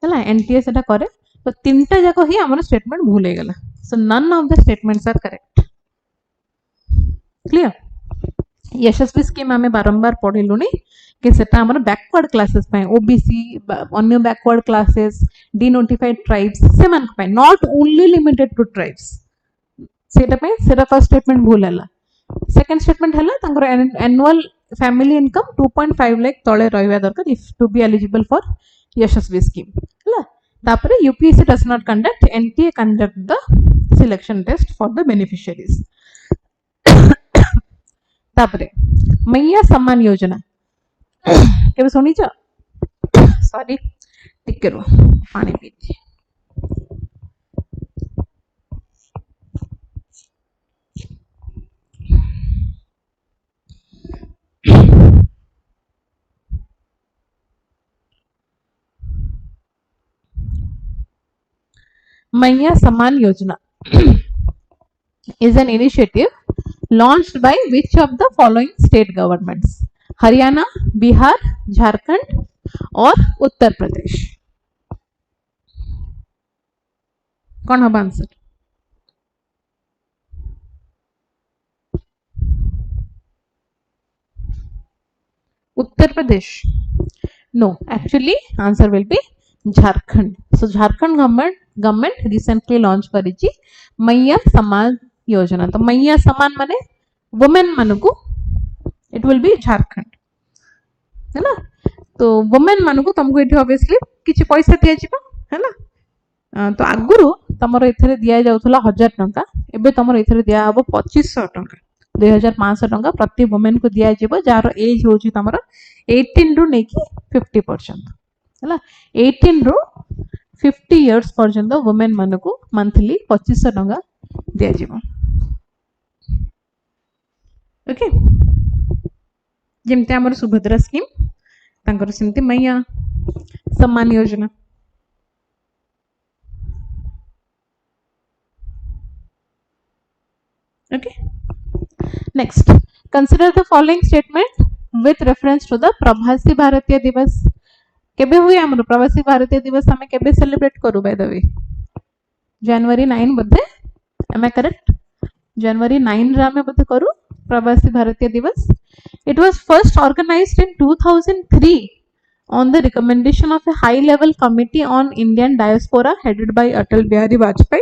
हला. एनटीए सेटा करे. तो तीनटा जाको ही हमर स्टेटमेंट भूल हे गेला. So none of the statements are correct. Clear? Yashasvi scheme हमें बारंबार पढ़िलुनी कि सेटा हमर बैकवर्ड क्लासेस पे ओबीसी अन्य बैकवर्ड क्लासेस डिनोटिफाइड ट्राइब्स से मान पे not only limited to tribes. सेटा पे सेटा फर्स्ट स्टेटमेंट भूल हला. सेकंड स्टेटमेंट हला तांकर एनुअल फैमिली इनकम 2.5 लाख तळे रहबा दरकार if to be eligible for Yashasvi scheme. हला तापरे UPSC does not conduct. NTA conduct the selection test for the beneficiaries. तापरे मैया सम्मान योजना केबे सुनी छ? सॉरी टिके रो पानी पीती. मैया Samman Yojana is an initiative launched by which of the following state governments? Haryana, Bihar, Jharkhand और उत्तर प्रदेश. कौन hub answer? Uttar Pradesh? No, actually answer will be Jharkhand. So Jharkhand government recently launched करिछि मैया सम्मान योजना. तो मैया सम्मान माने women मानकु it will be Jharkhand है ना. तो वुमेन मानकु तुमको एठी ऑब्वियसली किछि पैसा दिया जिवो है ना. तो आगुरु तमरो एथरे दिया जाउथला 1000 टंका. एबे तमरो एथरे दिया हबो 2500 टंका. 2500 टंका प्रति वुमेन को दिया जिवो जार एज होची तमरो 18 रु नेकी 50 पर्यंत है. 18 रु 50 इयर्स पर्यंत वुमेन मान को मंथली 2500 टंका दिया जिवो. ओके जेमते हमर सुभद्रा स्कीम तांकर सेमते मैया Samman Yojana. Okay next consider the following statement with reference to the प्रवासी भारतीय दिवस. केबे हुए हमर प्रवासी भारतीय दिवस हमें केबे सेलिब्रेट करू बाय द वे? जनवरी 9 बदे. एम आई करेक्ट? जनवरी 9 रे हमें बदे करू Pravasi Bharatiya Divas. It was first organised in 2003 on the recommendation of a high level committee on Indian diaspora headed by Atal Bihari Vajpayee.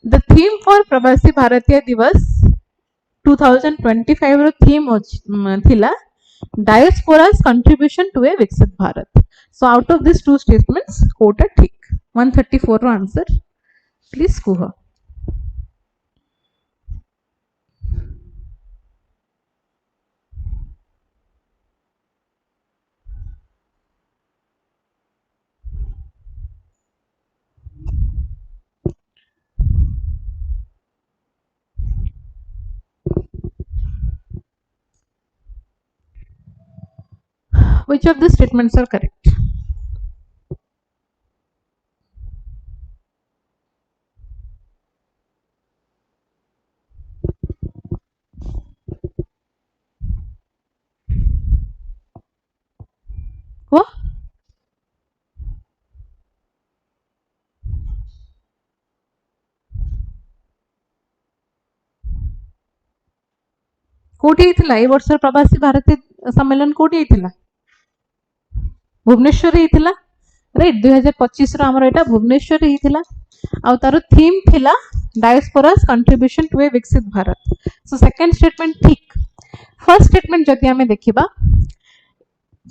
The theme for Pravasi Bharatiya Divas 2025 row theme थिला diaspora's contribution to a Viksit Bharat. So out of these two statements, quote a ठीक. 134 रो answer. Please kuha. Which of the statements are correct? What? कोटी हिथिला ए वर्ष प्रवासी भारतीय सम्मेलन कोटी हिथिला Bhubaneswar हिथिला right 2025 रो हमर एटा भुवनेश्वर हिथिला आ तारो theme थिला डायस्पोरास contribution to a Viksit Bharat. So second statement ठीक. फर्स्ट स्टेटमेंट जदि हमें देखिबा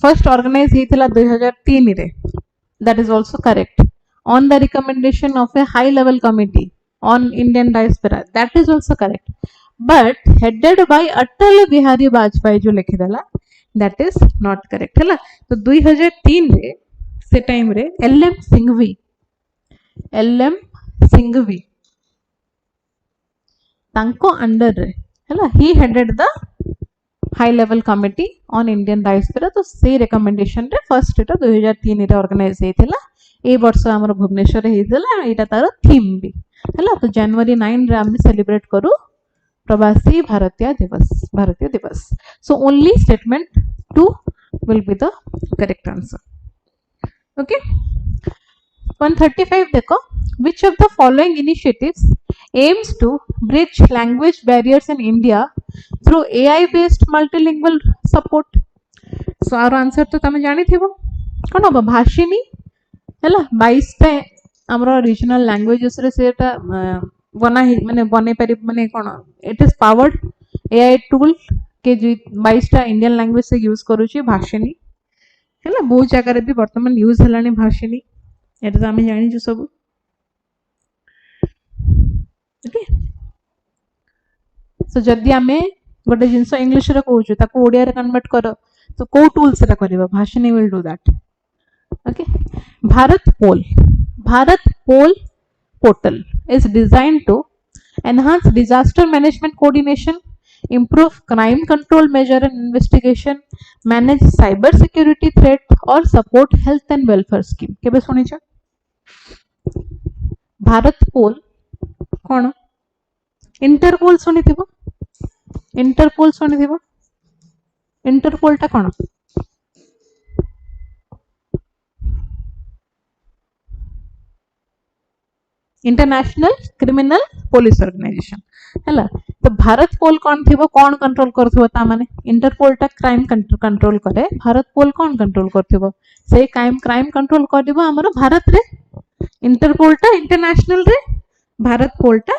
फर्स्ट ऑर्गेनाइज हिथिला 2003 रे that is also correct on the recommendation of a high level committee on Indian diaspora that is also correct but headed by Atal Bihari Vajpayee जो लिखिदेला that is not correct है. तो 2003 रे से टाइम रे एलएम सिंघवी तांको अंडर रे है he headed the high level committee on Indian diaspora. तो से रिकमेंडेशन रे फर्स्ट एटा 2003 रे ऑर्गेनाइज हेतिला ए वर्ष हमर भुवनेश्वर हेतिला एटा तार थीम भी है. तो जनवरी 9 रे हम सेलिब्रेट करू प्रवासी भारतीय दिवस. So only statement 2 will be the correct answer. Okay. 135 देखो. Which of the following initiatives aims to bridge language barriers in India through AI based multilingual support? So our answer तो तमे जानी थिबो कोन हो भाषिनी हैला 22 टा हमरो रीजनल लैंग्वेजेस रे सेटा बना माने बने पारि माने कोन it is powered AI tool के 22 टा इंडियन लैंग्वेज से यूज करूची भाषिनी हैला बहुत जगह रे भी वर्तमान यूज हलानी भाषिनी एटा हम जानि छु सब. ओके. सो जदि हमें गोटे जिंस इंग्लिश रे कहूछु ताको ओडिया रे कन्वर्ट करो तो को टूल से करबा Bhashini will do that. Okay. Bharat poll portal is designed to enhance disaster management coordination, improve crime control measure and investigation, manage cyber security threat or support health and welfare scheme. केबे सुनि छ भारत पोल कोन interpole सुनि थिबो interpole टा कोन international criminal police organisation हैला. तो भारत पोल कौन थिबो कौन कंट्रोल करथिबो ता माने इंटरपोल टा क्राइम कंट्रोल करे भारत पोल कौन कंट्रोल करथिबो से क्राइम कंट्रोल करदिबो हमरो भारत रे इंटरपोल टा इंटरनेशनल रे भारत पोल टा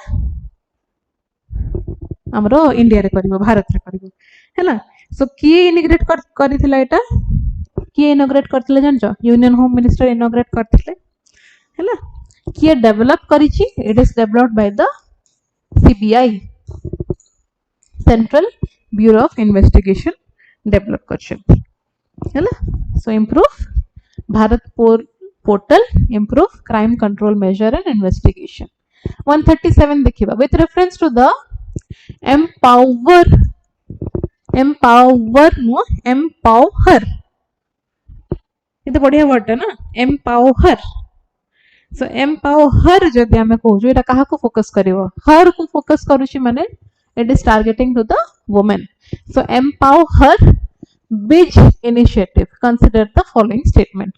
हमरो इंडिया रे करबो भारत रे करबो हैला. सो किए इनॉग्रेट करथिला एटा किए इनॉग्रेट करथिले जानजो यूनियन होम मिनिस्टर इनॉग्रेट करथिले हैला. किए डेवलप करिछि it is developed by the CBI central bureau of investigation develop करछथि हैला. So improve Bharat portal improve crime control measure and investigation. 137 देखिबा with reference to the empower ये तो बढ़िया वर्ड है ना एम्पावर. सो एम्पावर जदि हमें कहूँ एटा कहा को फोकस करिवो हर को फोकस करूची माने it is targeting to the women. So empower biz initiative consider the following statement.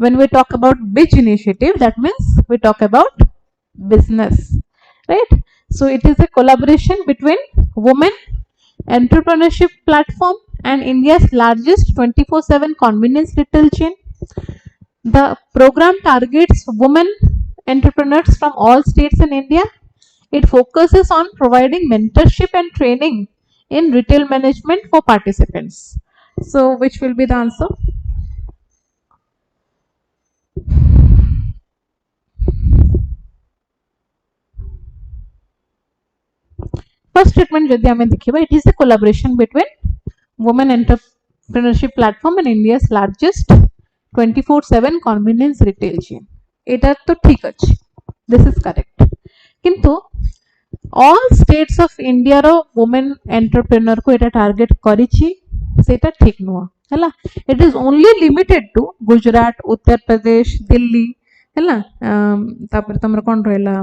When we talk about biz initiative that means we talk about business right. So it is a collaboration between women entrepreneurship platform and India's largest 24/7 convenience retail chain. The program targets women entrepreneurs from all states in India. It focuses on providing mentorship and training in retail management for participants. So, which will be the answer? First statement जदि आमे देखिबा, it is a collaboration between women entrepreneurship platform and India's largest 24/7 convenience retail chain. एटा तो ठीक अछि, this is correct. किंतु all states of India row women entrepreneur को एटा target करिछि, सेटा ठीक नुआ हैला. It is only limited to Gujarat, Uttar Pradesh, Delhi हैला, तापर तमर कोन रहला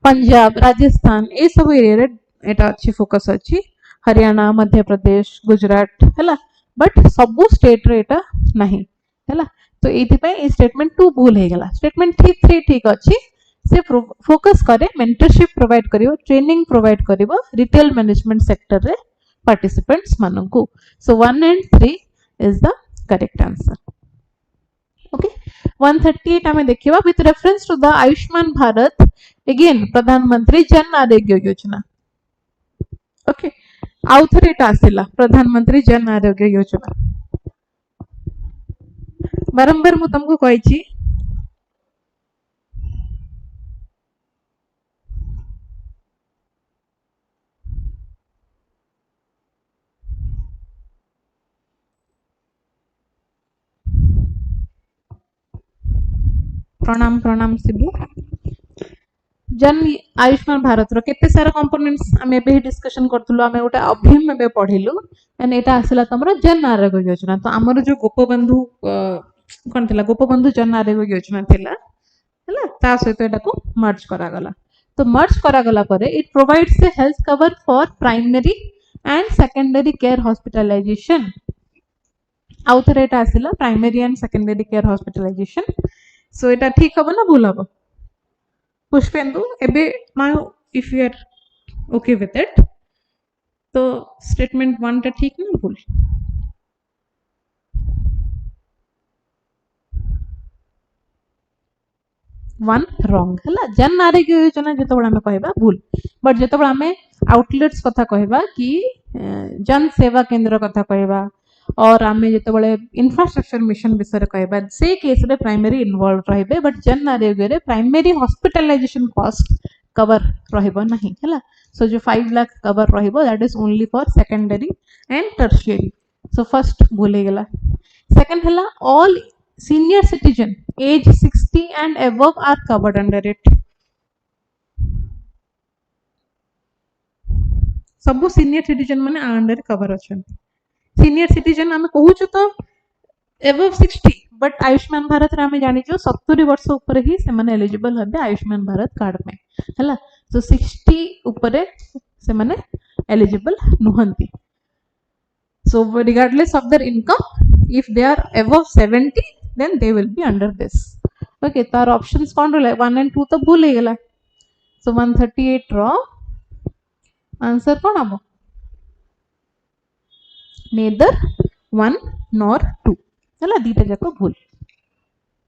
पंजाब, राजस्थान, ए सब एरिया रे एटा अच्छी फोकस अच्छी. हरियाणा, मध्य प्रदेश, गुजरात हैला, बट सबु स्टेट रे एटा नहीं हैला. तो एथि पे ए स्टेटमेंट 2 भूल हे गेला. स्टेटमेंट 3 ठीक अछि. से फोकस करे मेंटरशिप प्रोवाइड करियो, ट्रेनिंग प्रोवाइड करियो रिटेल मैनेजमेंट सेक्टर रे पार्टिसिपेंट्स माननकु. So 1 and 3 is the correct answer. Okay, 138 आमे देखिबा with reference to the Ayushman Bharat, again Pradhan Mantri Jan Arogya Yojana. Okay, आउ थरे एटा आसिला प्रधानमंत्री जन आरोग्य योजना. बारंबार मु तुमको कहिछि प्रणाम प्रणाम शिबू. जन आयुष्मान भारत रो केते सारा कंपोनेंट्स आमे बे डिस्कशन करथुलो, आमे ओटा अभिम बे पढिलु एंड एटा आसिला तमरो जन आरोग्य योजना. तो हमर जो गोपबंधु कोन थिला, गोपबंधु जन आरोग्य योजना थिला हैला, ता सहित एटा को मर्ज करा गला. तो मर्ज करा गला परे it provides a health cover for primary and secondary care hospitalisation. आउ थरे एटा आसिला primary and secondary care hospitalisation. So एटा ठीक हबो ना भूल हबो? पुष्पेंदु एबे now if you are okay with it, तो स्टेटमेंट 1 टा ठीक ना भूल? 1 रॉन्ग हैला. जन आरोग्य योजना जेतबेला हमें कहबा भूल, बट जेतबेला हमें आउटलेट्स कथा कहबा कि जन सेवा केंद्र कथा कहबा और आमे जेतबेले इंफ्रास्ट्रक्चर मिशन विषय कहबा, से केस रे प्राइमरी इन्वॉल्व रहबे, बट जन आरोग्य रे प्राइमरी हॉस्पिटलाइजेशन कॉस्ट कवर रहबो नहीं हैला. सो जो 5 लाख कवर रहबो that is only for secondary and tertiary. So first भूल गेला. सेकंड हैला all senior citizen age 60 and above are covered under it. सब सीनियर सिटीजन माने अंडर कवर अछन. सीनियर सिटीजन हम कहूछु तो above 60, बट आयुष्मान भारत रे हम जानि जो 70 वर्ष ऊपर ही से माने एलिजिबल हबे आयुष्मान भारत कार्ड में हैला. तो 60 ऊपर से माने eligible नुहंती. So regardless of their income, if they are above 70, then they will be under this. Okay, तार options कौन रहे? 1 and 2 तो भूल ही गला. So 138 रो आंसर कौन आबो? Neither 1 nor 2 हैला, दीटा जाको भूल.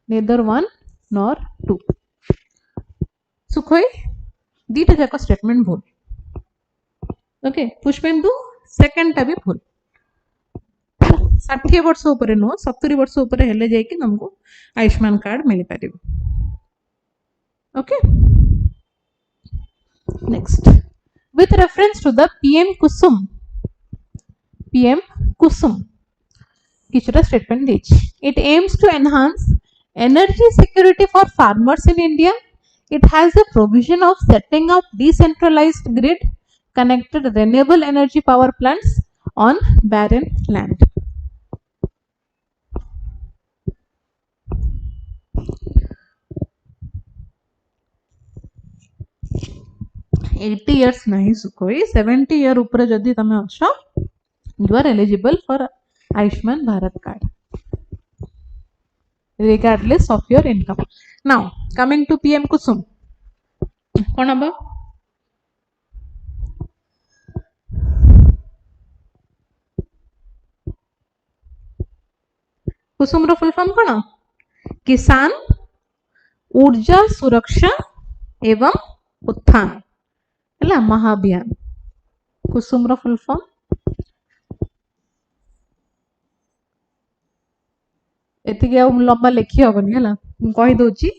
Neither 1 nor 2. सुखोई दीटा जाको स्टेटमेंट भूल. ओके, पुष्पेंदु सेकंड टा भी भूल. 60 वर्ष ऊपर नो 70 वर्ष ऊपर हेले जाय कि तुमको आयुष्मान कार्ड मिल पारिबो. Okay, next with reference to the PM Kusum किचरा स्टेटमेंट देछि. It aims to enhance energy security for farmers in India. It has a provision of setting up decentralized grid connected renewable energy power plants on barren land. Eighty years नहीं सुखोई 70 year ऊपर जदि तमे अछो, you are eligible for Ayushman Bharat card regardless of your income. Now coming to PM Kusum, कौन अब कुसुम रो full form कौन? किसान ऊर्जा सुरक्षा एवं उत्थान है महाअभियान। कुसुम रो फुल फॉर्म एतिक लंबा लिखी हेनी है कही दूची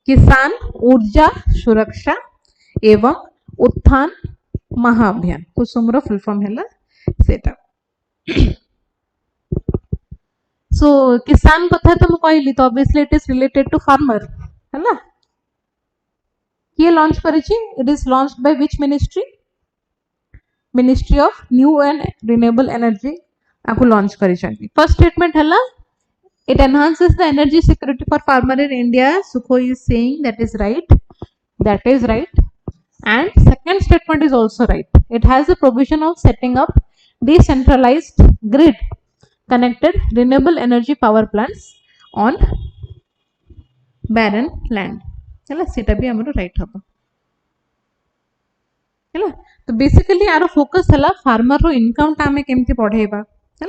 किसान ऊर्जा सुरक्षा एवं उत्थान महाअभियान कुसुम रो फुल फॉर्म है सेटा। सो किसान कथा तो मैं कहली तो obviously it is related to farmer है किए लॉन्च करिछि it is launched by which ministry? Ministry of new and renewable energy आपको लॉन्च करिछंती। फर्स्ट स्टेटमेंट हला it enhances the energy security for farmer in India. Sukhoi is saying that is right, and second statement is also right. It has the provision of setting up decentralized grid connected renewable energy power plants on barren land है सेटा भी हमरो right हबो है। तो basically यार focus है farmer रो income टा हमें केमती बढ़ेबा है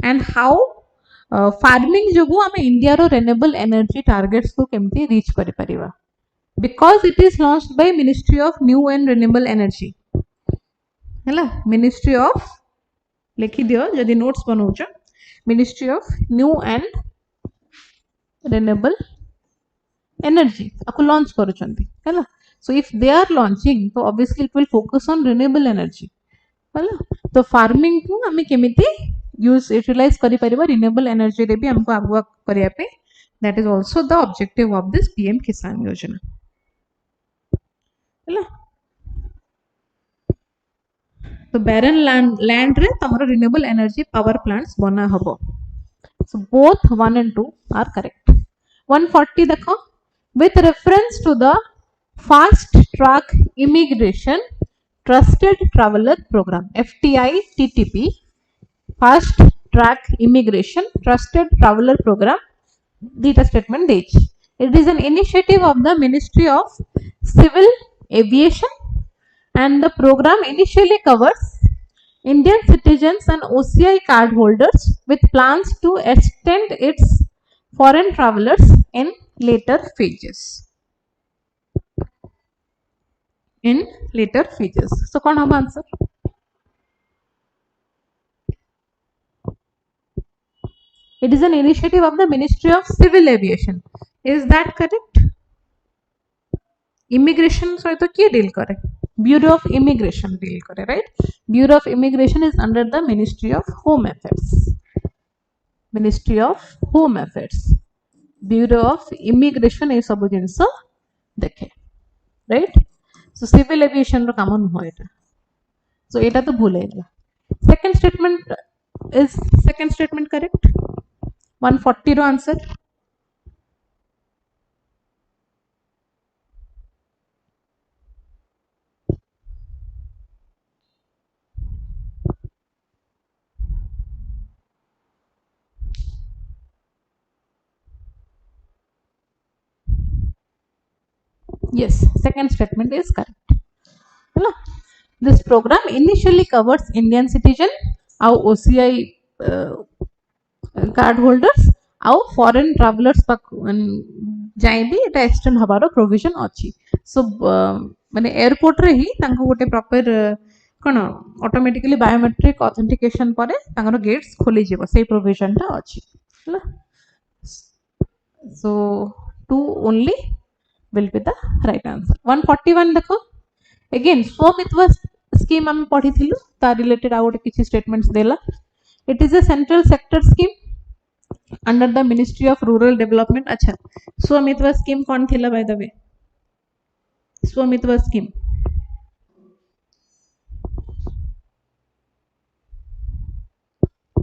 एंड हाउ फार्मिंग जो आम इंडिया रो रिन्यूएबल एनर्जी टार्गेट्स को केमती रीच करि परिबा because it is launched by ministry of new and renewable energy है मिनिस्ट्री ऑफ लिखि दियो जदि नोट्स बनौछ ministry of new and renewable energy आपको लॉन्च करूछंती है। So if they are launching तो obviously it will focus on renewable energy है तो फार्मिंग को आम केमिति यूटिलाइज करि परिबा रिन्यूएबल एनर्जी रे भी हमको आगुआ करिया पे that is also the objective of this PM Kisan Yojana है। तो बैरन लैंड रे तमरो रिन्यूएबल एनर्जी पावर प्लांट्स बना हबो। So both 1 and 2 are correct. 140 देखो with reference to the fast track immigration trusted traveler program FTI TTP fast track immigration trusted traveler program data statement देच it is an initiative of the Ministry of Civil Aviation and the program initially covers Indian citizens and OCI card holders with plans to extend its foreign travelers in later phases so कौन हम answer? It is an initiative of the Ministry of Civil Aviation. Is that correct? Immigration सहित किए deal करे? Bureau of Immigration deal करे, right? Bureau of Immigration is under the Ministry of Home Affairs. Ministry of Home Affairs. Bureau of Immigration ये सब जिनस देखे, right? So civil aviation रो काम नुह एटा. So एटा तो भूल गया. Second statement correct? 140 रो answer. Yes, second statement is correct. Hello. This program initially covers Indian citizen, our OCI card holders, our foreign travelers जाए भी एटा एक्सटेंड हबारो प्रोविजन अछि. So माने एयरपोर्ट रे ही तांको गोटे प्रॉपर कोन ऑटोमेटिकली बायोमेट्रिक ऑथेंटिकेशन परे तांकर गेट्स खोली जेबो सेही प्रोविजन ता अछि. हला. So 2 only will be the right answer. 141 देखो again स्वमित्व स्कीम हम पढ़ी थिलु ता रिलेटेड आ गोटे किछि स्टेटमेंट्स देला. It is a central sector scheme under the Ministry of Rural Development. अच्छा स्वमित्व स्कीम कौन थिला by the way? Swamitva scheme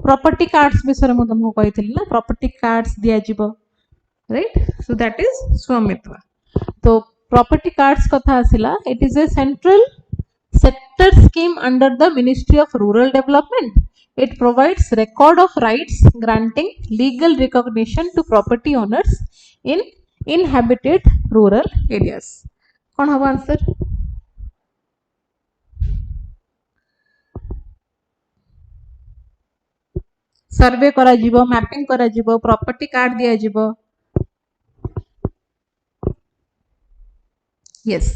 property cards विषय में तुमको कही थी ना, प्रॉपर्टी कार्ड्स दिया जीवो, right? So that is Swamitva. तो प्रॉपर्टी कार्ड्स कथा आसिला, it is a central sector scheme under the Ministry of Rural Development. It provides record of rights granting legal recognition to property owners in inhabited rural areas. कौन हवा answer? सर्वे करा जिवो, mapping करा जिवो, property card दिया जिवो। Yes,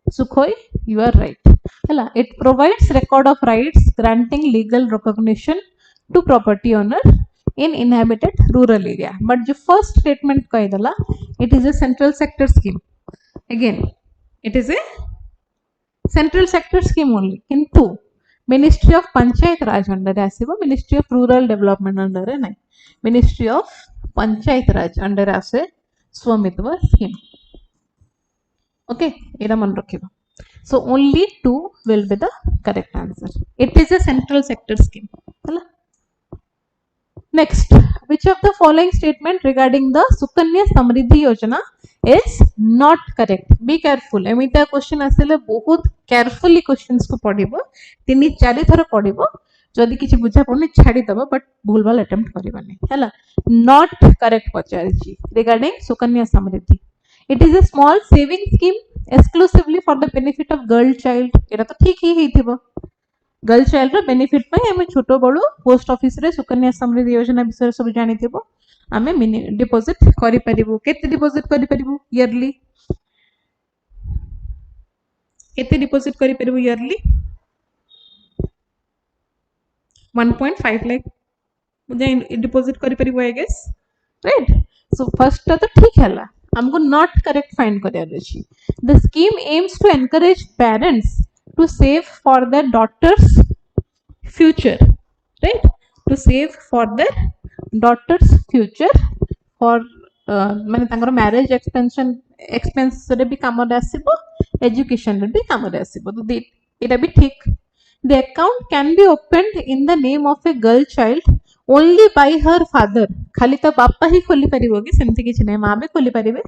Sukhoi, you are right. Hela, it provides record of rights granting legal recognition to property owner in inhabited rural area. But the first statement kaidala, it is a central sector scheme. Again, it is a central sector scheme only. Kintu Ministry of Panchayat Raj under asibo, Ministry of Rural Development under a Ministry of Panchayat Raj under ase Swamitva scheme. Okay, ida man rakhiba. So only 2 will be the correct answer. It is a central sector scheme. Next, which of the following statement regarding the Sukanya Samriddhi Yojana is not correct? Be careful. एमिता question आसिले बहुत carefully questions को पढ़िबो, 3-4 थर पढ़िबो, जदि किछि बुझा पड़नी छाड़ी दबो, but भूलभाल attempt करिबानी हैला. Not correct पचारिछि regarding Sukanya Samriddhi. It is a small saving scheme exclusively for the benefit of girl child. एटा तो ठीक ही हेइथिबो. गर्ल चाइल्ड रो बेनिफिट पय हमें छोटो बड़ो पोस्ट ऑफिस रे सुकन्या समृद्धि योजना विषय सब जानि थिबो. हमें डिपॉजिट करि परिबो. केते डिपॉजिट करि परिबो ईयरली? केते डिपॉजिट करि परिबो ईयरली? 1.5 लाख मुझे डिपॉजिट करि परिबो I guess, right. So first तो ठीक हैला, हमको नॉट करेक्ट फाइंड करियार अछि. The scheme aims to encourage parents to save for their daughter's future, right? To save for their daughter's future for माने तांकर मैरिज एक्सपेंस रे भी काम रे आसीबो, एजुकेशन रे भी काम रे आसीबो. तो एटा भी ठीक. The account can be opened in the name of a girl child only by her father. खाली तो बापा ही खोली परिबो कि सेमति किछ नै, मां भी खोली परिबे,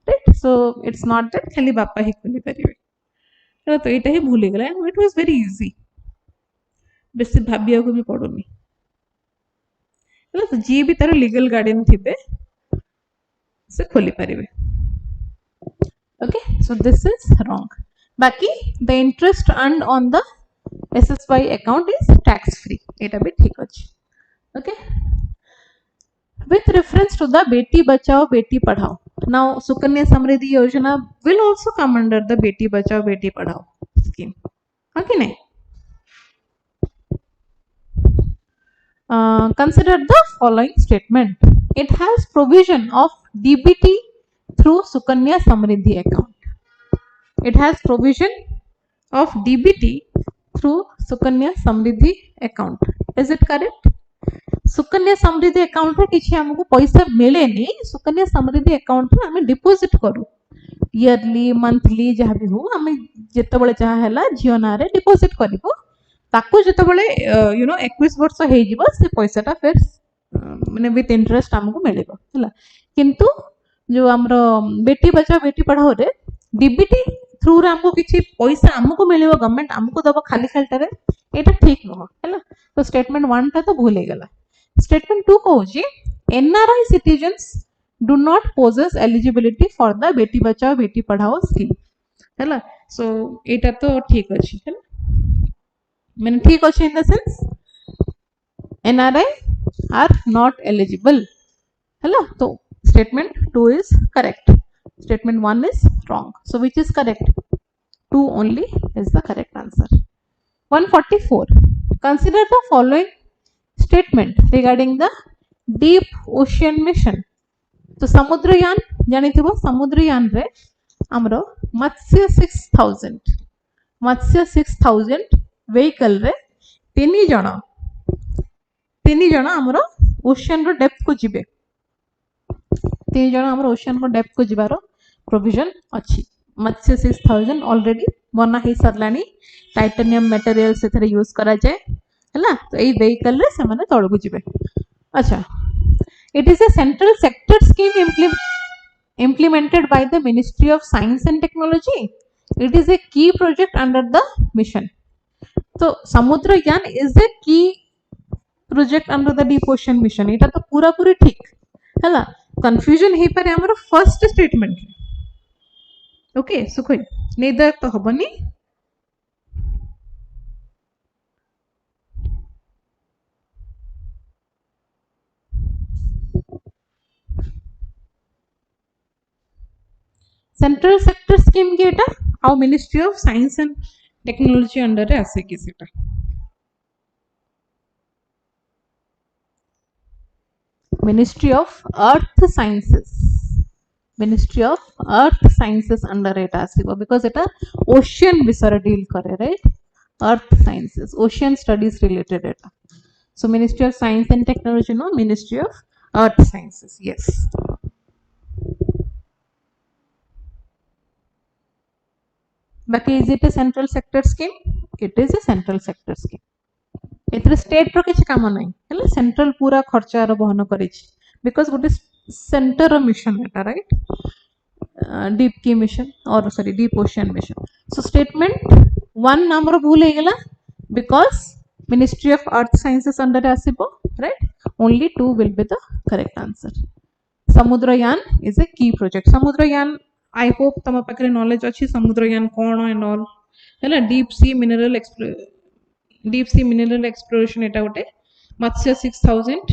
right. So it's not that खाली बापा ही खोली परिबे. तो ये ही भूल गला. इट वाज वेरी इजी, बेसी भाबिया को भी पड़ोनी. तो जी भी तार लीगल गार्डियन थिबे से खोली परिबे. Okay, so this is wrong. बाकी the interest earned on the SSY account is tax free. एटा भी ठीक अछि. Okay, with reference to the Beti Bachao Beti Padhao. Now Sukanya Samriddhi Yojana will also come under the Beti Bachao Beti Padhao scheme. Okay, consider the following statement. It has provision of DBT through Sukanya Samriddhi account. It has provision of DBT through Sukanya Samriddhi account. Is it correct? Sukanya Samriddhi account रे किछि हमको पैसा मिले नहीं. Sukanya Samriddhi account रे हमें deposit करू yearly monthly जहाँ भी हो, हमें जेते बळे चाहा हैला जियो ना रे डिपॉजिट करिवो. ताको जेते बळे 21 वर्ष हे जिवो से पैसाटा फिर माने विथ इंटरेस्ट हमको मिलेबो हैला. किंतु जो हमरो बेटी बचाओ बेटी पढ़ाओ रे डीबीटी थ्रू रे हमको किछि पैसा हमको मिलेबो, गवर्नमेंट हमको दबो खाली खालटा रे. एटा ठीक न हो हैला. तो स्टेटमेंट 1 ता तो भूल हे गेला. Statement 2 कहूची NRI citizens do not possess eligibility for the Beti Bachao Beti Padhao scheme हैला. सो एटा तो ठीक अछि हैला, माने ठीक अछि इन the sense NRI are not eligible हैला. तो statement 2 is correct, statement 1 is wrong. So which is correct? 2 only is the correct answer. 144. Consider the following statement regarding the deep ocean mission. तो समुद्रयान जानी थी वो, समुद्रयान रे हमरो मत्स्य 6000 vehicle रे तीनी जण हमरो ओशियन रो डेप्थ को जिबे. तीनी जण हमरो ओशियन रो डेप्थ को जिबारो प्रोविजन अछि. मत्स्य 6000 ऑलरेडी बना ही सरलानी. टाइटेनियम मटेरियल से थरे यूज करा जाए हैला. तो एई व्हीकल रे से माने तळ को जिबे. अच्छा, it is a central sector scheme implemented by the Ministry of Science and Technology. It is a key project under the mission. So Samudrayaan is a key project under the deep ocean mission. एटा तो पूरा पूरी ठीक हैला. Confusion हे पारे हमर first statement. Okay, सुखई नेदर तो हबनी. सेंट्रल सेक्टर स्कीम की एटा आ ministry of science and technology under रे आसे कि सेटा ministry of earth sciences ministry of earth sciences under एटा आसीबो बिकॉज़ एटा ओशियन विषय डील करे right earth sciences ocean studies related एटा so ministry of science and technology no ministry of earth sciences yes बाकी is it a central sector scheme it is a central sector scheme एथरे state रो किछ काम नै हैला central पूरा खर्चा रो बहन करै छी बिकॉज़ गोटे सेंटर रो मिशन एटा राइट डीप की मिशन और sorry deep ocean mission so statement 1 number भूल हे गेला because ministry of earth sciences under आसीबो right only 2 will be the correct answer Samudrayaan is a key project Samudrayaan I hope तम पाखरे नॉलेज अच्छी समुद्रयान कौन एंड ऑल हैला डीप सी मिनरल एक्सप्लोरेशन एटा गोटे मत्स्य 6000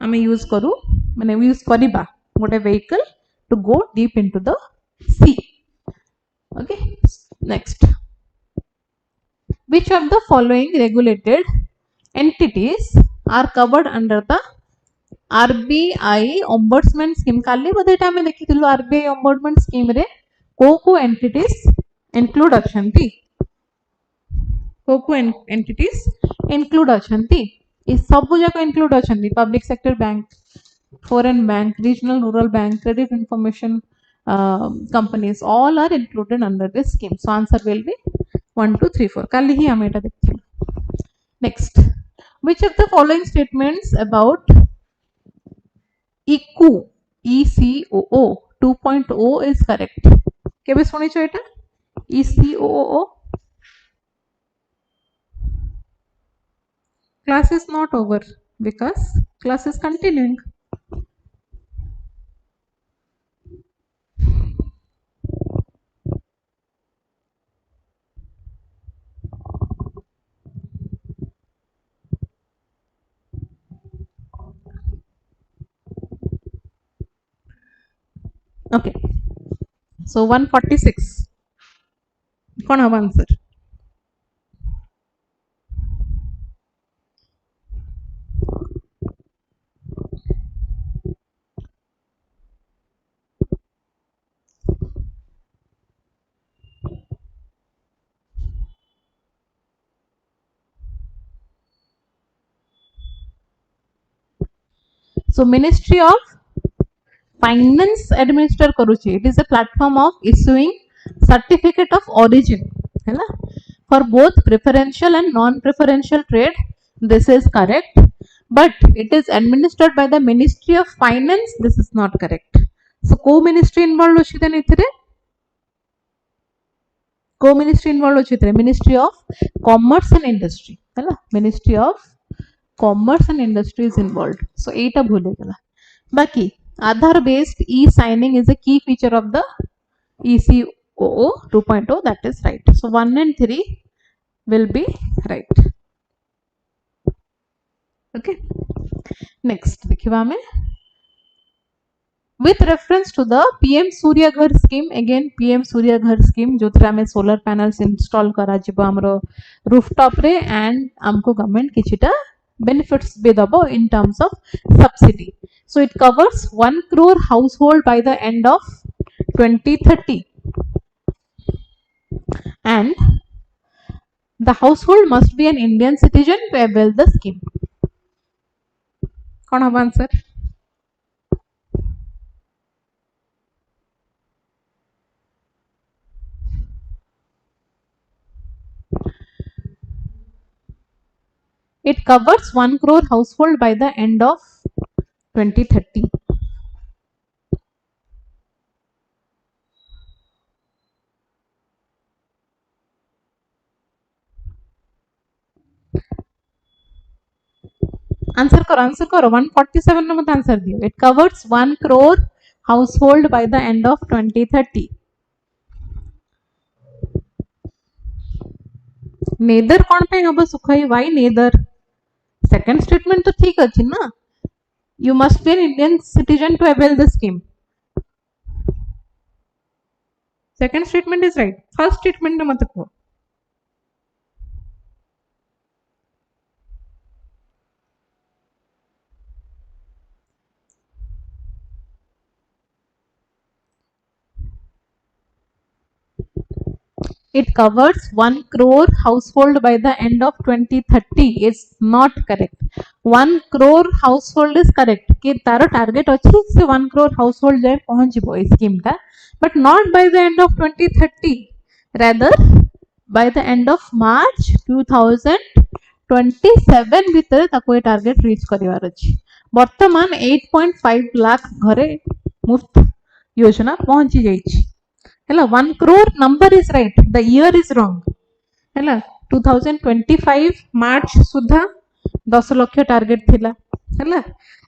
आमे यूज करू माने यूज करिबा गोटे vehicle to go deep into the sea okay next which of the following regulated entities are covered under the RBI ombudsman scheme काली बदेटा में देखी थिलु RBI ombudsman scheme रे को entities include अछंती को entities include अछंती इस सब जाक include अछंती public sector bank foreign bank regional rural bank credit information companies all are included under this scheme so answer will be 1 2 3 4 काली ही हम एटा देखथिलु next which of the following statements about ECO ECOO 2.0 is correct केबे सुनी छ एटा ECOO class is not over because class is continuing okay so 146 कौन हवा answer so ministry of finance administer करूची it is a platform of issuing certificate of origin है ना for both preferential and non preferential trade this is correct but it is administered by the ministry of finance this is not correct so co ministry involved होची then इथरे co ministry involved होची इथरे ministry of commerce and industry है ना ministry of commerce and industry is involved so एटा भूल गेला बाकी Aadhaar based e-signing is a key feature of the ECOO 2.0 that is right. So 1 and 3 will be right. Okay. Next, with reference to the PM Surya Ghar scheme again PM Surya Ghar scheme जो थरा में solar panels install करा जिबो हमरो rooftop रे and हमको government किछिटा benefits be dabo in terms of subsidy. So it covers 1 crore household by the end of 2030 and the household must be an Indian citizen to avail the scheme. कौन हवा answer It covers 1 crore household by the end of 2030. Answer करो 147 में मत answer दियो it covers 1 crore household by the end of 2030 nether कौन पे हबो सुखाई वाई नेदर सेकंड स्टेटमेंट तो ठीक अछि ना you must be an Indian citizen to avail the scheme Second statement is right. First statement na mate ko. It covers 1 crore household by the end of 2030 is not correct. 1 crore household is correct कि तारो target अच्छी से 1 crore household जाए पहुंच जिबो इस scheme टा, but not by the end of 2030, rather by the end of March 2027 भितर ताको ये target reach करिवार अछि. वर्तमान 8.5 लाख घरे मुफ्त योजना पहुंची जाइछि. हेला 1 crore number is right, the year is wrong. हेला 2025 मार्च सुधा 10 लाख टार्गेट थिला. हेला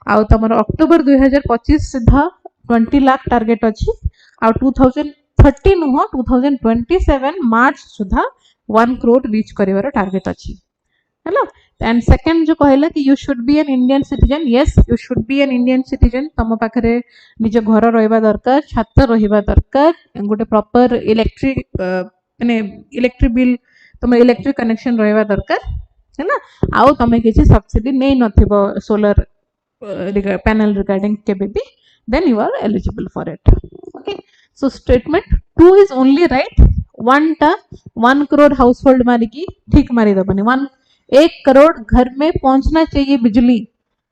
आउ तमर अक्टोबर 2025 सुधा 20 लाख टार्गेट अछि. आउ 2030 नुह 2027 मार्च सुधा 1 crore रीच करिवार टार्गेट अछि. हेला एंड सेकंड जो कहला कि you should be an Indian citizen, yes you should be an Indian citizen. तम पाखरे निज घर रहिबा दरकार, छात रहिबा दरकार, गोटे प्रॉपर इलेक्ट्रिक माने इलेक्ट्रिक बिल तम इलेक्ट्रिक कनेक्शन रहिबा दरकार. हैला आउ तमे किछि सब्सिडी नै नथिबो सोलर पैनल रिगार्डिंग केबे भी, then you are eligible for it. Okay, so statement 2 is only right. 1 टा 1 crore household मारी की ठीक मारी दबनी. 1 करोड़ घर में पहुंचना चाहिए बिजली,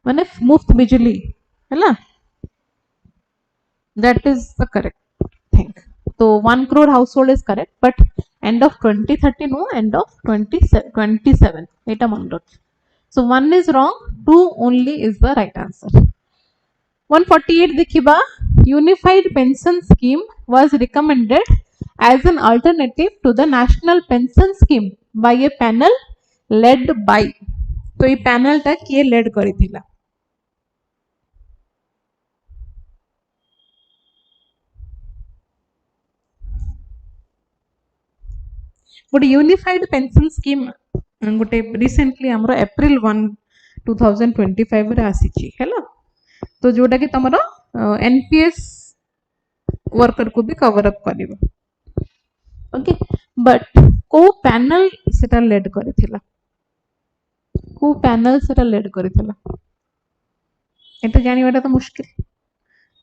माने मुफ्त बिजली, है ना. That is the correct thing. So 1 crore household is correct, but end of 2030 no, end of 2027 eta मन रख. So 1 is wrong, 2 only is the right answer. 148 देखिबा, unified pension scheme was recommended as an alternative to the national pension scheme by a panel led by. तो ये panel टा किए lead करी थिला? गोटे यूनिफाइड पेंशन स्कीम गोटे recently हमरो अप्रैल 1 2025 रे आसीची हैला. तो जोटा कि तमरो एनपीएस वर्कर को भी कवर अप करिवो. ओके, बट को पैनल सेटा लेड करी थिला? को पैनल सेटा लेड करी थिला? एटा जानिबाटा तो मुश्किल,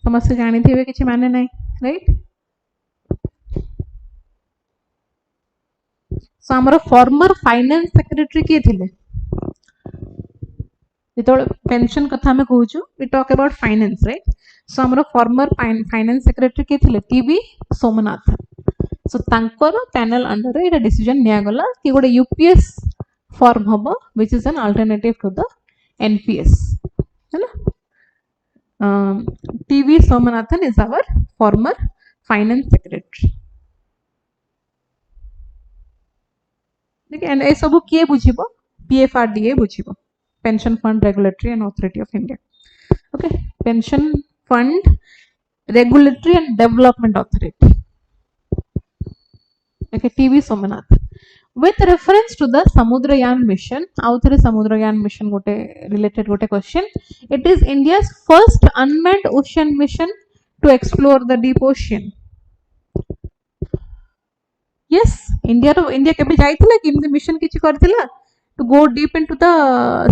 समस्त जानी थिबे किछि माने नाही, राइट. सो हमर फॉर्मर फाइनेंस सेक्रेटरी के थिले? जेतो पेंशन कथा हमें कहूछु, we talk about finance, right. So हमर फॉर्मर फाइनेंस सेक्रेटरी के थिले? टीबी सोमनाथ. सो तांकर पैनल अंडर एटा डिसीजन निया गला कि गोटे यूपीएस फॉर्म हबो which is an alternative to the NPS, हैला. TV Somanathan is our former finance secretary. ठीक है, एंड ए सब किए बुझिबो? पीएफआरडीए बुझिबो, pension fund regulatory and authority of India. Okay, pension fund regulatory and development authority. Okay, TV Somnath. With reference to the Samudrayan mission, outhre Samudrayan mission gote related gote question. It is India's first unmanned ocean mission to explore the deep ocean. Yes, India केबे जाइथिला कि इमते mission किछि करथिला to go deep into the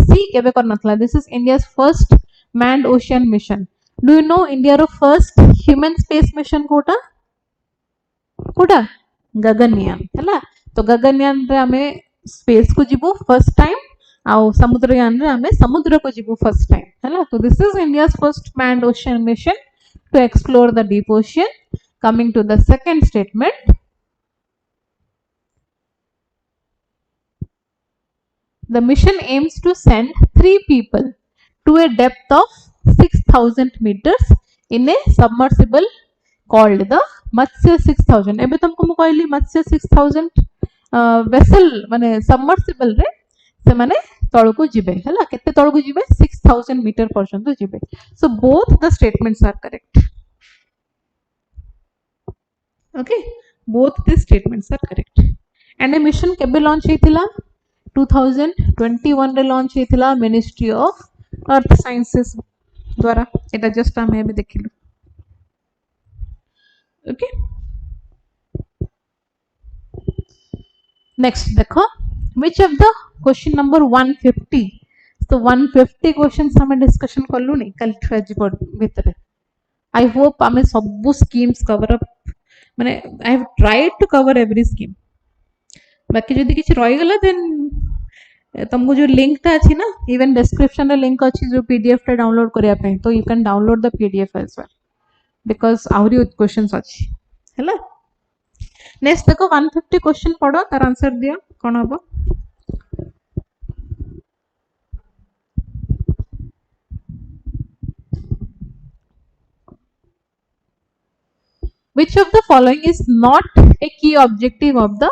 sea केबे करनथला. This is India's first manned ocean mission. Do you know India row first human space mission Kota? Gaganyaan, हैला. तो गगनयान रे हमें space को जीवो फर्स्ट टाइम, आउ समुद्रयान रे हमें समुद्र को जीवो फर्स्ट टाइम, हैला. तो this is India's first manned ocean mission to explore the deep ocean. Coming to the second statement, the mission aims to send 3 people to a depth of 6000 meters in a submersible called the Matsya 6000. एबे तुमको मु कहली Matsya 6000 vessel माने submersible रे से माने तळको जिबे, हैला. केते तळको जिबे? 6000 मीटर पर्यंत जिबे. So both the statements are correct. Okay, both the statements are correct. And ए मिशन केबे लॉन्च हेतिला? 2021 रे लॉन्च हेतिला मिनिस्ट्री ऑफ अर्थ साइंसेस द्वारा. एटा जस्ट हम एबे देखिलु. ओके, Next देखो, which of the question number 150, तो 150 क्वेश्चंस हमें डिस्कशन कलु नहीं कल भितर. I hope आमे सब स्कीम्स कवर अप माने I have tried to cover every scheme. बाकी जदि किसी रही गला देन तुमको जो लिंक टा अछि ना, इवन डिस्क्रिप्शन रे लिंक अछि जो पीडीएफ टा डाउनलोड करिया पे, तो you can download the PDF as well because आउरी क्वेश्चंस अछि हैला. नेक्स्ट देखो 150 क्वेश्चन पढ़ो, तार आंसर दियो कोन हबो. Which of the following is not a key objective of the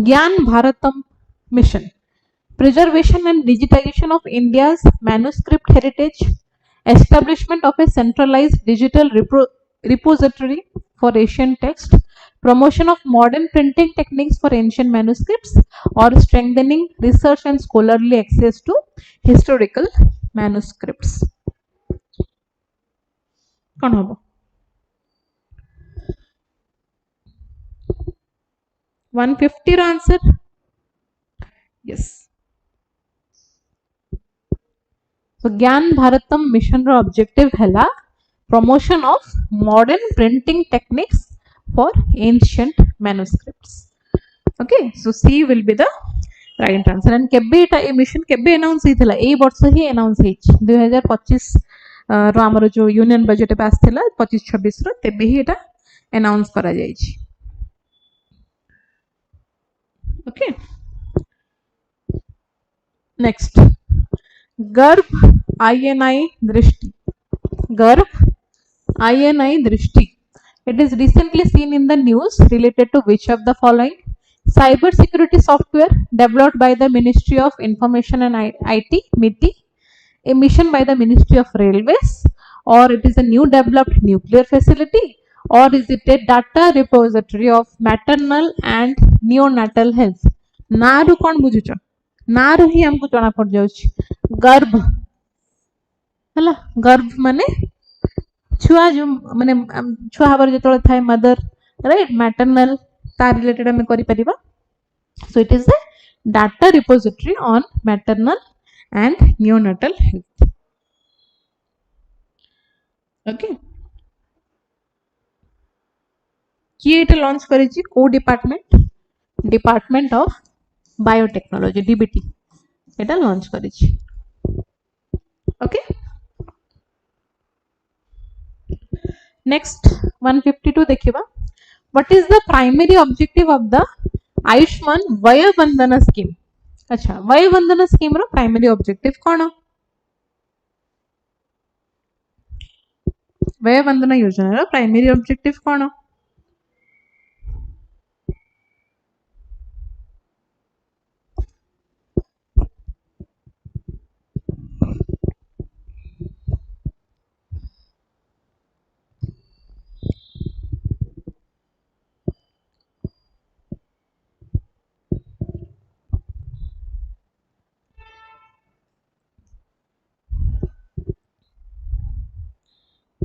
Gyan Bharatam mission? Preservation and digitization of India's manuscript heritage, establishment of a centralized digital repository for ancient text, promotion of modern printing techniques for ancient manuscripts, or strengthening research and scholarly access to historical manuscripts. कौन होगा? 150 answer? Yes. So Gyan Bharatam mission ro objective hela promotion of modern printing techniques for ancient manuscripts. Okay, so C will be the right answer. And केबे एटा ए mission केबे announce हितला, ए वर्ष ही announce hitch 2025 रो हमर जो union budget pass थिला 25-26 रो, तेबे ही एटा announce करा जायछि. Okay, next गर्भ INI दृष्टि. गर्भ INI दृष्टि, it is recently seen in the news related to which of the following? Cyber security software developed by the Ministry of Information and IT MITI, a mission by the Ministry of Railways, or it is a new developed nuclear facility, or is it a data repository of maternal and neonatal health? नारु कौन बुझुच, नारु ही हमको जना पड़ जाउछि. गर्भ हला, गर्भ माने छुआ जो माने छुआ हबर जतले थाए मदर, राइट, मैटरनल ता रिलेटेड हम करि परिबा. So it is a data repository on maternal and neonatal health. Okay, किए एटा लॉन्च करि छी को department? Department of biotechnology DBT Etah launch करि छी. ओके, नेक्स्ट 152 देखिबा. What is the primary objective of the Ayushman Vay Vandana scheme? अच्छा, वय वंदना स्कीम रो प्राइमरी ऑब्जेक्टिव कोन? वय वंदना योजना रो प्राइमरी ऑब्जेक्टिव कोन?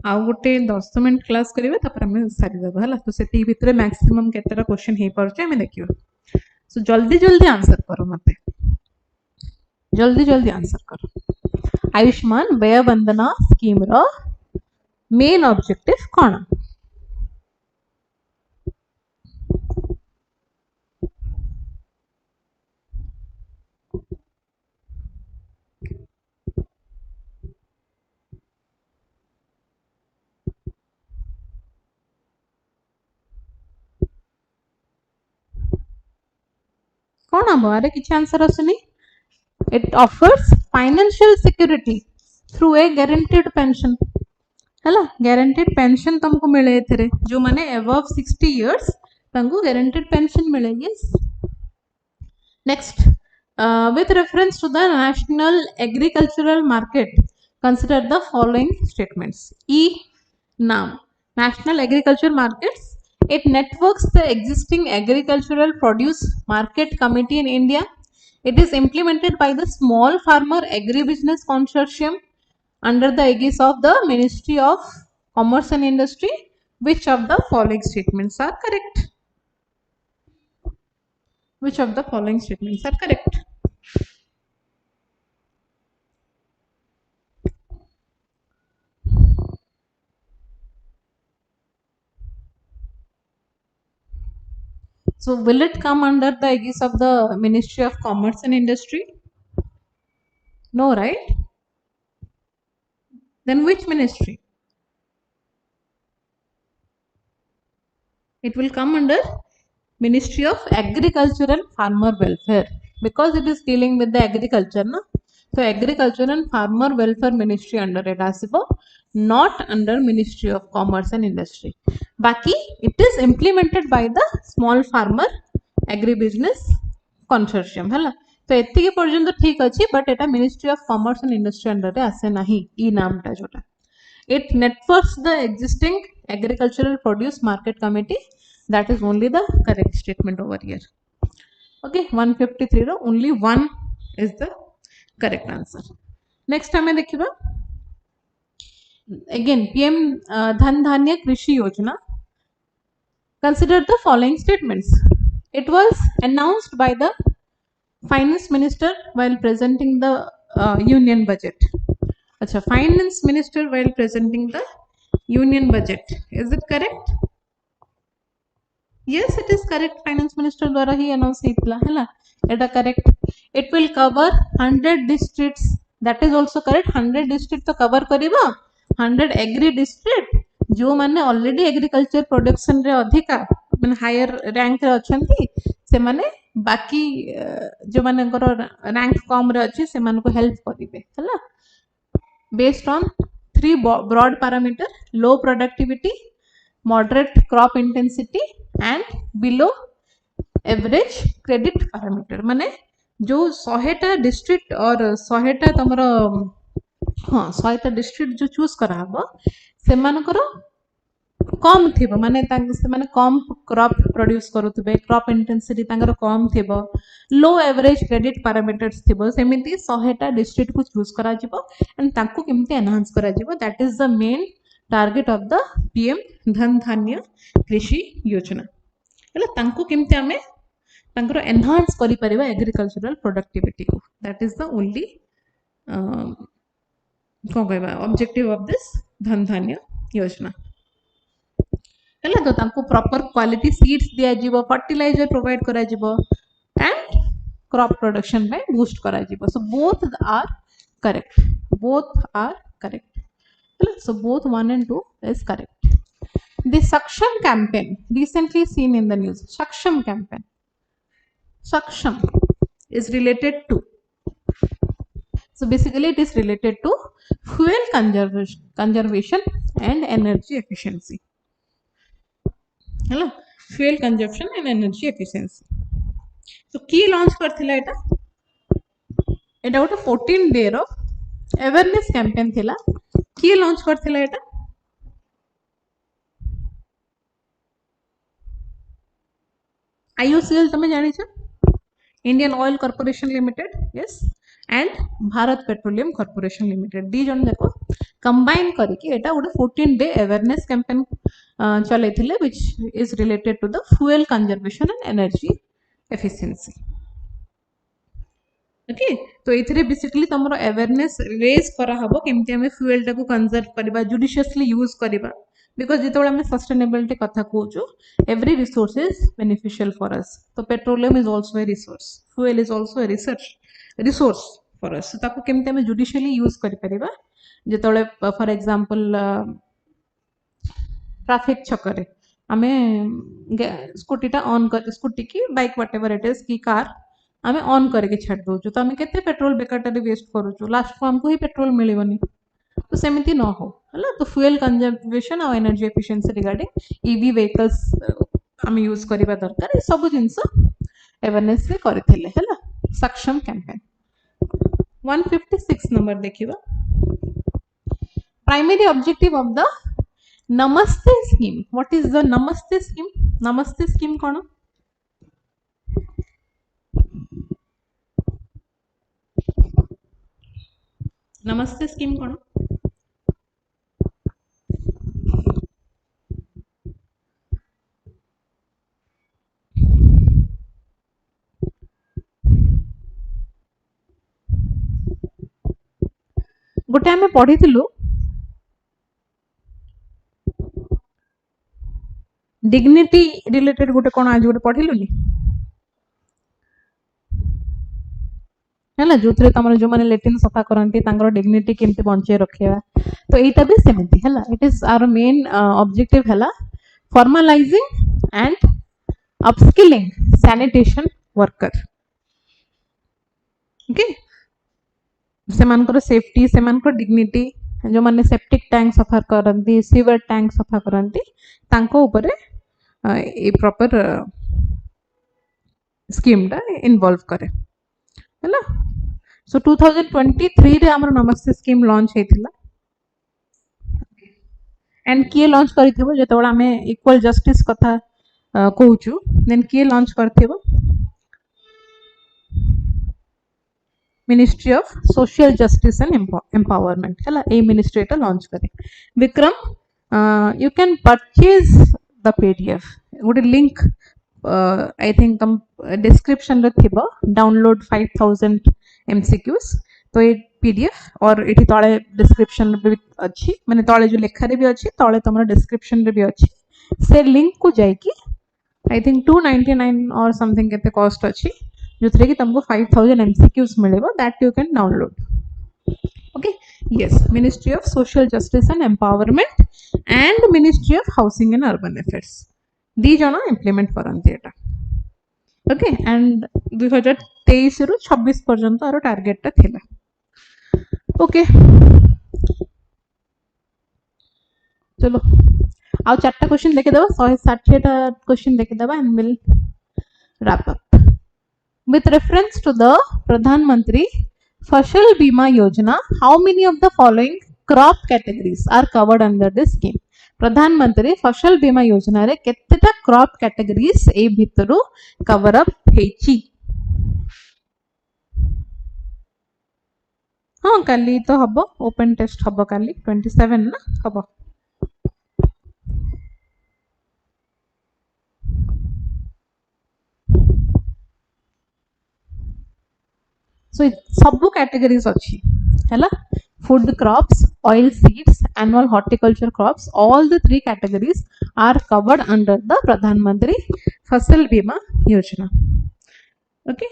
आउ गोटे 10 मिनट क्लास करिवे तापर हम सारी देबा हला. तो सेती भितरे मैक्सिमम केतेरा क्वेश्चन हे परचे हम देखियो. सो जल्दी जल्दी आंसर करो, मते जल्दी जल्दी आंसर करो. आयुष्मान वय वंदना स्कीम रो मेन ऑब्जेक्टिव कोन? कौन हम अरे किछ आंसर आसुनी. It offers financial security through a guaranteed pension हला. गारंटीड पेंशन तुमको मिले एथरे जो माने अबव 60 इयर्स तंगु गारंटीड पेंशन मिले. Yes. Next, with reference to the national agricultural market, consider the following statements. E नाम national agriculture markets, it networks the existing agricultural produce market committee in India. It is implemented by the small farmer agribusiness consortium under the aegis of the Ministry of Commerce and Industry. Which of the following statements are correct? Which of the following statements are correct? So will it come under the aegis of the Ministry of Commerce and Industry? No, right? Then which ministry? It will come under Ministry of Agriculture and Farmer Welfare, because it is dealing with the agriculture, na? So Agriculture and Farmer Welfare Ministry under it asibo, not under Ministry of Commerce and Industry. Baki it is implemented by the Small Farmer Agribusiness Consortium, hela. तो एतिके पर्यंत ठीक अछि, but Etah ministry of commerce and industry under रे आसे नाही ई नामटा जोटा. It networks the existing agricultural produce market committee. That is only the correct statement over here. Okay, 153 ro only one is the correct answer. Next हमें देखिबा again PM धन धान्य कृषि योजना. Consider the following statements. It was announced by the finance minister while presenting the union budget. Acha, finance minister while presenting the union budget. Is it correct? Yes, it is correct. Finance minister द्वारा ही announce hitla है एटा correct. It will cover 100 districts. That is also correct. 100 district तो cover करिबा. 100 agri district जो माने already agriculture production रे अधिका माने higher rank रे अछंती से माने बाकी जो माने rank कम रे अछि से माने को help करिवे हला. Based on three broad parameter: low productivity, moderate crop intensity and below average credit parameter. माने जो 100टा डिस्ट्रिक्ट और 100टा तमर हाँ 100टा डिस्ट्रिक्ट जो चूज करा हबो से मानकर कम थिबो माने से माने कम क्रॉप प्रोड्यूस करूथबे, क्रॉप इंटेंसिटी तांकर कम थिबो, लो एवरेज क्रेडिट पैरामीटर्स थिबो, सेमिति 100टा डिस्ट्रिक्ट को चूज करा जिवो एंड तांको केमते एनहांस करा जिवो. That is the main target of the PM धन धान्य कृषि योजना. हेला तांको केमते हमें तांकर एनहांस करि परिबा एग्रीकल्चरल प्रोडक्टिविटी को. दैट इज द ओनली को कहबा ऑब्जेक्टिव ऑफ दिस धन धान्य योजना. हेला तो तांको प्रॉपर क्वालिटी सीड्स दिया जिवो, फर्टिलाइजर प्रोवाइड करा जिवो एंड क्रॉप प्रोडक्शन में बूस्ट करा जिवो. So both are correct. Both are correct. So both 1 and 2 is correct. The Saksham campaign recently seen in the news. Saksham campaign. Saksham is related to. So basically it is related to fuel conservation and energy efficiency. Hello, fuel consumption and energy efficiency. So key launch करथिला एटा. एटा गोटे 14 day रो awareness campaign थिला. किए launch करथिला एटा? IOCL तमे जानि छ, Indian oil corporation limited, yes, and Bharat petroleum corporation limited. दी जन देखो combine करके एटा गोटे 14 डे अवेयरनेस कैंपेन चलैथिले which is related to the fuel conservation and energy efficiency. Okay, तो एथिरे बेसिकली तमरो अवेयरनेस रेज करा हबो केमते हमें फ्यूल टाको कंजर्व करबा, जुडिशियसली यूज करबा. बिकॉज जितोळे हमें सस्टेनेबिलिटी कथा कहूचु, every resource is beneficial for us. तो petroleum is also a resource, fuel is also a resource for us. ताको केमते हमें जुडिशियली यूज करि परिबा. जितोळे फॉर एग्जांपल ट्रैफिक छकरे हमें स्कूटीटा ऑन कर, स्कूटी की बाइक व्हाटएवर इट इज की कार आमे ऑन करके छाड़ दउछु, तो आमे केते पेट्रोल बेकारटारे वेस्ट करूछु, लास्ट को हमको ही पेट्रोल मिलिबनी. तो सेमिति न हो हला. तो फ्यूल कंजर्वेशन और energy efficiency regarding EV vehicles आमे यूज करबा दरकार. ए सब जिंस अवेयरनेस से करथिले हला सक्षम कैंपेन. 156 नंबर देखिबा. प्राइमरी ऑब्जेक्टिव ऑफ द नमस्ते स्कीम. व्हाट इज द नमस्ते स्कीम? नमस्ते स्कीम कोन? नमस्ते स्कीम कोन? गोटे आमे पढ़िथिलु डिग्निटी रिलेटेड गोटे कोन आज गोटे पढ़िलु नि है जो तुम जो मैंने लेट्रिन सफा करती डिग्निटी केमती बंचे रखा तो यहाँ भी सेमती है it is our main objective है formalising and upskilling sanitation worker okay सेमानकर सेफ्टी सेमानकर डिग्निटी जो मैंने सेप्टिक टैंक सफा करती सीवर टैंक सफा करती प्रॉपर स्कीम टा इन्वॉल्व करे है सो 2023 रे हमर नमस्ते स्कीम लॉन्च हेतिला एंड किए लॉन्च करिथिबो जेतबेला हमें इक्वल जस्टिस कथा कहूचु देन किए लॉन्च करथिबो ministry of social justice and empowerment है ए मिनिस्ट्री टा लॉन्च करे Vikram you can purchase the PDF गोटे लिंक आई थिंक तुम डिस्क्रिप्शन रे थिबो डाउनलोड 5000 एमसीक्यूज तो ये पीडीएफ और ये तले डिस्क्रिप्शन भी अच्छी माने तले जो लेखा रे भी अच्छी तले तुम डिस्क्रिप्शन रे भी अच्छी से लिंक को जाइकी आई थिंक 299 और समथिंग केते कॉस्ट अच्छी जो थे कि तुमको 5000 एमसीक्यूज मिलेबो that you can download okay yes ministry of social justice and empowerment and ministry of housing and urban affairs दी जन इम्प्लीमेंट करंती एटा ओके एंड 2023 रु 26 पर्यंत आरो टारगेट ता थिला ओके चलो आउ चारटा क्वेश्चन देखे देबा 160 टा क्वेश्चन देखे देबा and will wrap up with reference to the Pradhan Mantri Fasal Bima Yojana how many of the following crop categories are covered under this scheme Pradhan Mantri Fasal Bima Yojana रे केतेटा crop categories ए भितरु cover up हेची हाँ काली तो हबो open test हबो काली 27 ना हबो so सब categories अच्छी है food crops oil seeds annual horticulture crops all the three categories are covered under the Pradhan Mantri Fasal Bima Yojana okay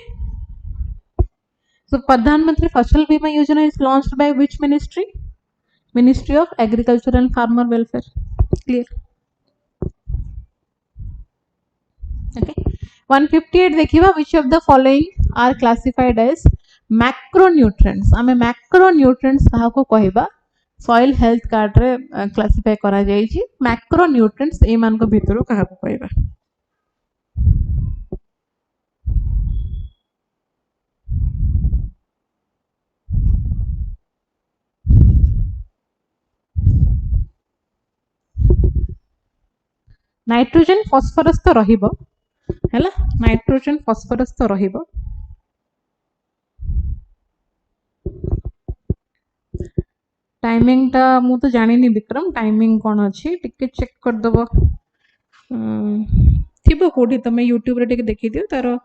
so Pradhan Mantri Fasal Bima Yojana is launched by which ministry Ministry of Agriculture and Farmer Welfare clear okay 158 देखिबा which of the following are classified as macronutrients आमे macronutrients कहा को कहबा soil health card रे classify करा जाई छी macronutrients ए मान को भितरो कहा को कहबा नाइट्रोजन फास्फोरस तो रहिबो हैला नाइट्रोजन फास्फोरस तो रहिबो टाइमिंग टा मु तो जानि नि विक्रम टाइमिंग कोन अछि टिके चेक कर दबो थिबो कोठी तमे YouTube रे टिके देखि दियो तारो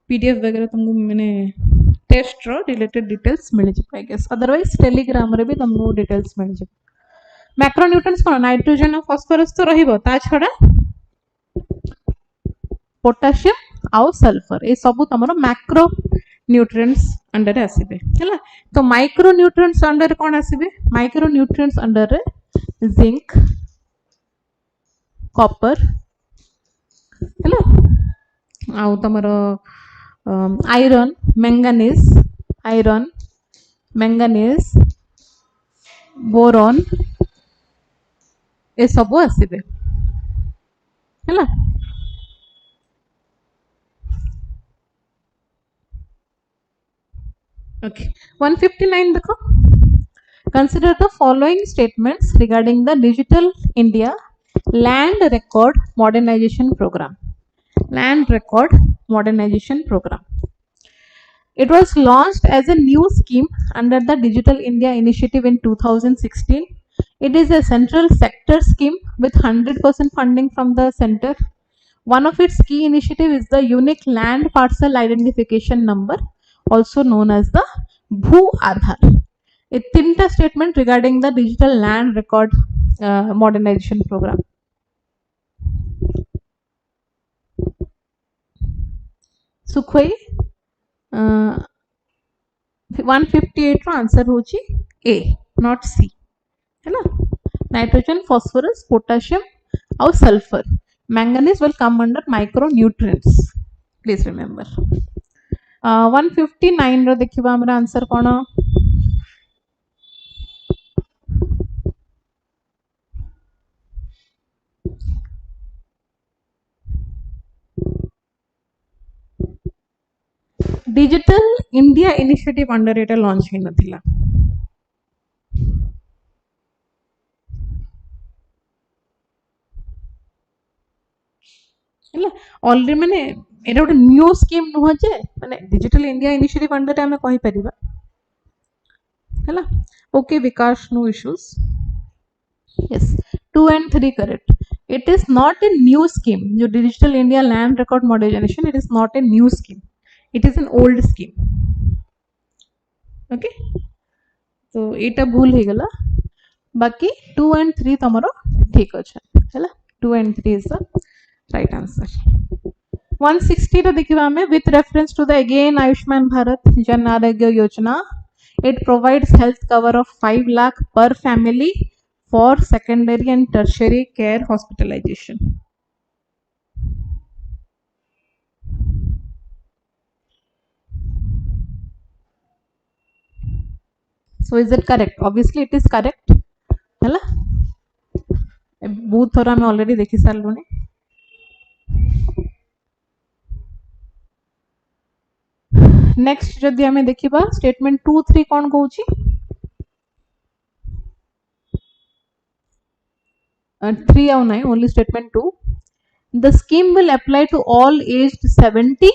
पीडीएफ वगैरह तुमको माने टेस्ट रो रिलेटेड डिटेल्स मिल जे आई गेस अदरवाइज टेलीग्राम रे भी तुमको डिटेल्स मिल जे मैक्रोन्यूट्रिएंट्स कोन नाइट्रोजन और फास्फोरस तो रहिबो ता छडा पोटेशियम आउ सल्फर ए सब तमरो मैक्रो न्यूट्रिएंट्स अंडर रे आसीबे हैला तो माइक्रो न्यूट्रिएंट्स अंडर कोन आसीबे माइक्रो न्यूट्रिएंट्स अंडर रे जिंक कॉपर हैला आउ तमरो आयरन मैंगानीज बोरॉन ए सब आसीबे हैला okay 159 देखो consider the following statements regarding the digital India land record modernization program it was launched as a new scheme under the Digital India initiative in 2016 it is a central sector scheme with 100% funding from the center one of its key initiative is the unique land parcel identification number also known as the Bhu Aadhar. ए तीनटा statement regarding the digital land record modernisation program. सुखोई 158 रो answer होची A not C है ना. Nitrogen phosphorus potassium और sulphur manganese will come under micronutrients please remember. 159 रो देखिबा हमरा आंसर कोन. डिजिटल इंडिया इनिशिएटिव अंडर एटा लॉन्च हे नथिला. ऑलरेडी माने एटा गोटे न्यू स्कीम नुह जे माने डिजिटल इंडिया इनिशिएटिव अंडर आमे कहि परिबा हैला. Okay Vikas no issues. Yes 2 and 3 correct. It is not a new scheme. जो digital India land record modernisation it is not a new scheme. It is an old scheme. Okay तो एटा भूल हे गला. बाकी 2 and 3 तमरो ठीक अछि हैला. 2 and 3 is the right answer. 160 रो देखिबा हमें with reference to the again Ayushman Bharat Jan Arogya Yojana. It provides health cover of 5 lakh per family for secondary and tertiary care hospitalization. So is it correct? Obviously it is correct हैला. बहुत थोड़ा मैं already देखि सारलुनी. Next जदि हमें देखिबा statement 2 3 कोन कहूची. 3 आउ नाही only statement 2. The scheme will apply to all aged 70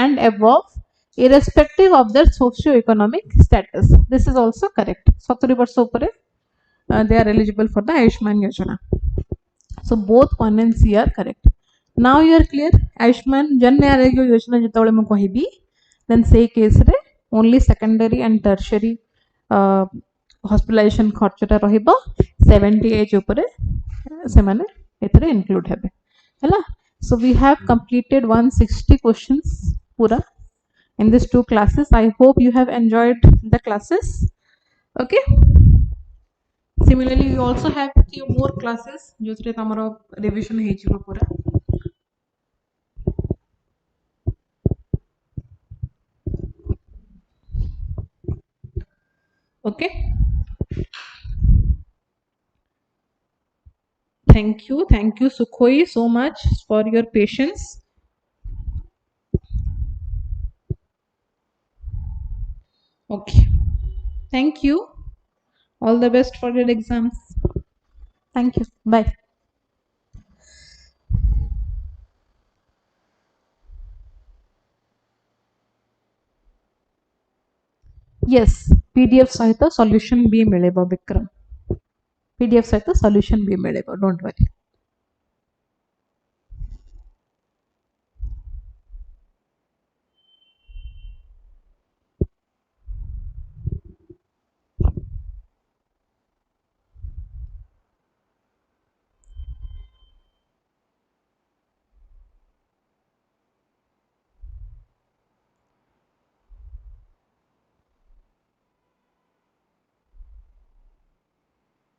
and above irrespective of their socio-economic status. This is also correct. 70 वर्ष ऊपर they are eligible for the Ayushman Yojana. So both 1 and C are correct. Now you are clear. Ayushman Jan Arogya Yojana जेतबळे म कहिबी then say case रे only secondary and tertiary hospitalization खर्चटा रहिबो 70 as ऊपर से माने एथरे include हेबे हैला. So we have completed 160 questions pura in these 2 classes. I hope you have enjoyed the classes. Okay. Similarly we also have few more classes जोथरे तमरो revision हे जिवो पूरा. Okay. Thank you Sukhoi so much for your patience. Okay, thank you. All the best for your exams. Thank you. Bye. Yes, PDF सहित solution भी मिलेबो Vikram. PDF सहित solution भी मिलेबो, don't worry.